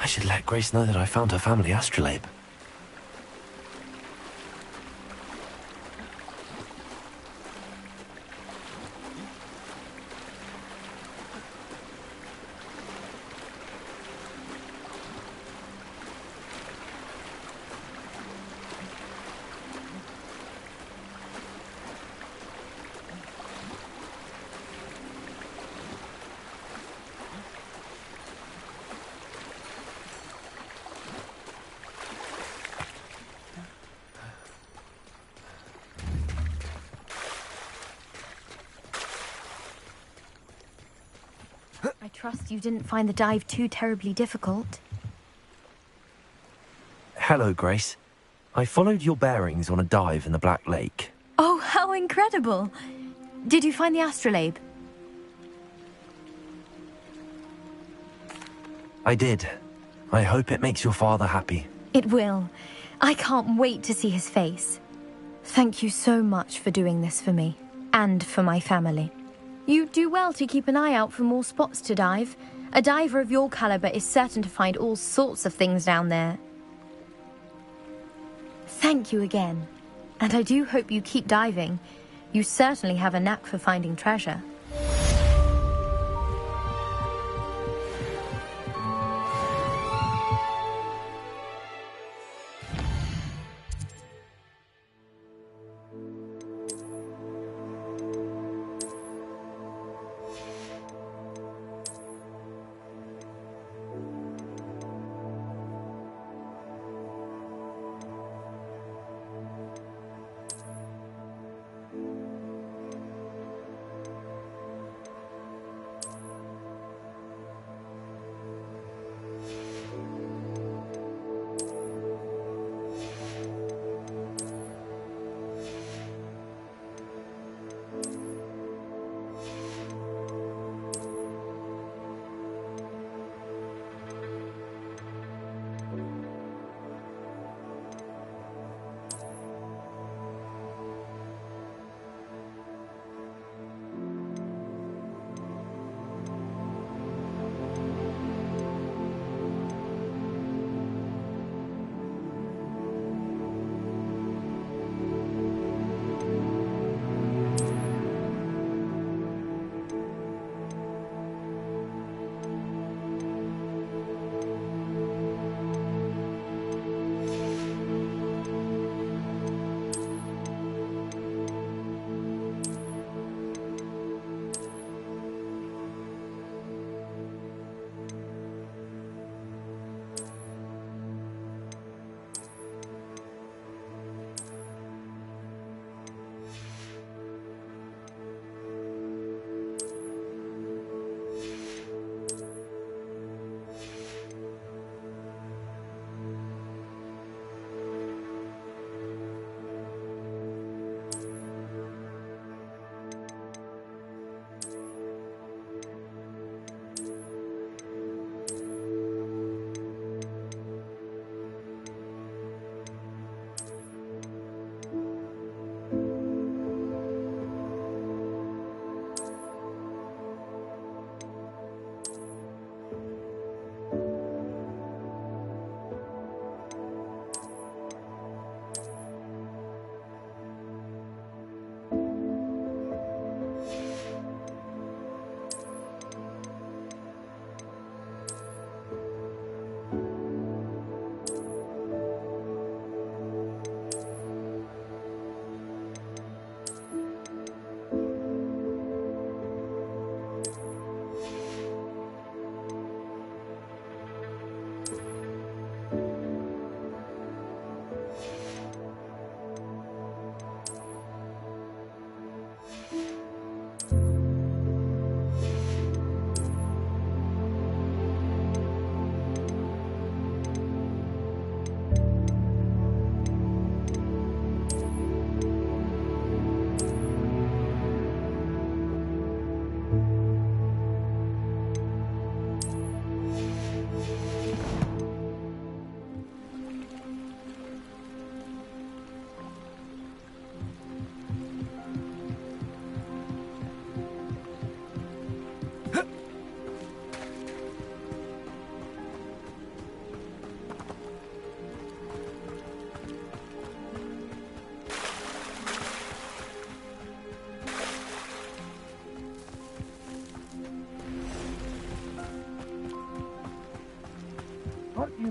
should let Grace know that I found her family astrolabe. I trust you didn't find the dive too terribly difficult. Hello, Grace. I followed your bearings on a dive in the Black Lake. Oh, how incredible! Did you find the astrolabe? I did. I hope it makes your father happy. It will. I can't wait to see his face. Thank you so much for doing this for me, and for my family. You do well to keep an eye out for more spots to dive. A diver of your caliber is certain to find all sorts of things down there. Thank you again. And I do hope you keep diving. You certainly have a knack for finding treasure.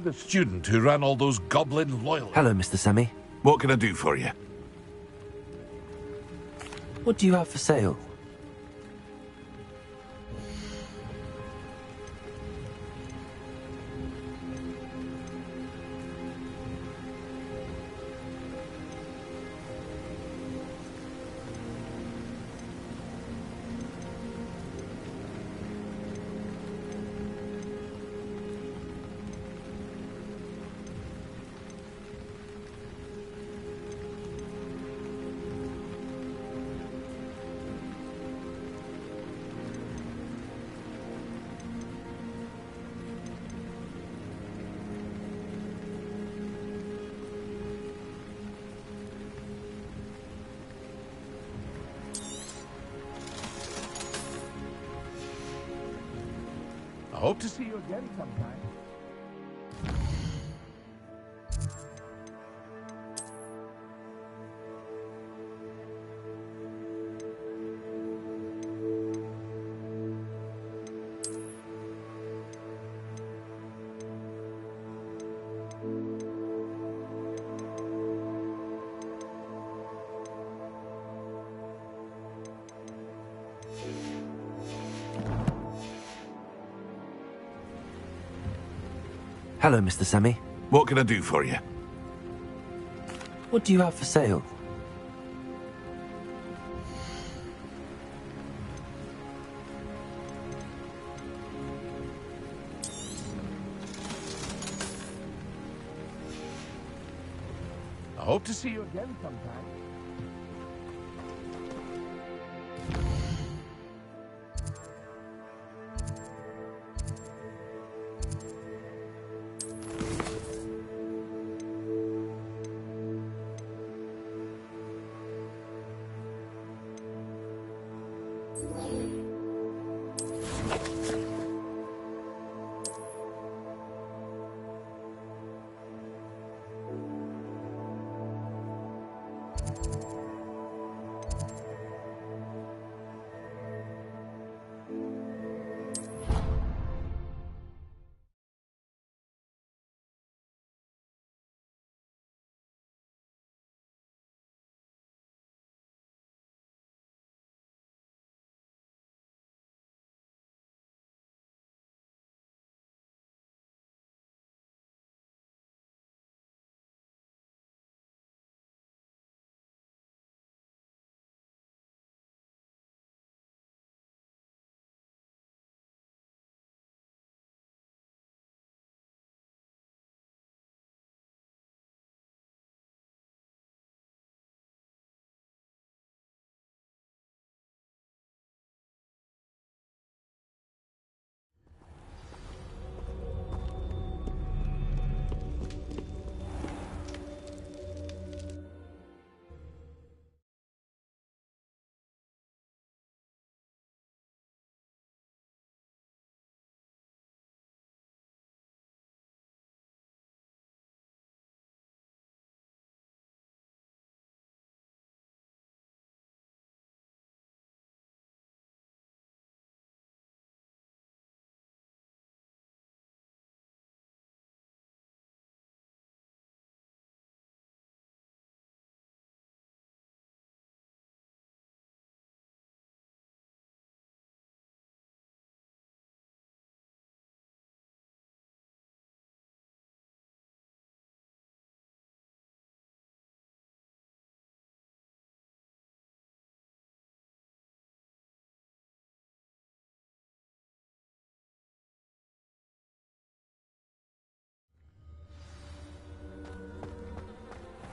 the student who ran all those goblin loyal... Hello, Mr. Semi. What can I do for you? What do you have for sale? I hope to see you again sometime. Hello, Mr. Semi. What can I do for you? What do you have for sale? I hope to see you again sometime.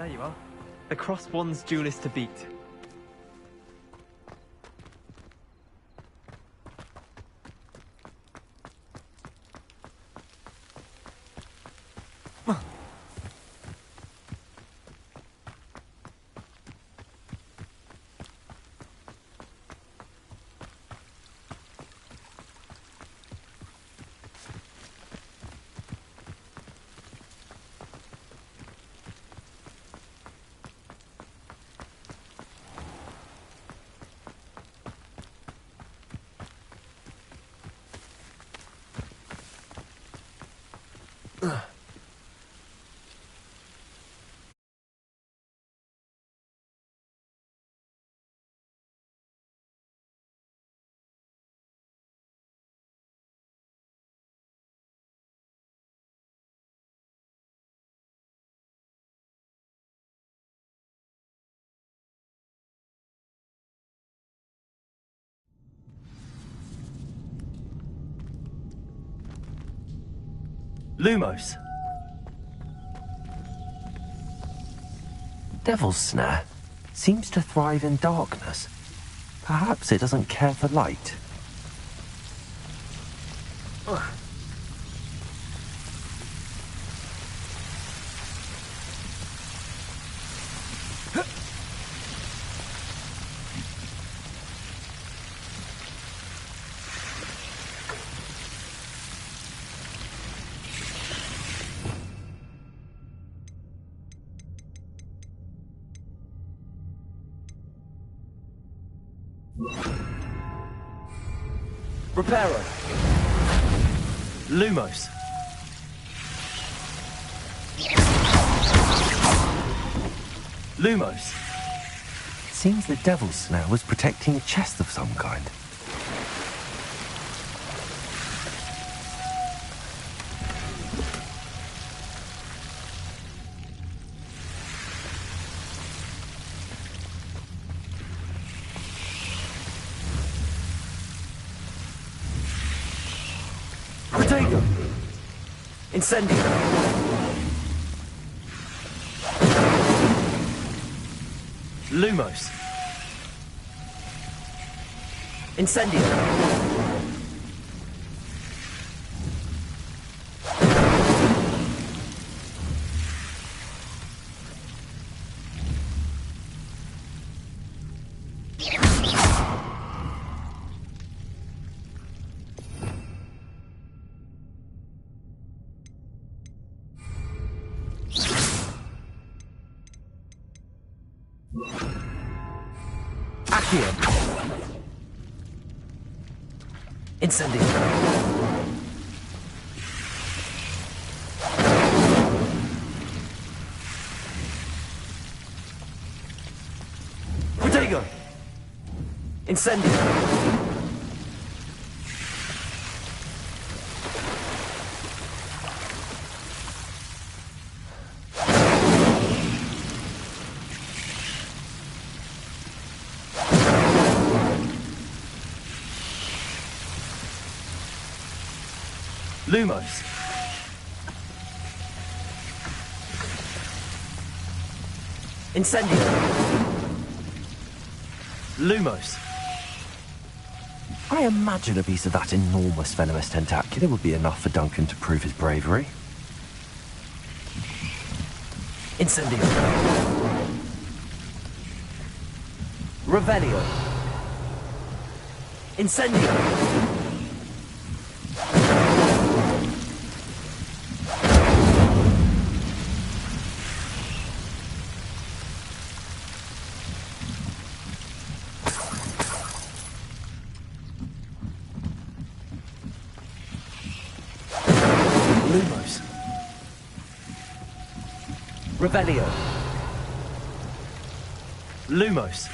There you are. The cross one's duelist to beat. Lumos. Devil's Snare seems to thrive in darkness. Perhaps it doesn't care for light. Reparo. Lumos. Lumos. Seems the Devil's Snare was protecting a chest of some kind. Incendio. Lumos. Incendio. Incendio. Protego. Incendio. Lumos. Incendio. Lumos. I imagine a piece of that enormous venomous tentacula would be enough for Duncan to prove his bravery. Incendio. Revelio. Incendio. Lumos. Revelio. Lumos.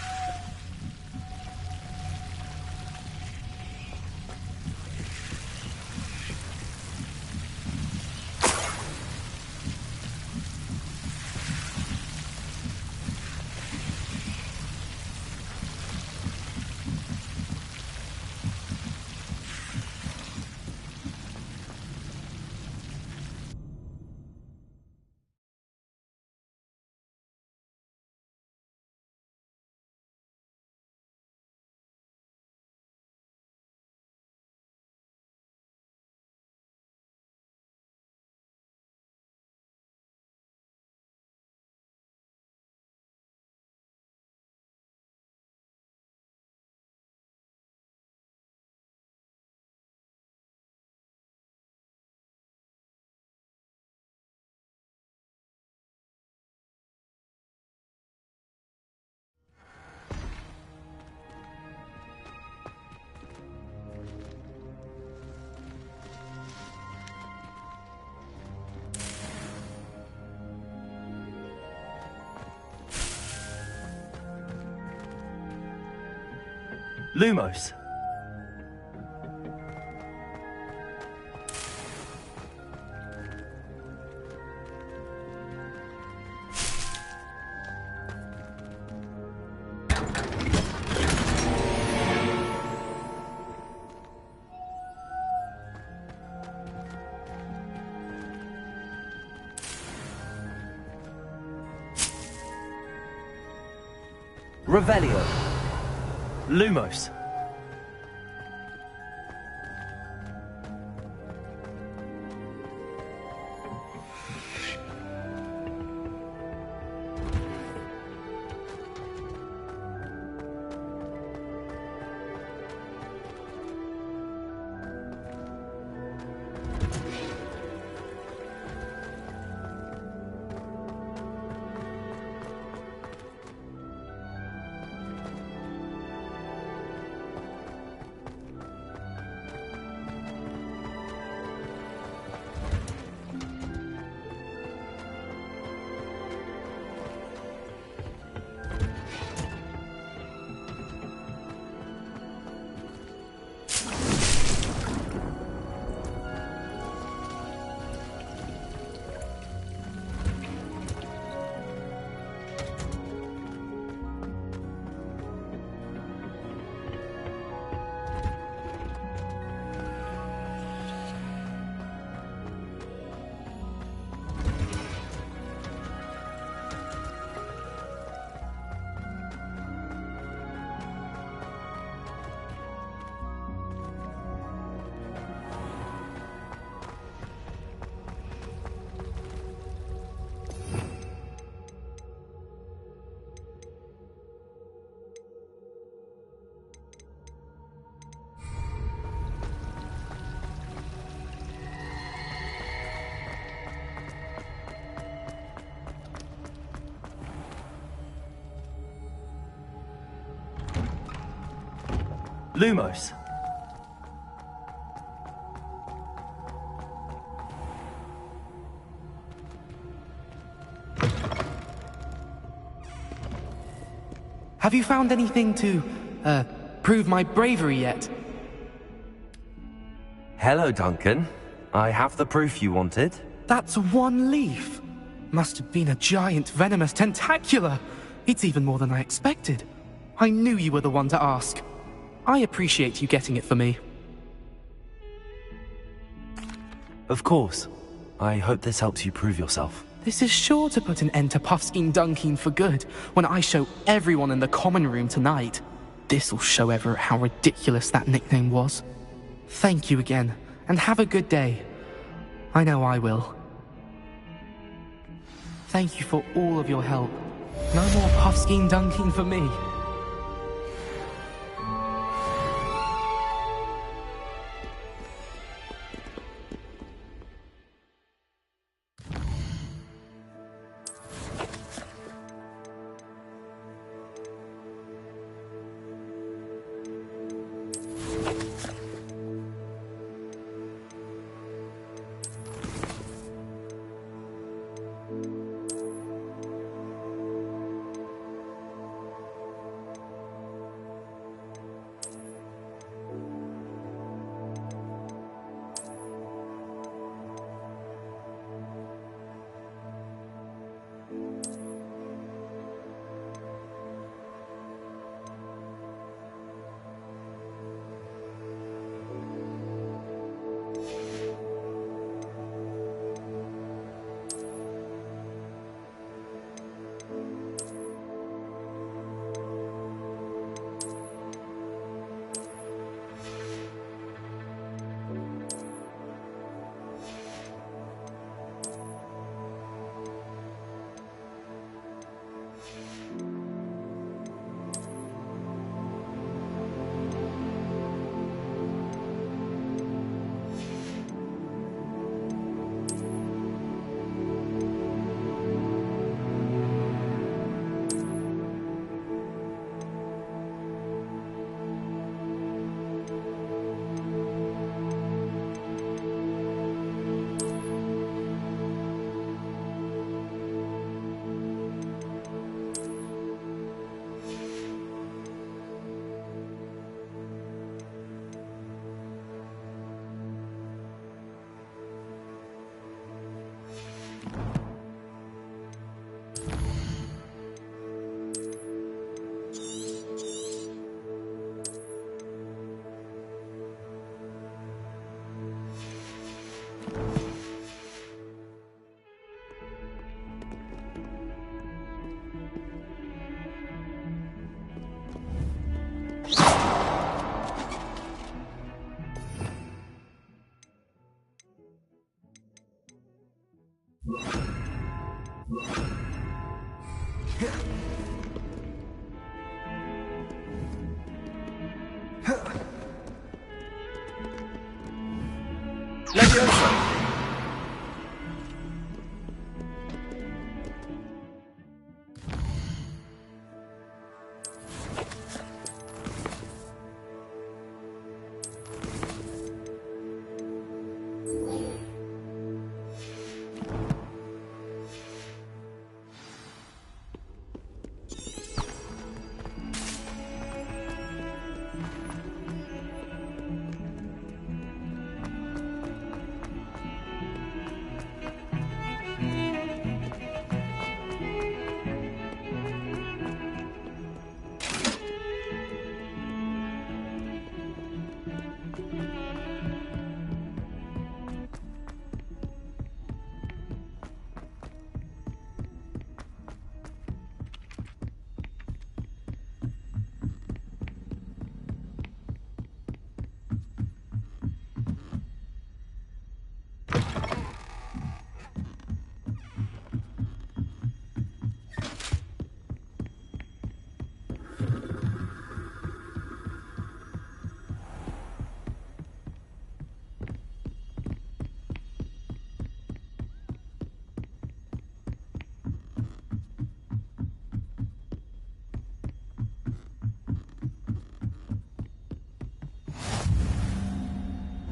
Lumos. Revelio. Lumos. Lumos. Have you found anything to, prove my bravery yet? Hello, Duncan. I have the proof you wanted. That's one leaf. Must have been a giant venomous tentacula. It's even more than I expected. I knew you were the one to ask. I appreciate you getting it for me. Of course. I hope this helps you prove yourself. This is sure to put an end to Puffskein Dunkeen for good when I show everyone in the common room tonight. This'll show Everett how ridiculous that nickname was. Thank you again, and have a good day. I know I will. Thank you for all of your help. No more Puffskein Dunkeen for me. Levioso!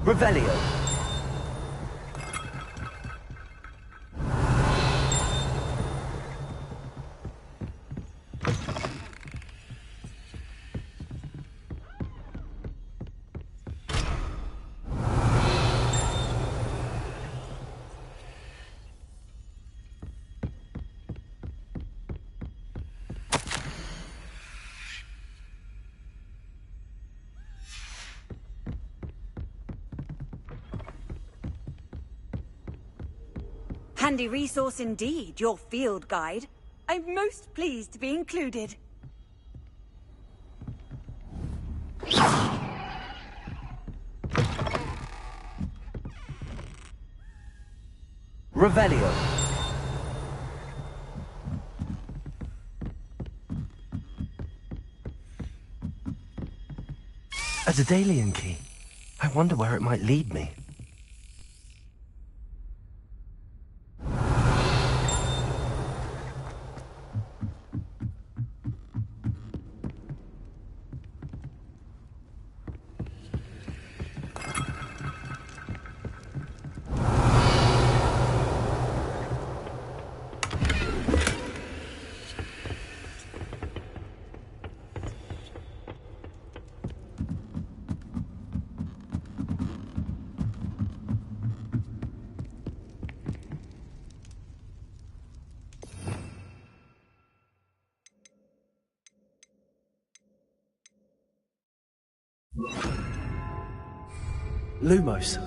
Revelio. Handy resource indeed, your field guide. I'm most pleased to be included. Revelio. A Daedalian key. I wonder where it might lead me. Lumos.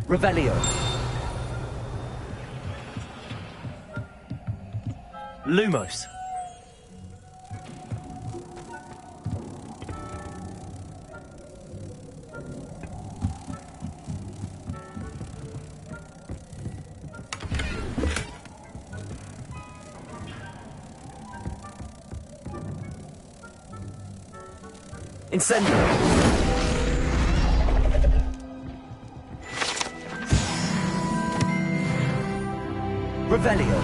Revelio. Lumos. Incendio. Revelio.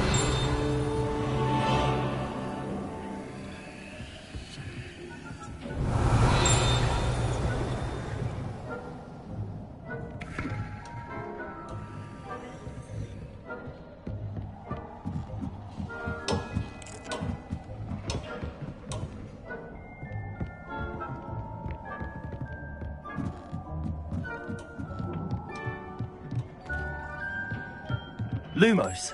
Lumos.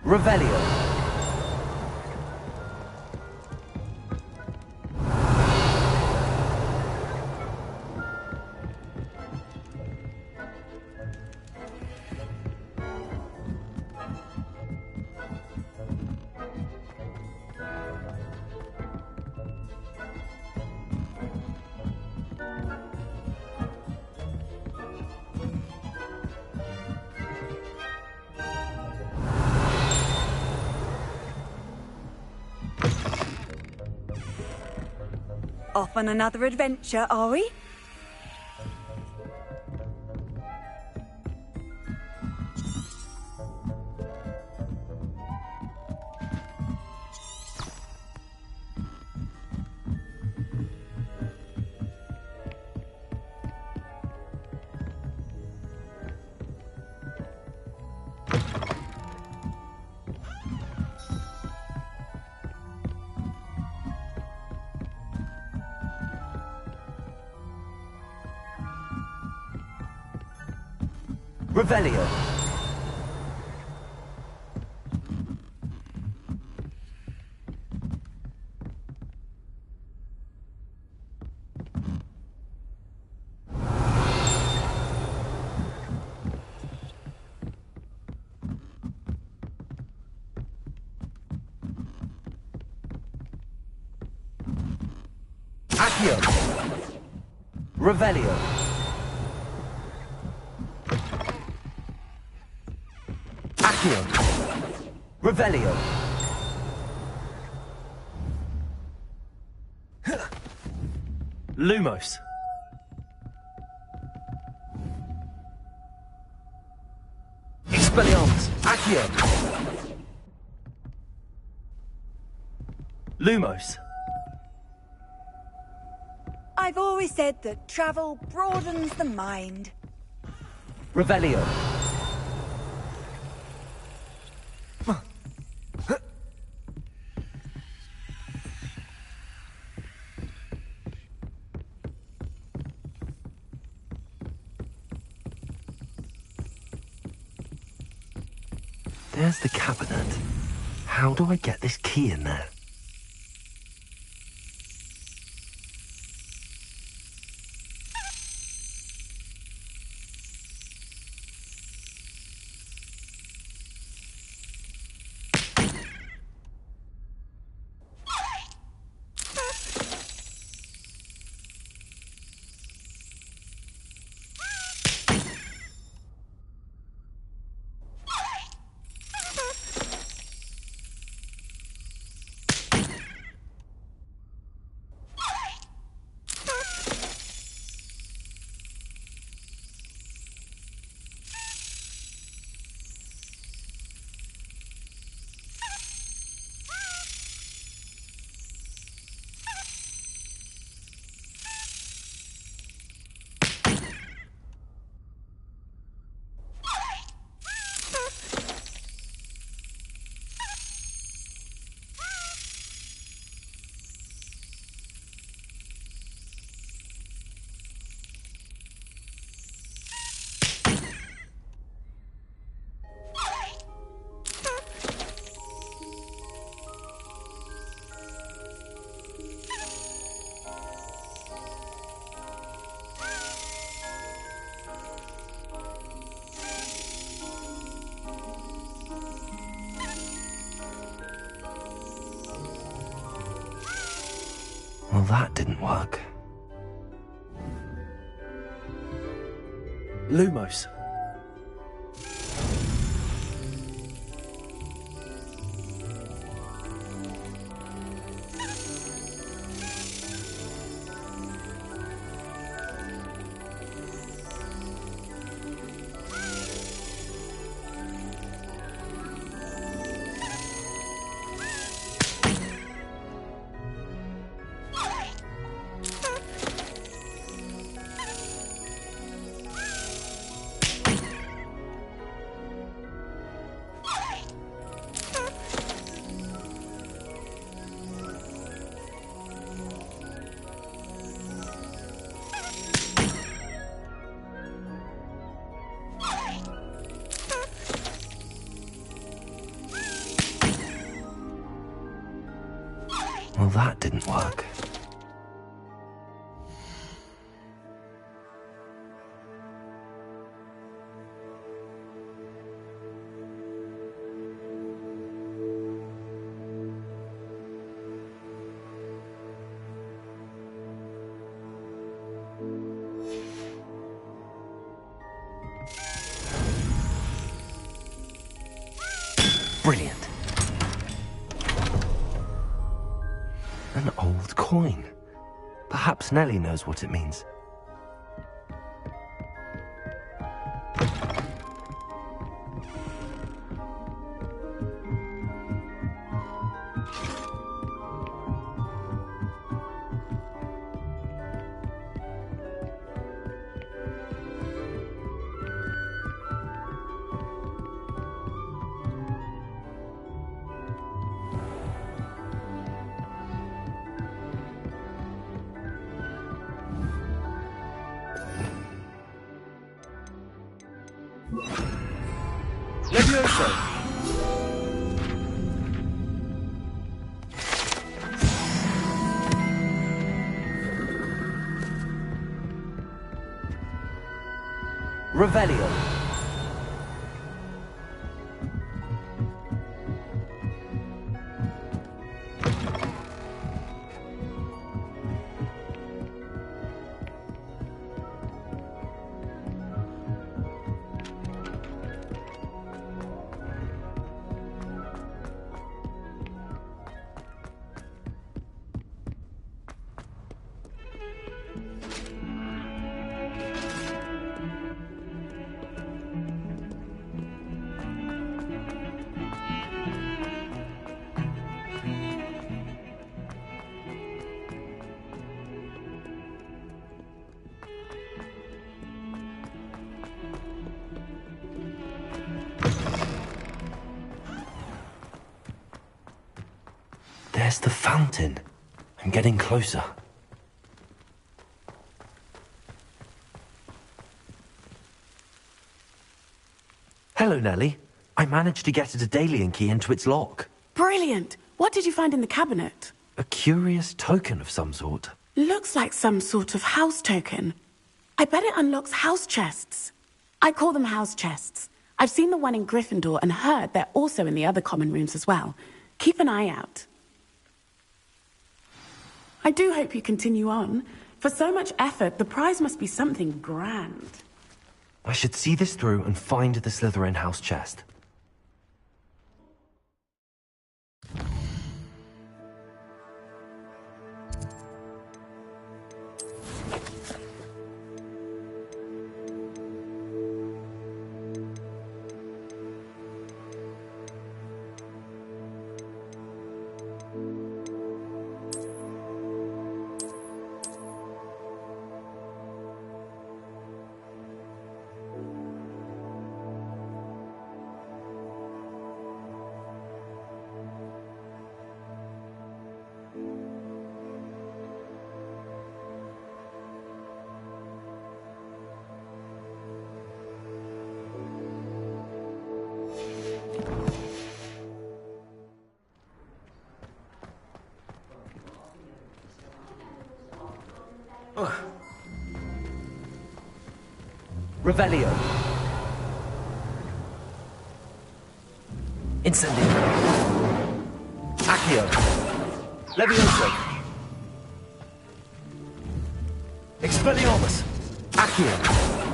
Revelio. Off on another adventure, are we? Revelio. Accio. Revelio. Accio. Revelio. Lumos. Expelliarmus. Accio. Lumos. I've always said that travel broadens the mind. Revelio. There's the cabinet. How do I get this key in there? Well, that didn't work. Lumos. Well, that didn't work. Brilliant. An old coin. Perhaps Nellie knows what it means. Levioso! Revelio. There's the fountain. I'm getting closer. Hello, Nellie. I managed to get a Daedalian key into its lock. Brilliant! What did you find in the cabinet? A curious token of some sort. Looks like some sort of house token. I bet it unlocks house chests. I call them house chests. I've seen the one in Gryffindor and heard they're also in the other common rooms as well. Keep an eye out. I do hope you continue on. For so much effort, the prize must be something grand. I should see this through and find the Slytherin house chest. Revelio. Incendio. Accio. Levioso. Expelliarmus. Accio.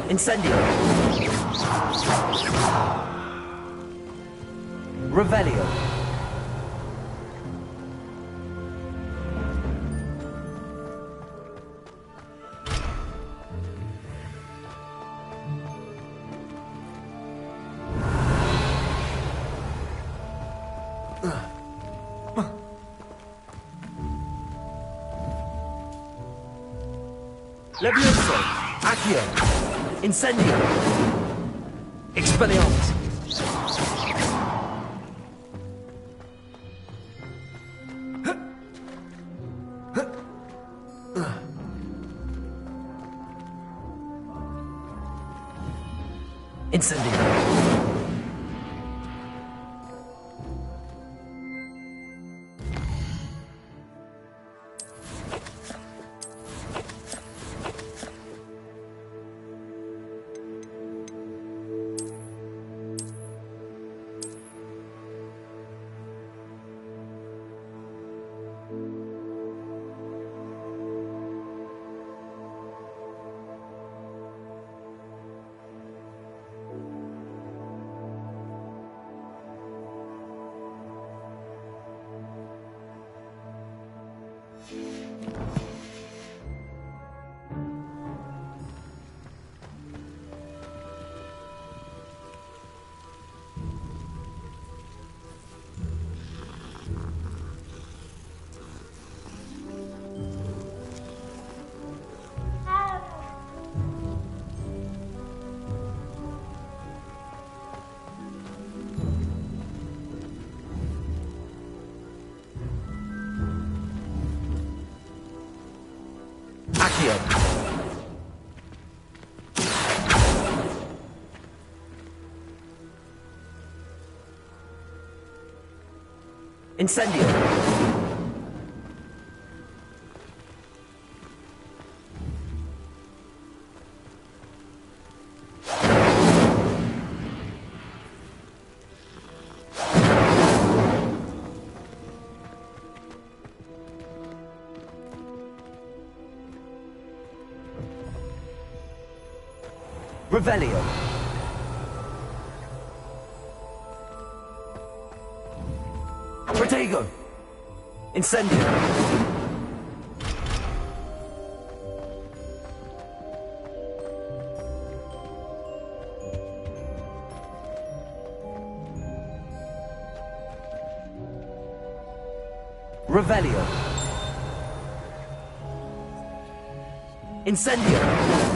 Incendio. Revelio. Levioso. Accio. Incendio. Expelliarmus. Incendio. Accio! Incendio! Revelio! Protego! Incendio! Revelio! Incendio!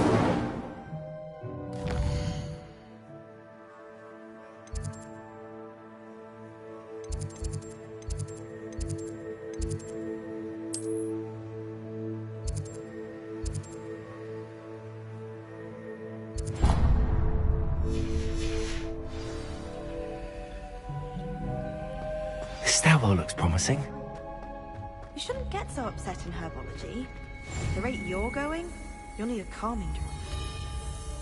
Stairwell looks promising. You shouldn't get so upset in herbology. At the rate you're going, you'll need a calming drug.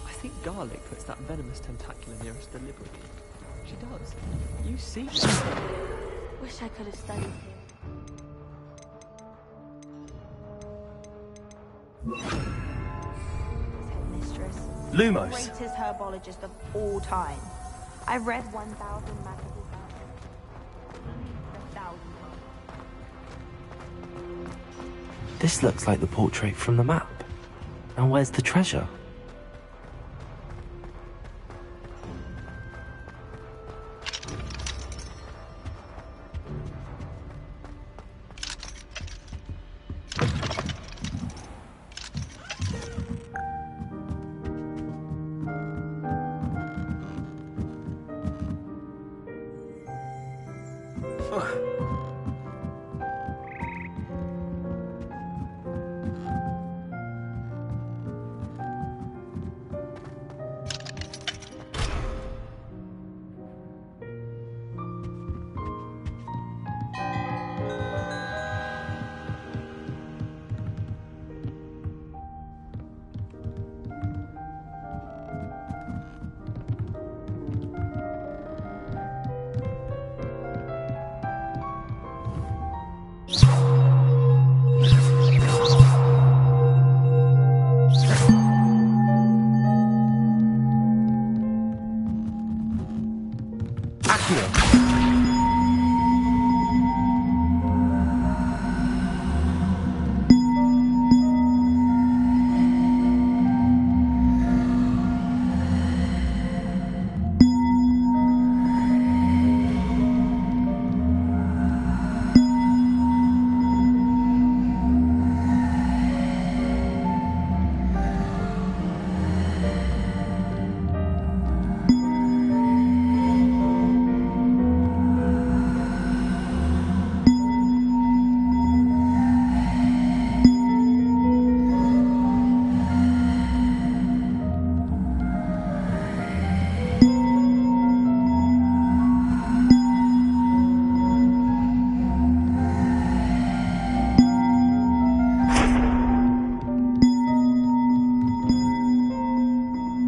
I think Garlic puts that venomous tentacular near us deliberately. She does. You see. Wish I could have studied him. Headmistress. Lumos. Greatest herbologist of all time. I've read 1,000 magical books. 1,000 times. This looks like the portrait from the map. And where's the treasure?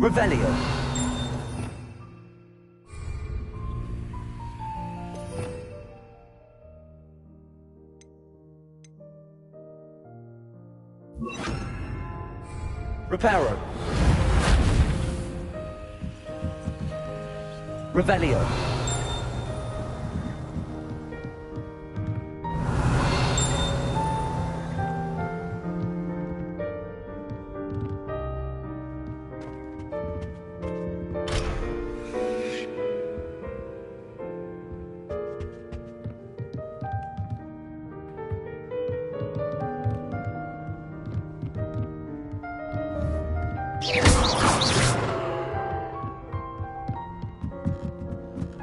Revelio. Reparo. Revelio.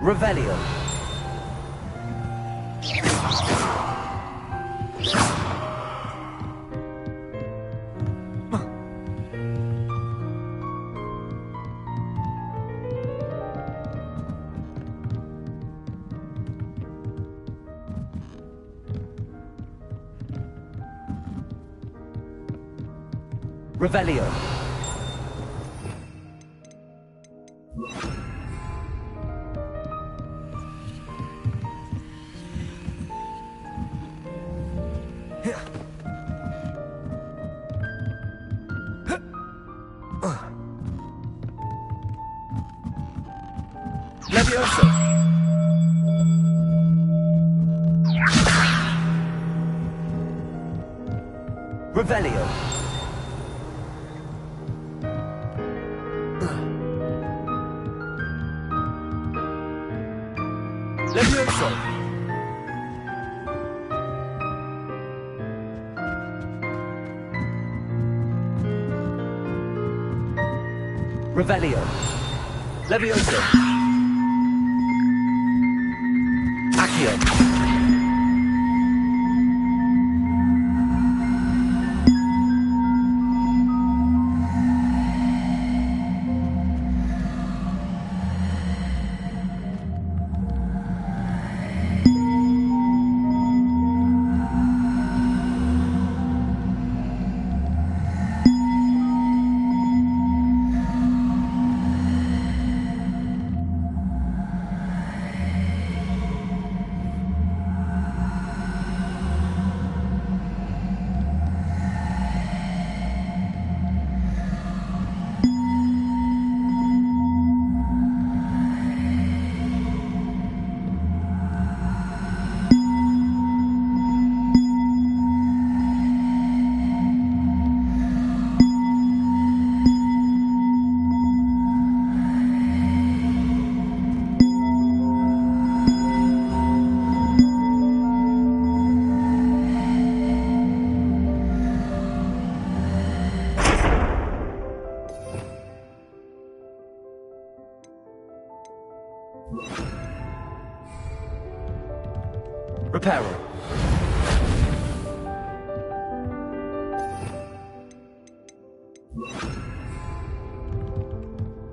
Revelio. Revelio. Levioso. Revelio. Levioso. Revelio. Levioso. Accio. Reparo.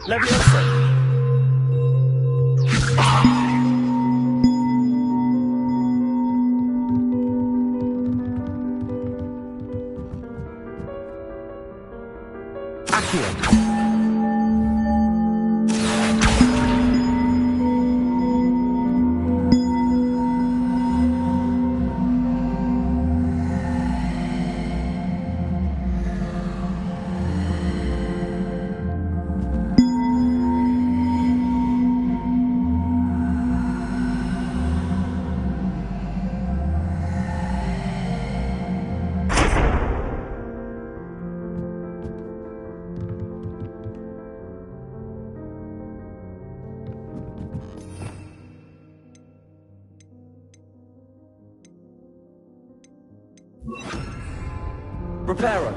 Levioso. Accio. Reparo.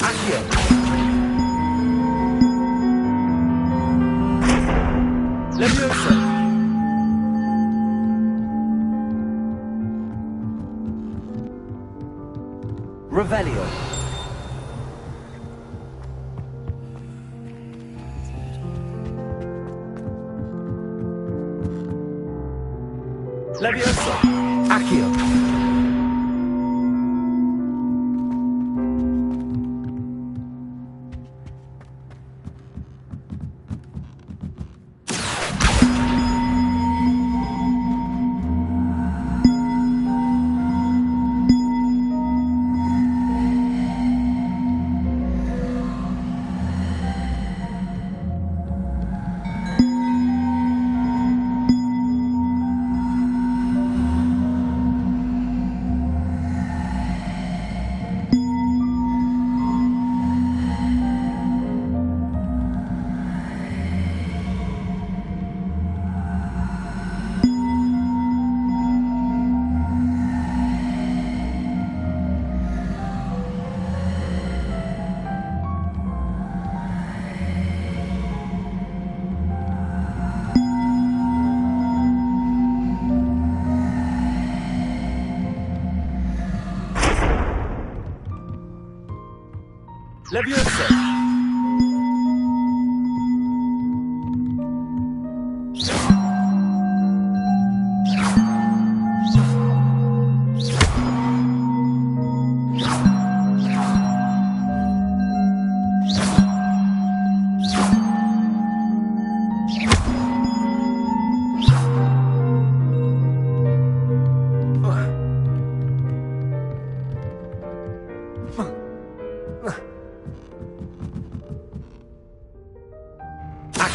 Accio. Levioso. Revelio. Levioso. Accio. Levioso.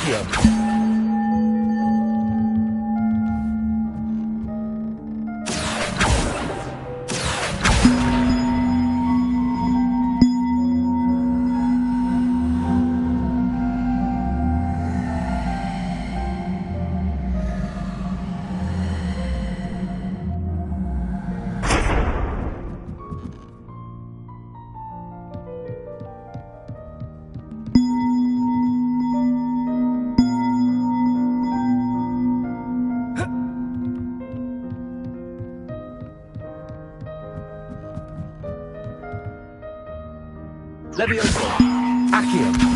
Accio. Levioso. Accio.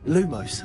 Lumos.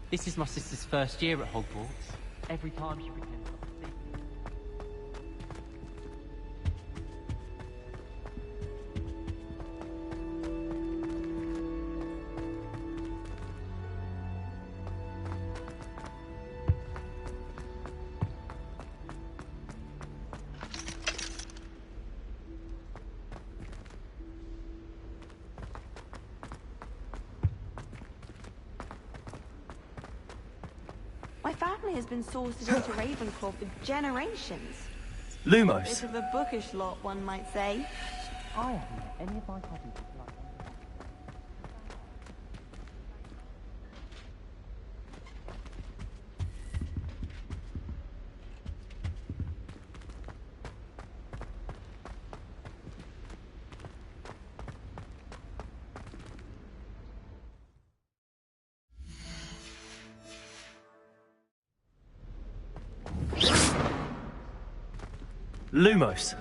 This is my sister's first year at Hogwarts. Every time she pretends not to see me. My family has been sorted into Ravenclaw for generations. Lumos. Bit of a bookish lot, one might say. I haven't met any of my cousins like Lumos.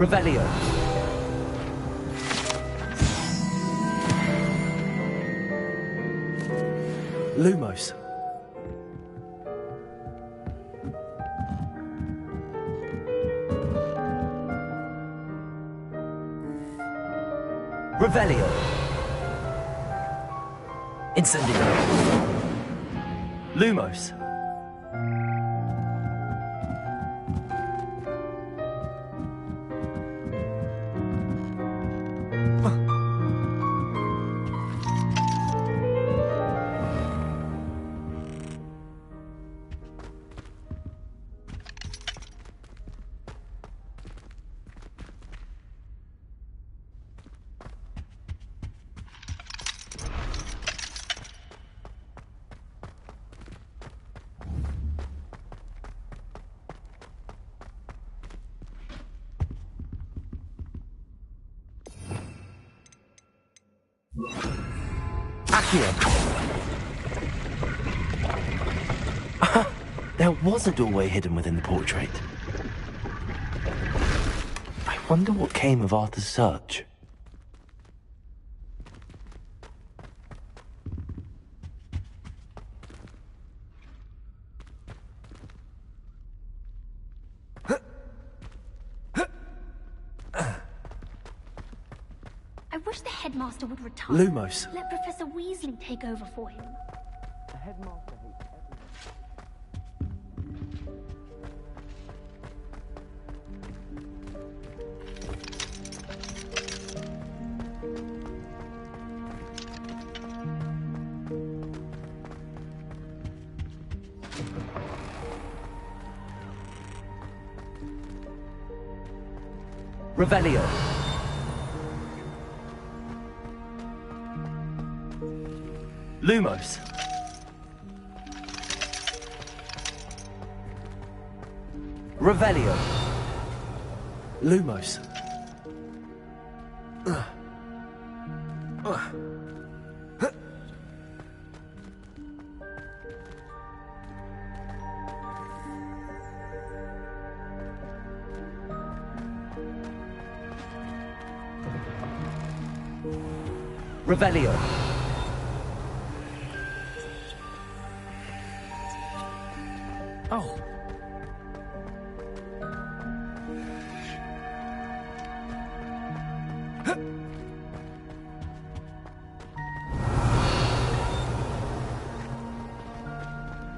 Revelio. Lumos. Revelio. Incendio. Lumos. There was a doorway hidden within the portrait. I wonder what came of Arthur's search. I wish the headmaster would retire. Lumos. Let Professor Weasley take over for him. The headmaster hates Revelio. Lumos. Revelio. Lumos. Revelio. Oh.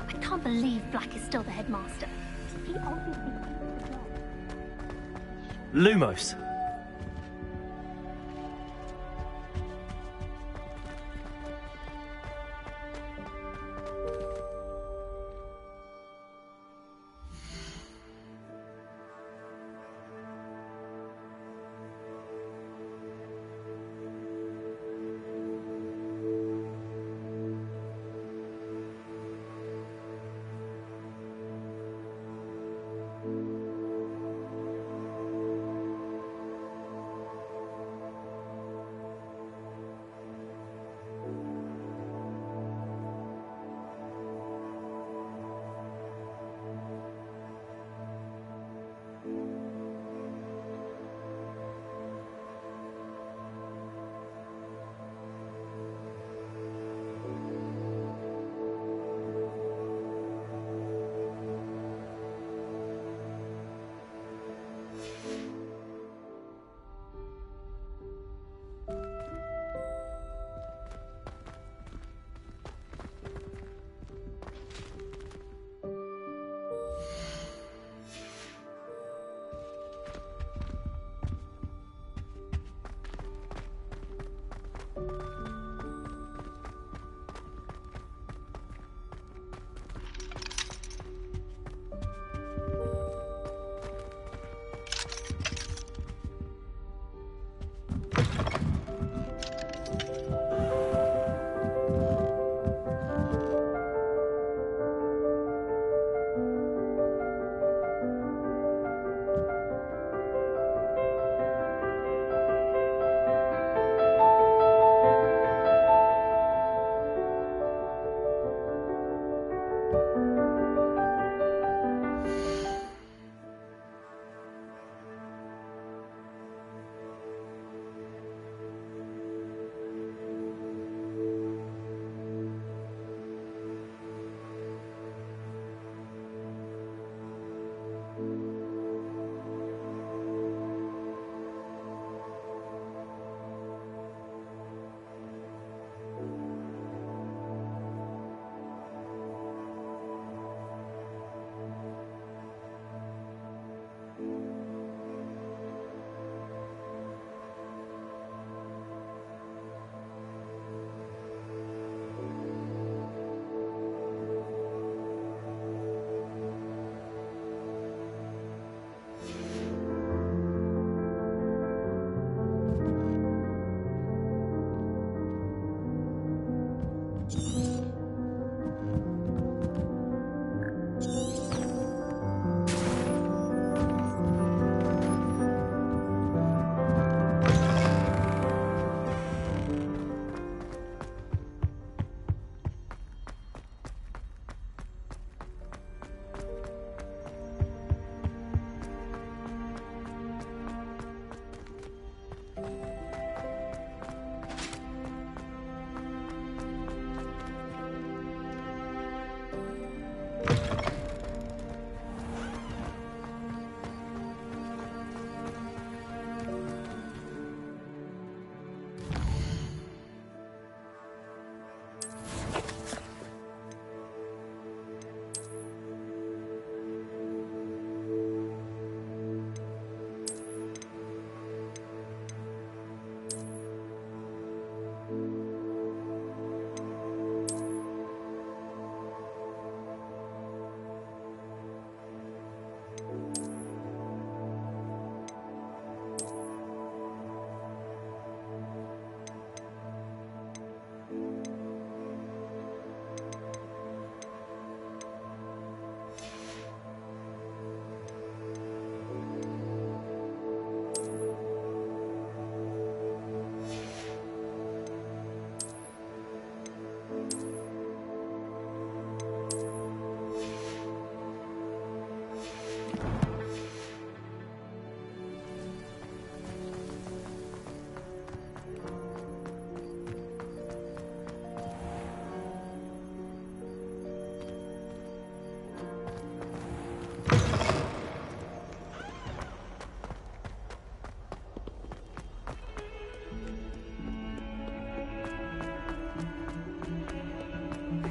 I can't believe Black is still the headmaster. He obviously keeps the job. Lumos.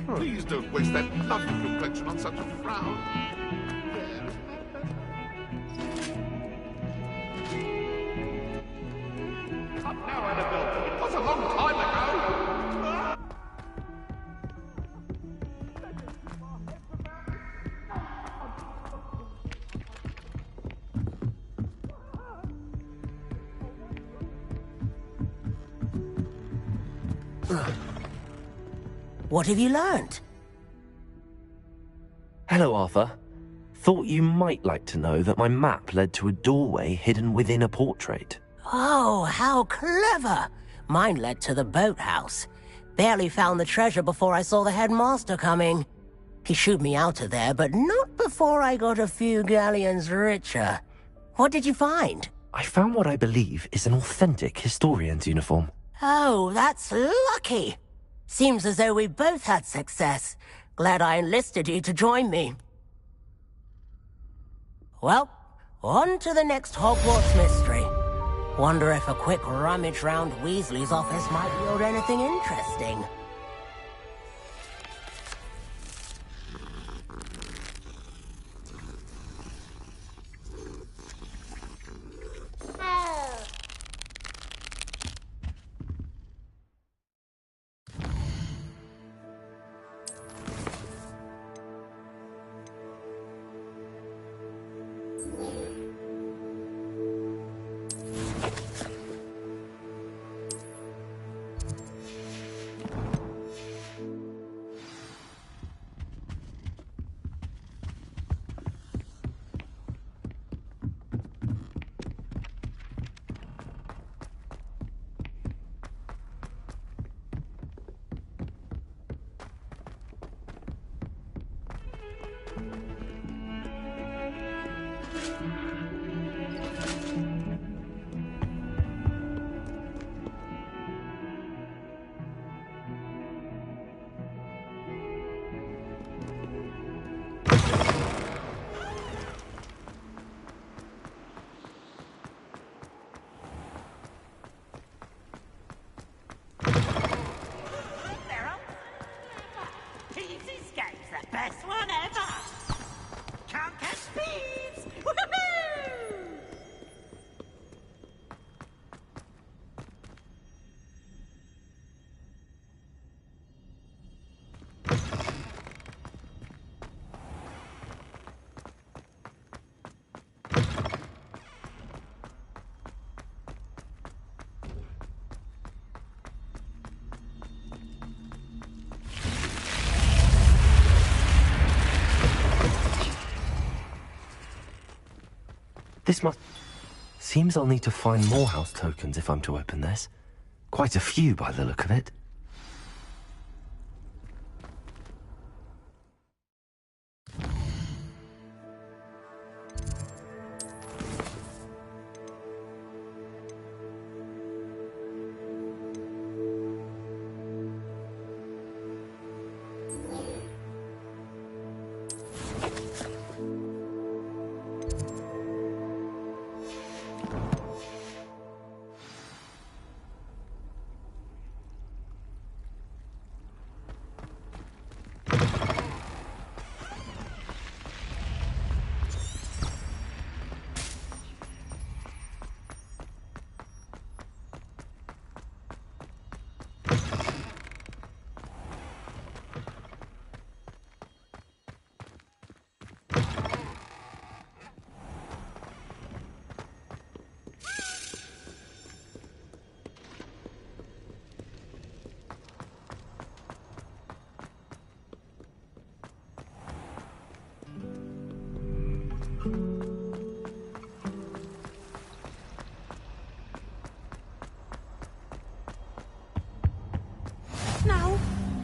Please don't waste that lovely complexion on such a frown. Up now, Annabelle. It was a long time ago. What have you learned? Hello, Arthur. Thought you might like to know that my map led to a doorway hidden within a portrait. Oh, how clever! Mine led to the boathouse. Barely found the treasure before I saw the headmaster coming. He shooed me out of there, but not before I got a few galleons richer. What did you find? I found what I believe is an authentic historian's uniform. Oh, that's lucky. Seems as though we both had success. Glad I enlisted you to join me. Well, on to the next Hogwarts mystery. Wonder if a quick rummage round Weasley's office might yield anything interesting. Best one ever! Can't catch thieves! Woohoo! This must... Seems I'll need to find more house tokens if I'm to open this. Quite a few by the look of it.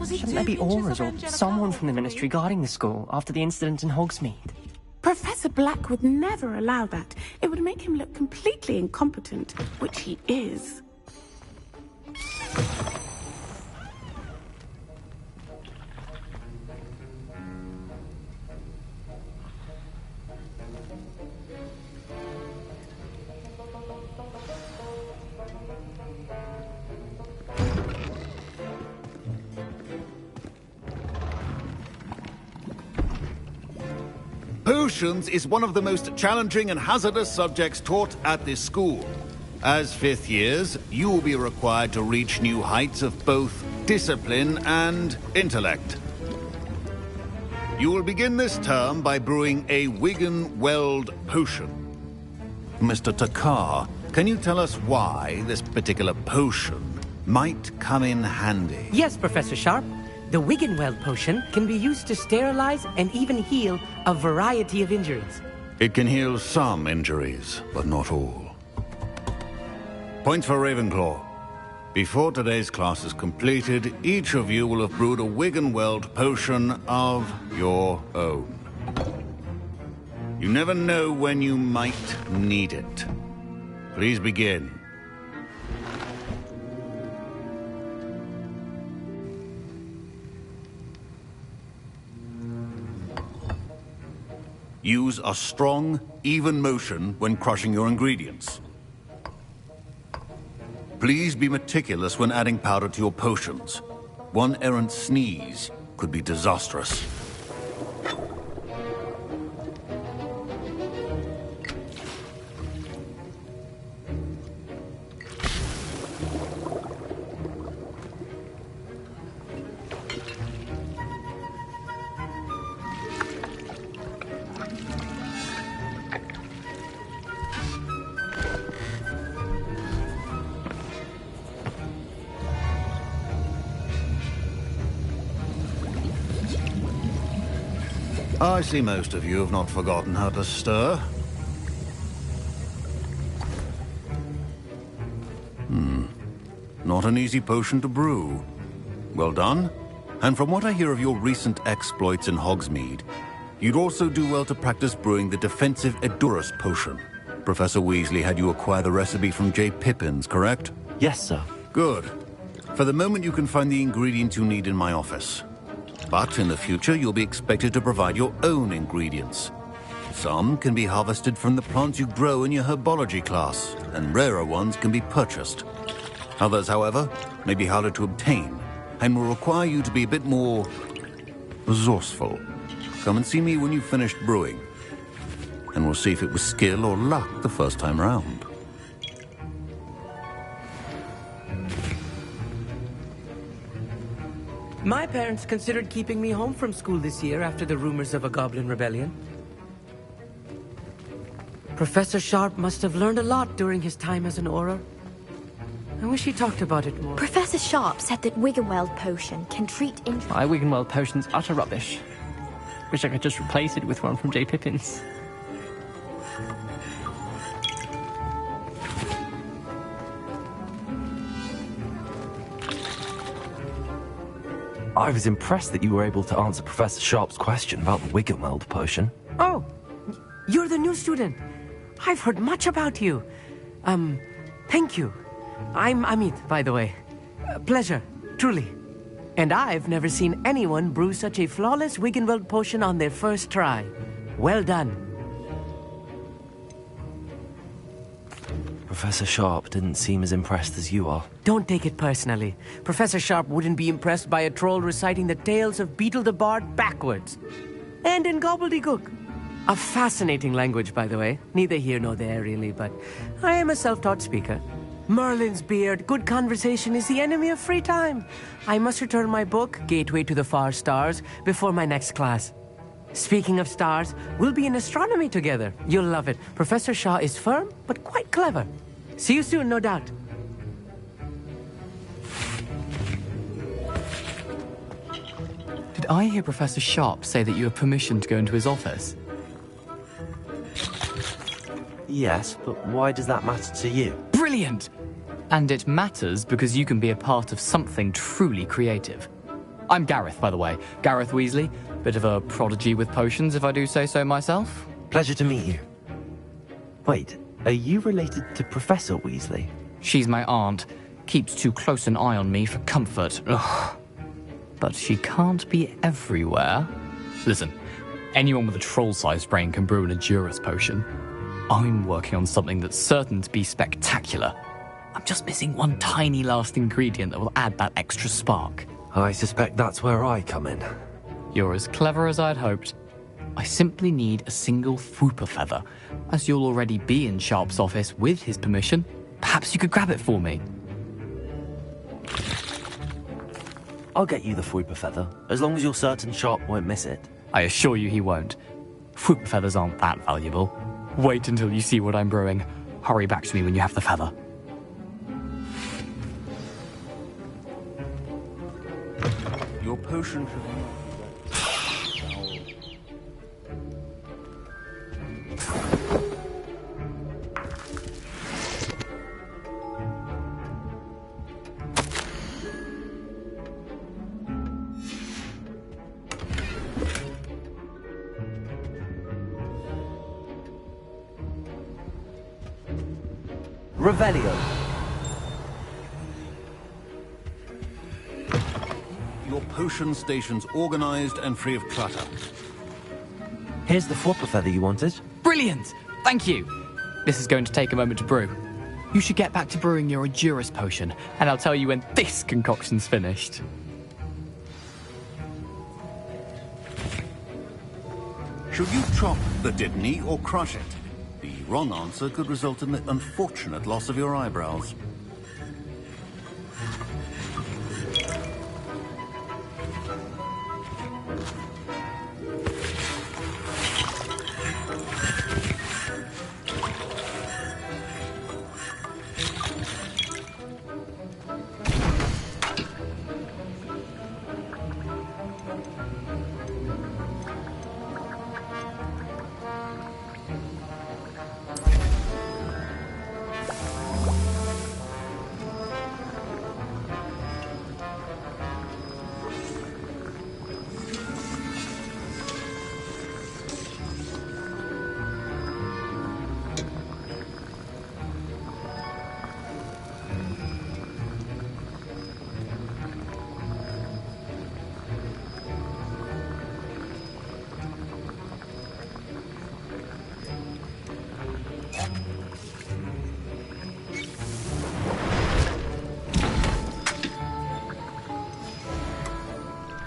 Shouldn't there be Auras or someone from the Ministry guarding the school after the incident in Hogsmeade? Professor Black would never allow that. It would make him look completely incompetent, which he is. Potions is one of the most challenging and hazardous subjects taught at this school. As fifth years, you will be required to reach new heights of both discipline and intellect. You will begin this term by brewing a Wiggenweld potion. Mr. Takar, can you tell us why this particular potion might come in handy? Yes, Professor Sharp. The Wiggenweld potion can be used to sterilize and even heal a variety of injuries. It can heal some injuries, but not all. Points for Ravenclaw. Before today's class is completed, each of you will have brewed a Wiggenweld potion of your own. You never know when you might need it. Please begin. Use a strong, even motion when crushing your ingredients. Please be meticulous when adding powder to your potions. One errant sneeze could be disastrous. I see most of you have not forgotten how to stir. Not an easy potion to brew. Well done. And from what I hear of your recent exploits in Hogsmeade, you'd also do well to practice brewing the defensive Edurus potion. Professor Weasley had you acquire the recipe from J. Pippin's, correct? Yes, sir. Good. For the moment, you can find the ingredients you need in my office. But in the future, you'll be expected to provide your own ingredients. Some can be harvested from the plants you grow in your herbology class, and rarer ones can be purchased. Others, however, may be harder to obtain, and will require you to be a bit more resourceful. Come and see me when you've finished brewing, and we'll see if it was skill or luck the first time round. My parents considered keeping me home from school this year after the rumors of a goblin rebellion. Professor Sharp must have learned a lot during his time as an Auror. I wish he talked about it more. Professor Sharp said that Wiggenweld potion can treat injuries. My Wiggenweld potion's utter rubbish. Wish I could just replace it with one from J. Pippin's. I was impressed that you were able to answer Professor Sharp's question about the Wiggenweld potion. Oh, you're the new student. I've heard much about you. Thank you. I'm Amit, by the way. Pleasure, truly. And I've never seen anyone brew such a flawless Wiggenweld potion on their first try. Well done. Professor Sharp didn't seem as impressed as you are. Don't take it personally. Professor Sharp wouldn't be impressed by a troll reciting the tales of Beetle the Bard backwards. And in gobbledygook. A fascinating language, by the way. Neither here nor there, really, but I am a self-taught speaker. Merlin's beard, good conversation is the enemy of free time. I must return my book, Gateway to the Far Stars, before my next class. Speaking of stars, we'll be in astronomy together. You'll love it. Professor Shaw is firm, but quite clever. See you soon, no doubt. Did I hear Professor Sharp say that you have permission to go into his office? Yes, but why does that matter to you? Brilliant! And it matters because you can be a part of something truly creative. I'm Gareth, by the way. Gareth Weasley. Bit of a prodigy with potions, if I do say so myself. Pleasure to meet you. Wait, are you related to Professor Weasley? She's my aunt. Keeps too close an eye on me for comfort. Ugh. But she can't be everywhere. Listen, anyone with a troll-sized brain can brew an Edurus potion. I'm working on something that's certain to be spectacular. I'm just missing one tiny last ingredient that will add that extra spark. I suspect that's where I come in. You're as clever as I'd hoped. I simply need a single Fwooper feather. As you'll already be in Sharp's office with his permission, perhaps you could grab it for me. I'll get you the Fwooper feather, as long as you're certain Sharp won't miss it. I assure you he won't. Fwooper feathers aren't that valuable. Wait until you see what I'm brewing. Hurry back to me when you have the feather. Your potion should... Revelio. Your potion station's organized and free of clutter. Here's the Fwooper feather you wanted. Brilliant! Thank you! This is going to take a moment to brew. You should get back to brewing your Edurus potion, and I'll tell you when this concoction's finished. Should you chop the Didney or crush it? The wrong answer could result in the unfortunate loss of your eyebrows.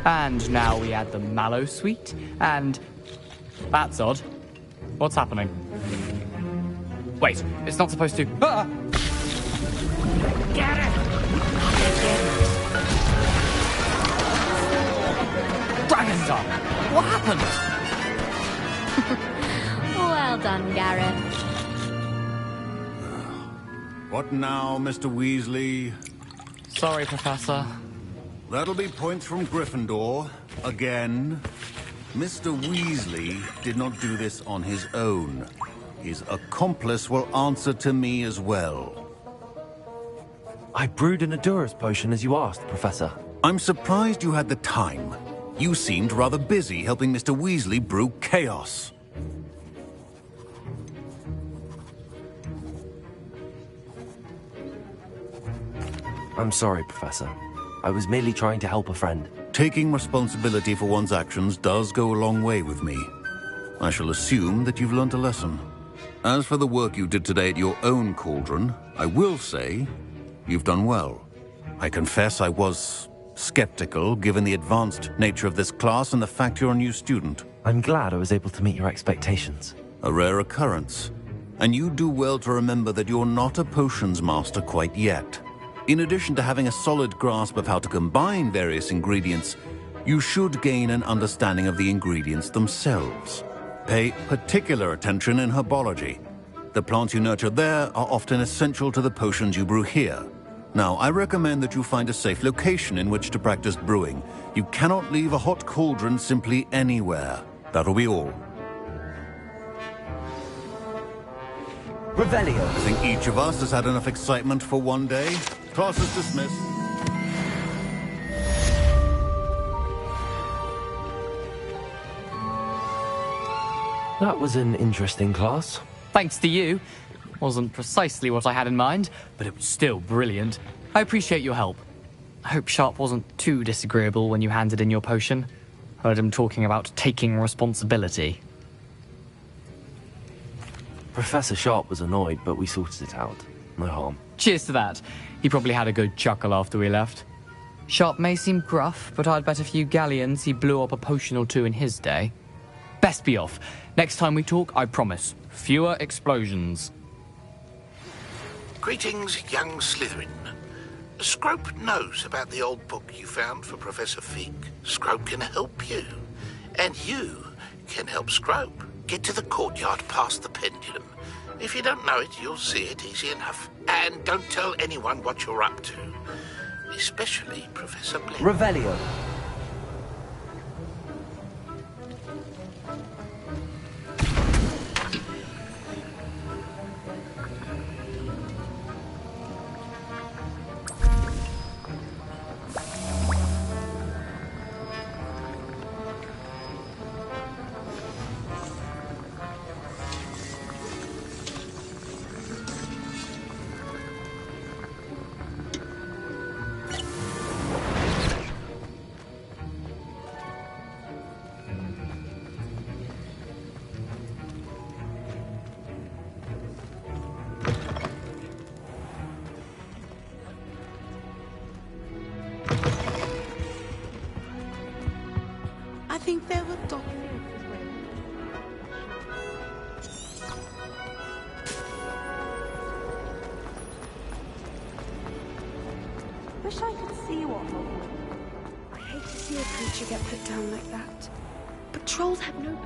And now we add the mallow sweet, and... That's odd. What's happening? Wait, it's not supposed to... Ah! Get it! Dragonstar! What happened? Well done, Gareth. What now, Mr. Weasley? Sorry, Professor. That'll be points from Gryffindor. Again. Mr. Weasley did not do this on his own. His accomplice will answer to me as well. I brewed an Edurus potion as you asked, Professor. I'm surprised you had the time. You seemed rather busy helping Mr. Weasley brew chaos. I'm sorry, Professor. I was merely trying to help a friend. Taking responsibility for one's actions does go a long way with me. I shall assume that you've learnt a lesson. As for the work you did today at your own cauldron, I will say you've done well. I confess I was skeptical, given the advanced nature of this class and the fact you're a new student. I'm glad I was able to meet your expectations. A rare occurrence. And you do well to remember that you're not a potions master quite yet. In addition to having a solid grasp of how to combine various ingredients, you should gain an understanding of the ingredients themselves. Pay particular attention in herbology. The plants you nurture there are often essential to the potions you brew here. Now, I recommend that you find a safe location in which to practice brewing. You cannot leave a hot cauldron simply anywhere. That'll be all. Revelio. I think each of us has had enough excitement for one day. Class is dismissed. That was an interesting class. Thanks to you. Wasn't precisely what I had in mind, but it was still brilliant. I appreciate your help. I hope Sharp wasn't too disagreeable when you handed in your potion. Heard him talking about taking responsibility. Professor Sharp was annoyed, but we sorted it out. No harm. Cheers to that. He probably had a good chuckle after we left. Sharp may seem gruff, but I'd bet a few galleons he blew up a potion or two in his day. best be off. Next time we talk, I promise, fewer explosions. Greetings, young Slytherin. Scrope knows about the old book you found for Professor Fig. Scrope can help you. And you can help Scrope. Get to the courtyard past the pendulum. If you don't know it, you'll see it easy enough. And don't tell anyone what you're up to. Especially Professor Blake. Revelio. I think they were talking. Wish I could see what. I hate to see a creature get put down like that. But trolls have no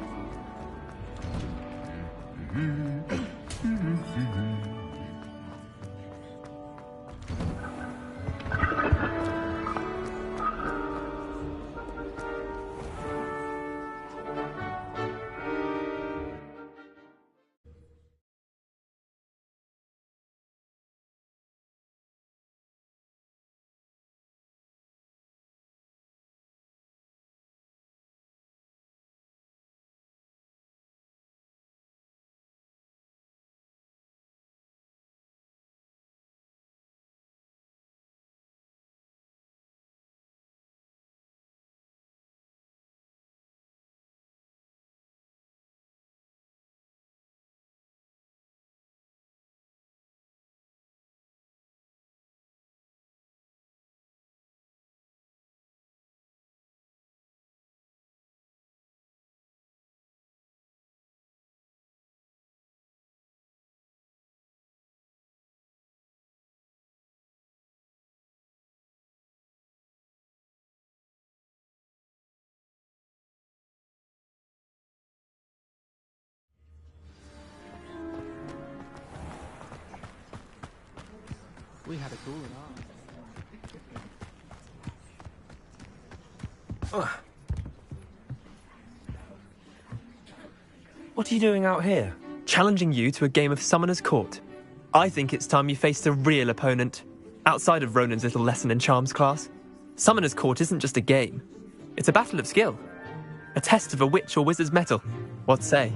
We had a cool art. What are you doing out here? Challenging you to a game of Summoner's Court. I think it's time you faced a real opponent, outside of Ronan's little lesson in charms class. Summoner's Court isn't just a game. It's a battle of skill. A test of a witch or wizard's mettle. What say?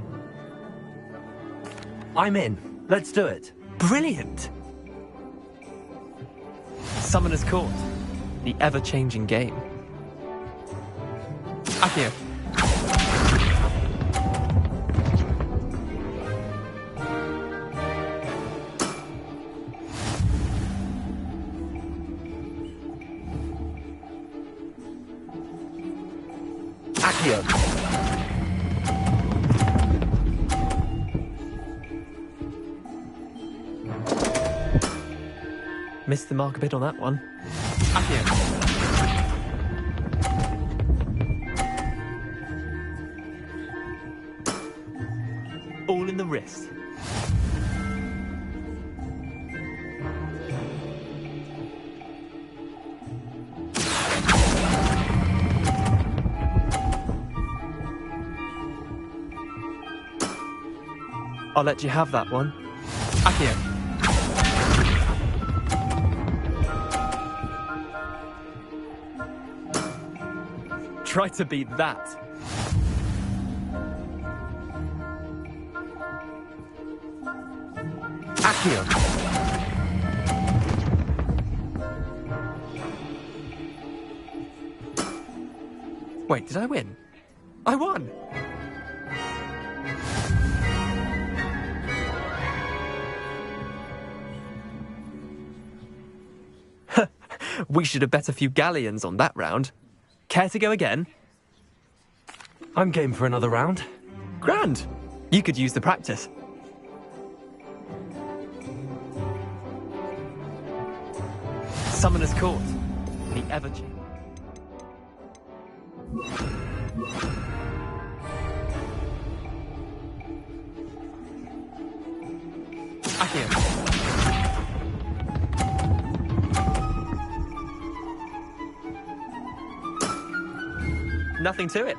I'm in. Let's do it. Brilliant! Summoner's Court. The ever-changing game. Akio. Akio. Missed the mark a bit on that one. Akio. All in the wrist. I'll let you have that one. Akio. Try to beat that. Akio. Wait, did I win? I won! We should have bet a few galleons on that round. Care to go again? I'm game for another round. Grand. You could use the practice. Summoner's Court. The Evergy. Accio. Nothing to it.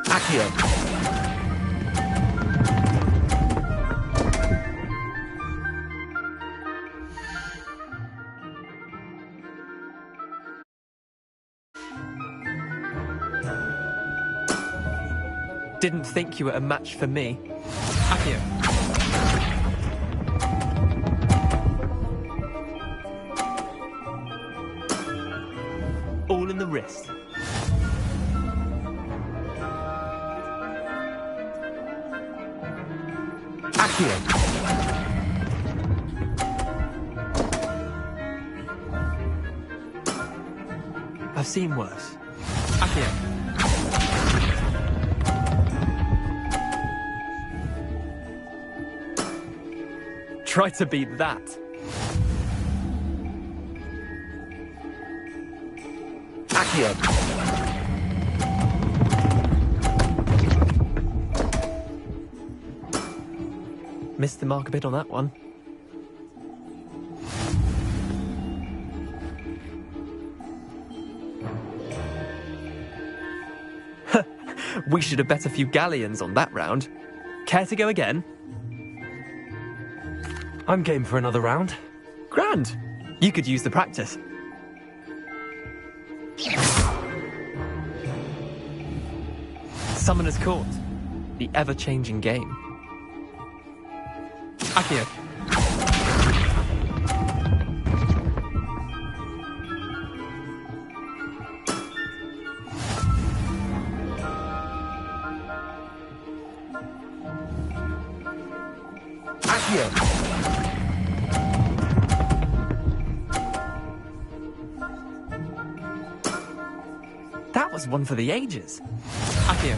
Accio. Didn't think you were a match for me. Accio. All in the wrist. Accio. I've seen worse. Accio. Try to beat that. Accio. Missed the mark a bit on that one. We should have bet a few galleons on that round. Care to go again? I'm game for another round. Grand. You could use the practice. Summoner's Court. The ever-changing game. Accio. Accio. That was one for the ages. Accio.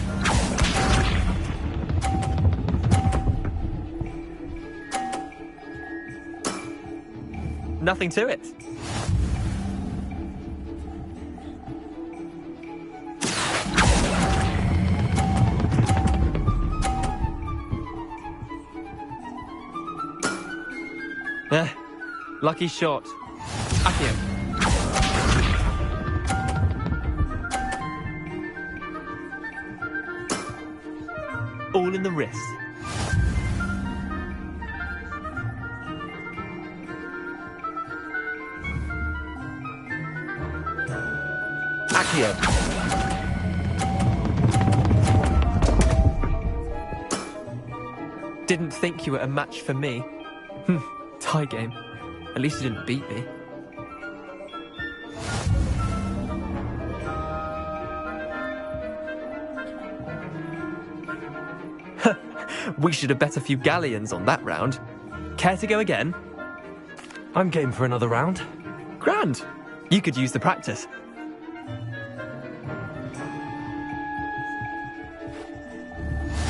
Nothing to it. Lucky shot. Accio. All in the wrist. Accio. Didn't think you were a match for me. Tie game. At least you didn't beat me. We should have bet a few galleons on that round. Care to go again? I'm game for another round. Grand. You could use the practice.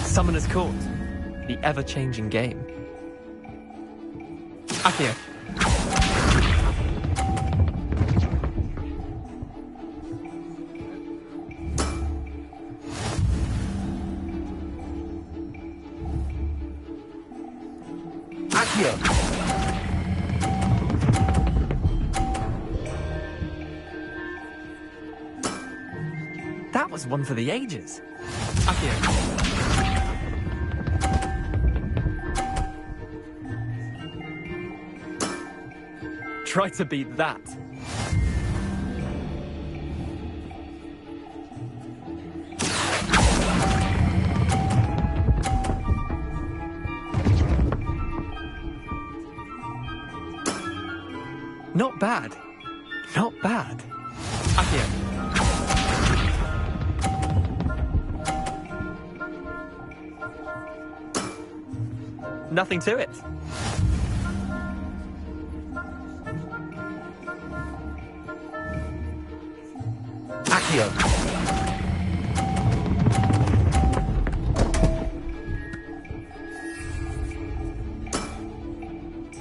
Summoner's Court. The ever-changing game. Accio. Accio. That was one for the ages. Accio. Try to beat that. Not bad. Not bad. Accio. Nothing to it. Accio.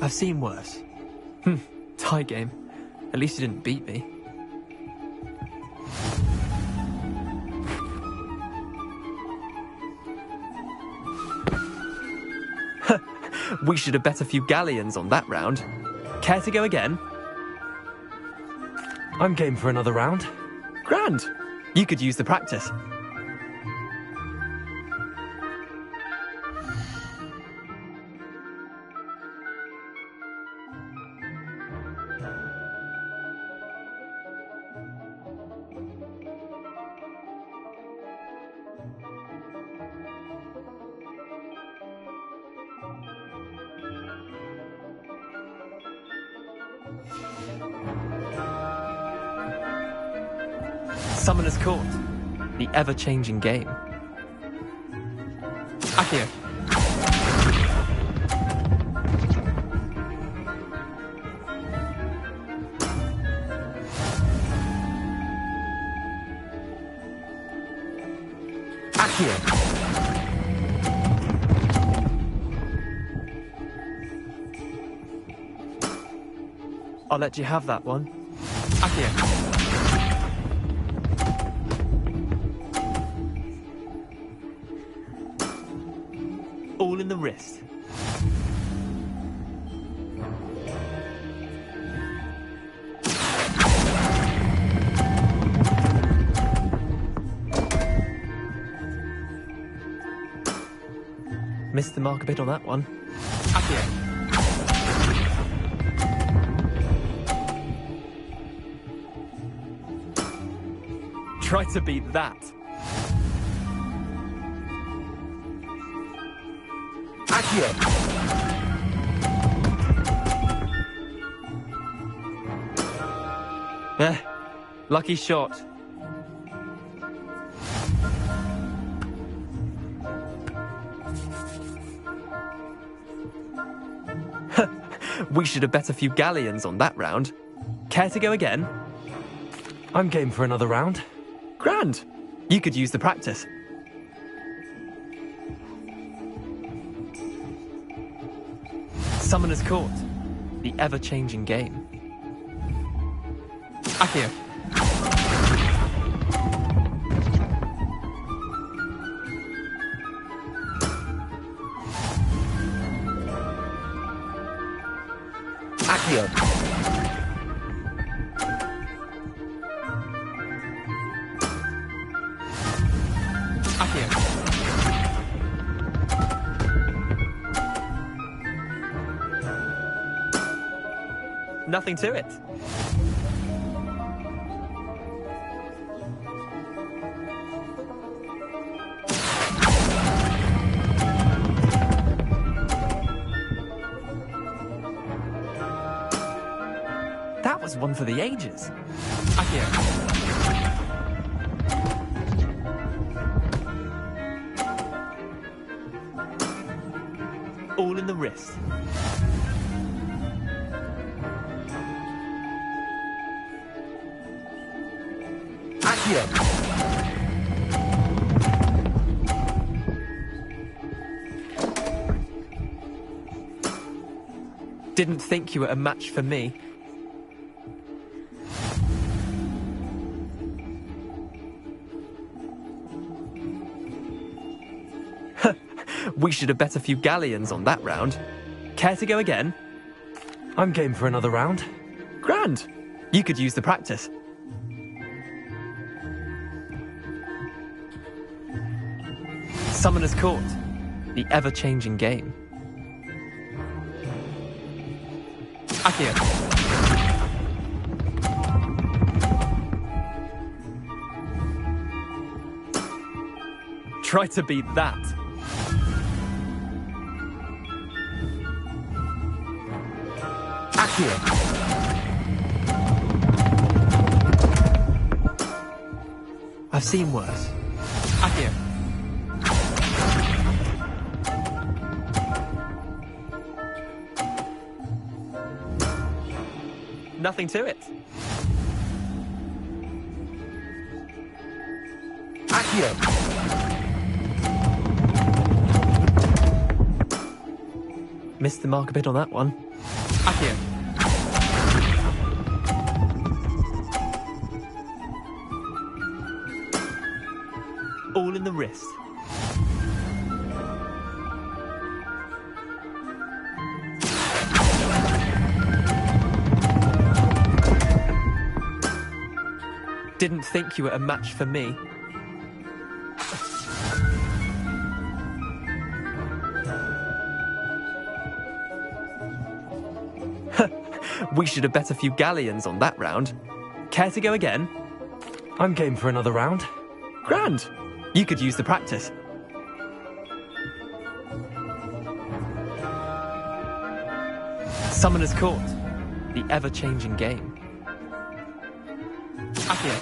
I've seen worse. Tie game. At least you didn't beat me. We should have bet a few galleons on that round. Care to go again? I'm game for another round. Grand. You could use the practice. Summoner's Court. The ever-changing game. Accio. Accio. I'll let you have that one. Accio. All in the wrist. Missed the mark a bit on that one. Accio. Try to beat that. Lucky shot. We should have bet a few galleons on that round. Care to go again? I'm game for another round. Grand. You could use the practice. Summoner's Court. The ever-changing game. Accio. Accio. Accio. Nothing to it. That was one for the ages. Accio. All in the wrist. Accio. Didn't think you were a match for me. We should have bet a few galleons on that round. Care to go again? I'm game for another round. Grand. You could use the practice. Summoner's Court. The ever-changing game. Accio. Try to beat that. Accio. I've seen worse. Accio. Nothing to it. Accio! Missed the mark a bit on that one. Accio. All in the wrist. Didn't think you were a match for me. We should have bet a few galleons on that round. Care to go again? I'm game for another round. Grand. You could use the practice. Summoner's Court. The ever-changing game. Accio.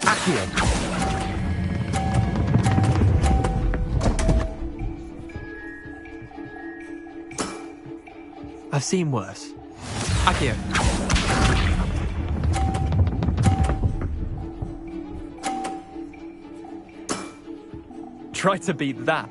Accio. I've seen worse. Accio. Try to beat that.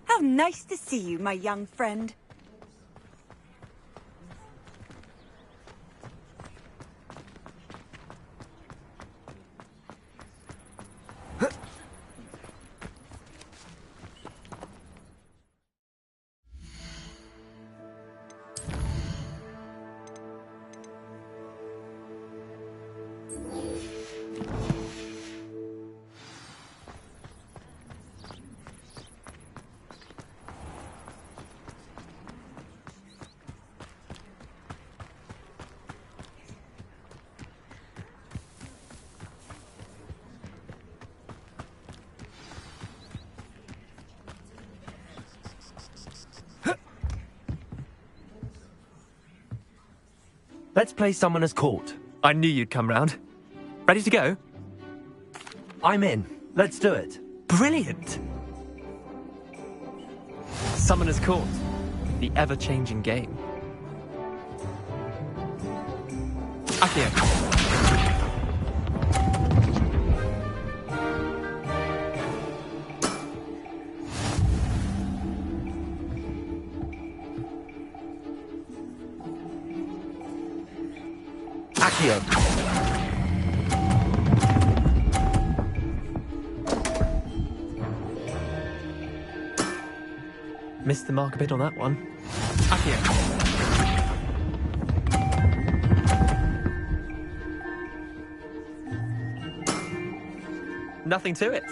How nice to see you, my young friend. Let's play Summoner's Court. I knew you'd come round. Ready to go? I'm in. Let's do it. Brilliant! Summoner's Court. The ever-changing game. Accio. Accio. Missed the mark a bit on that one. Accio. Nothing to it.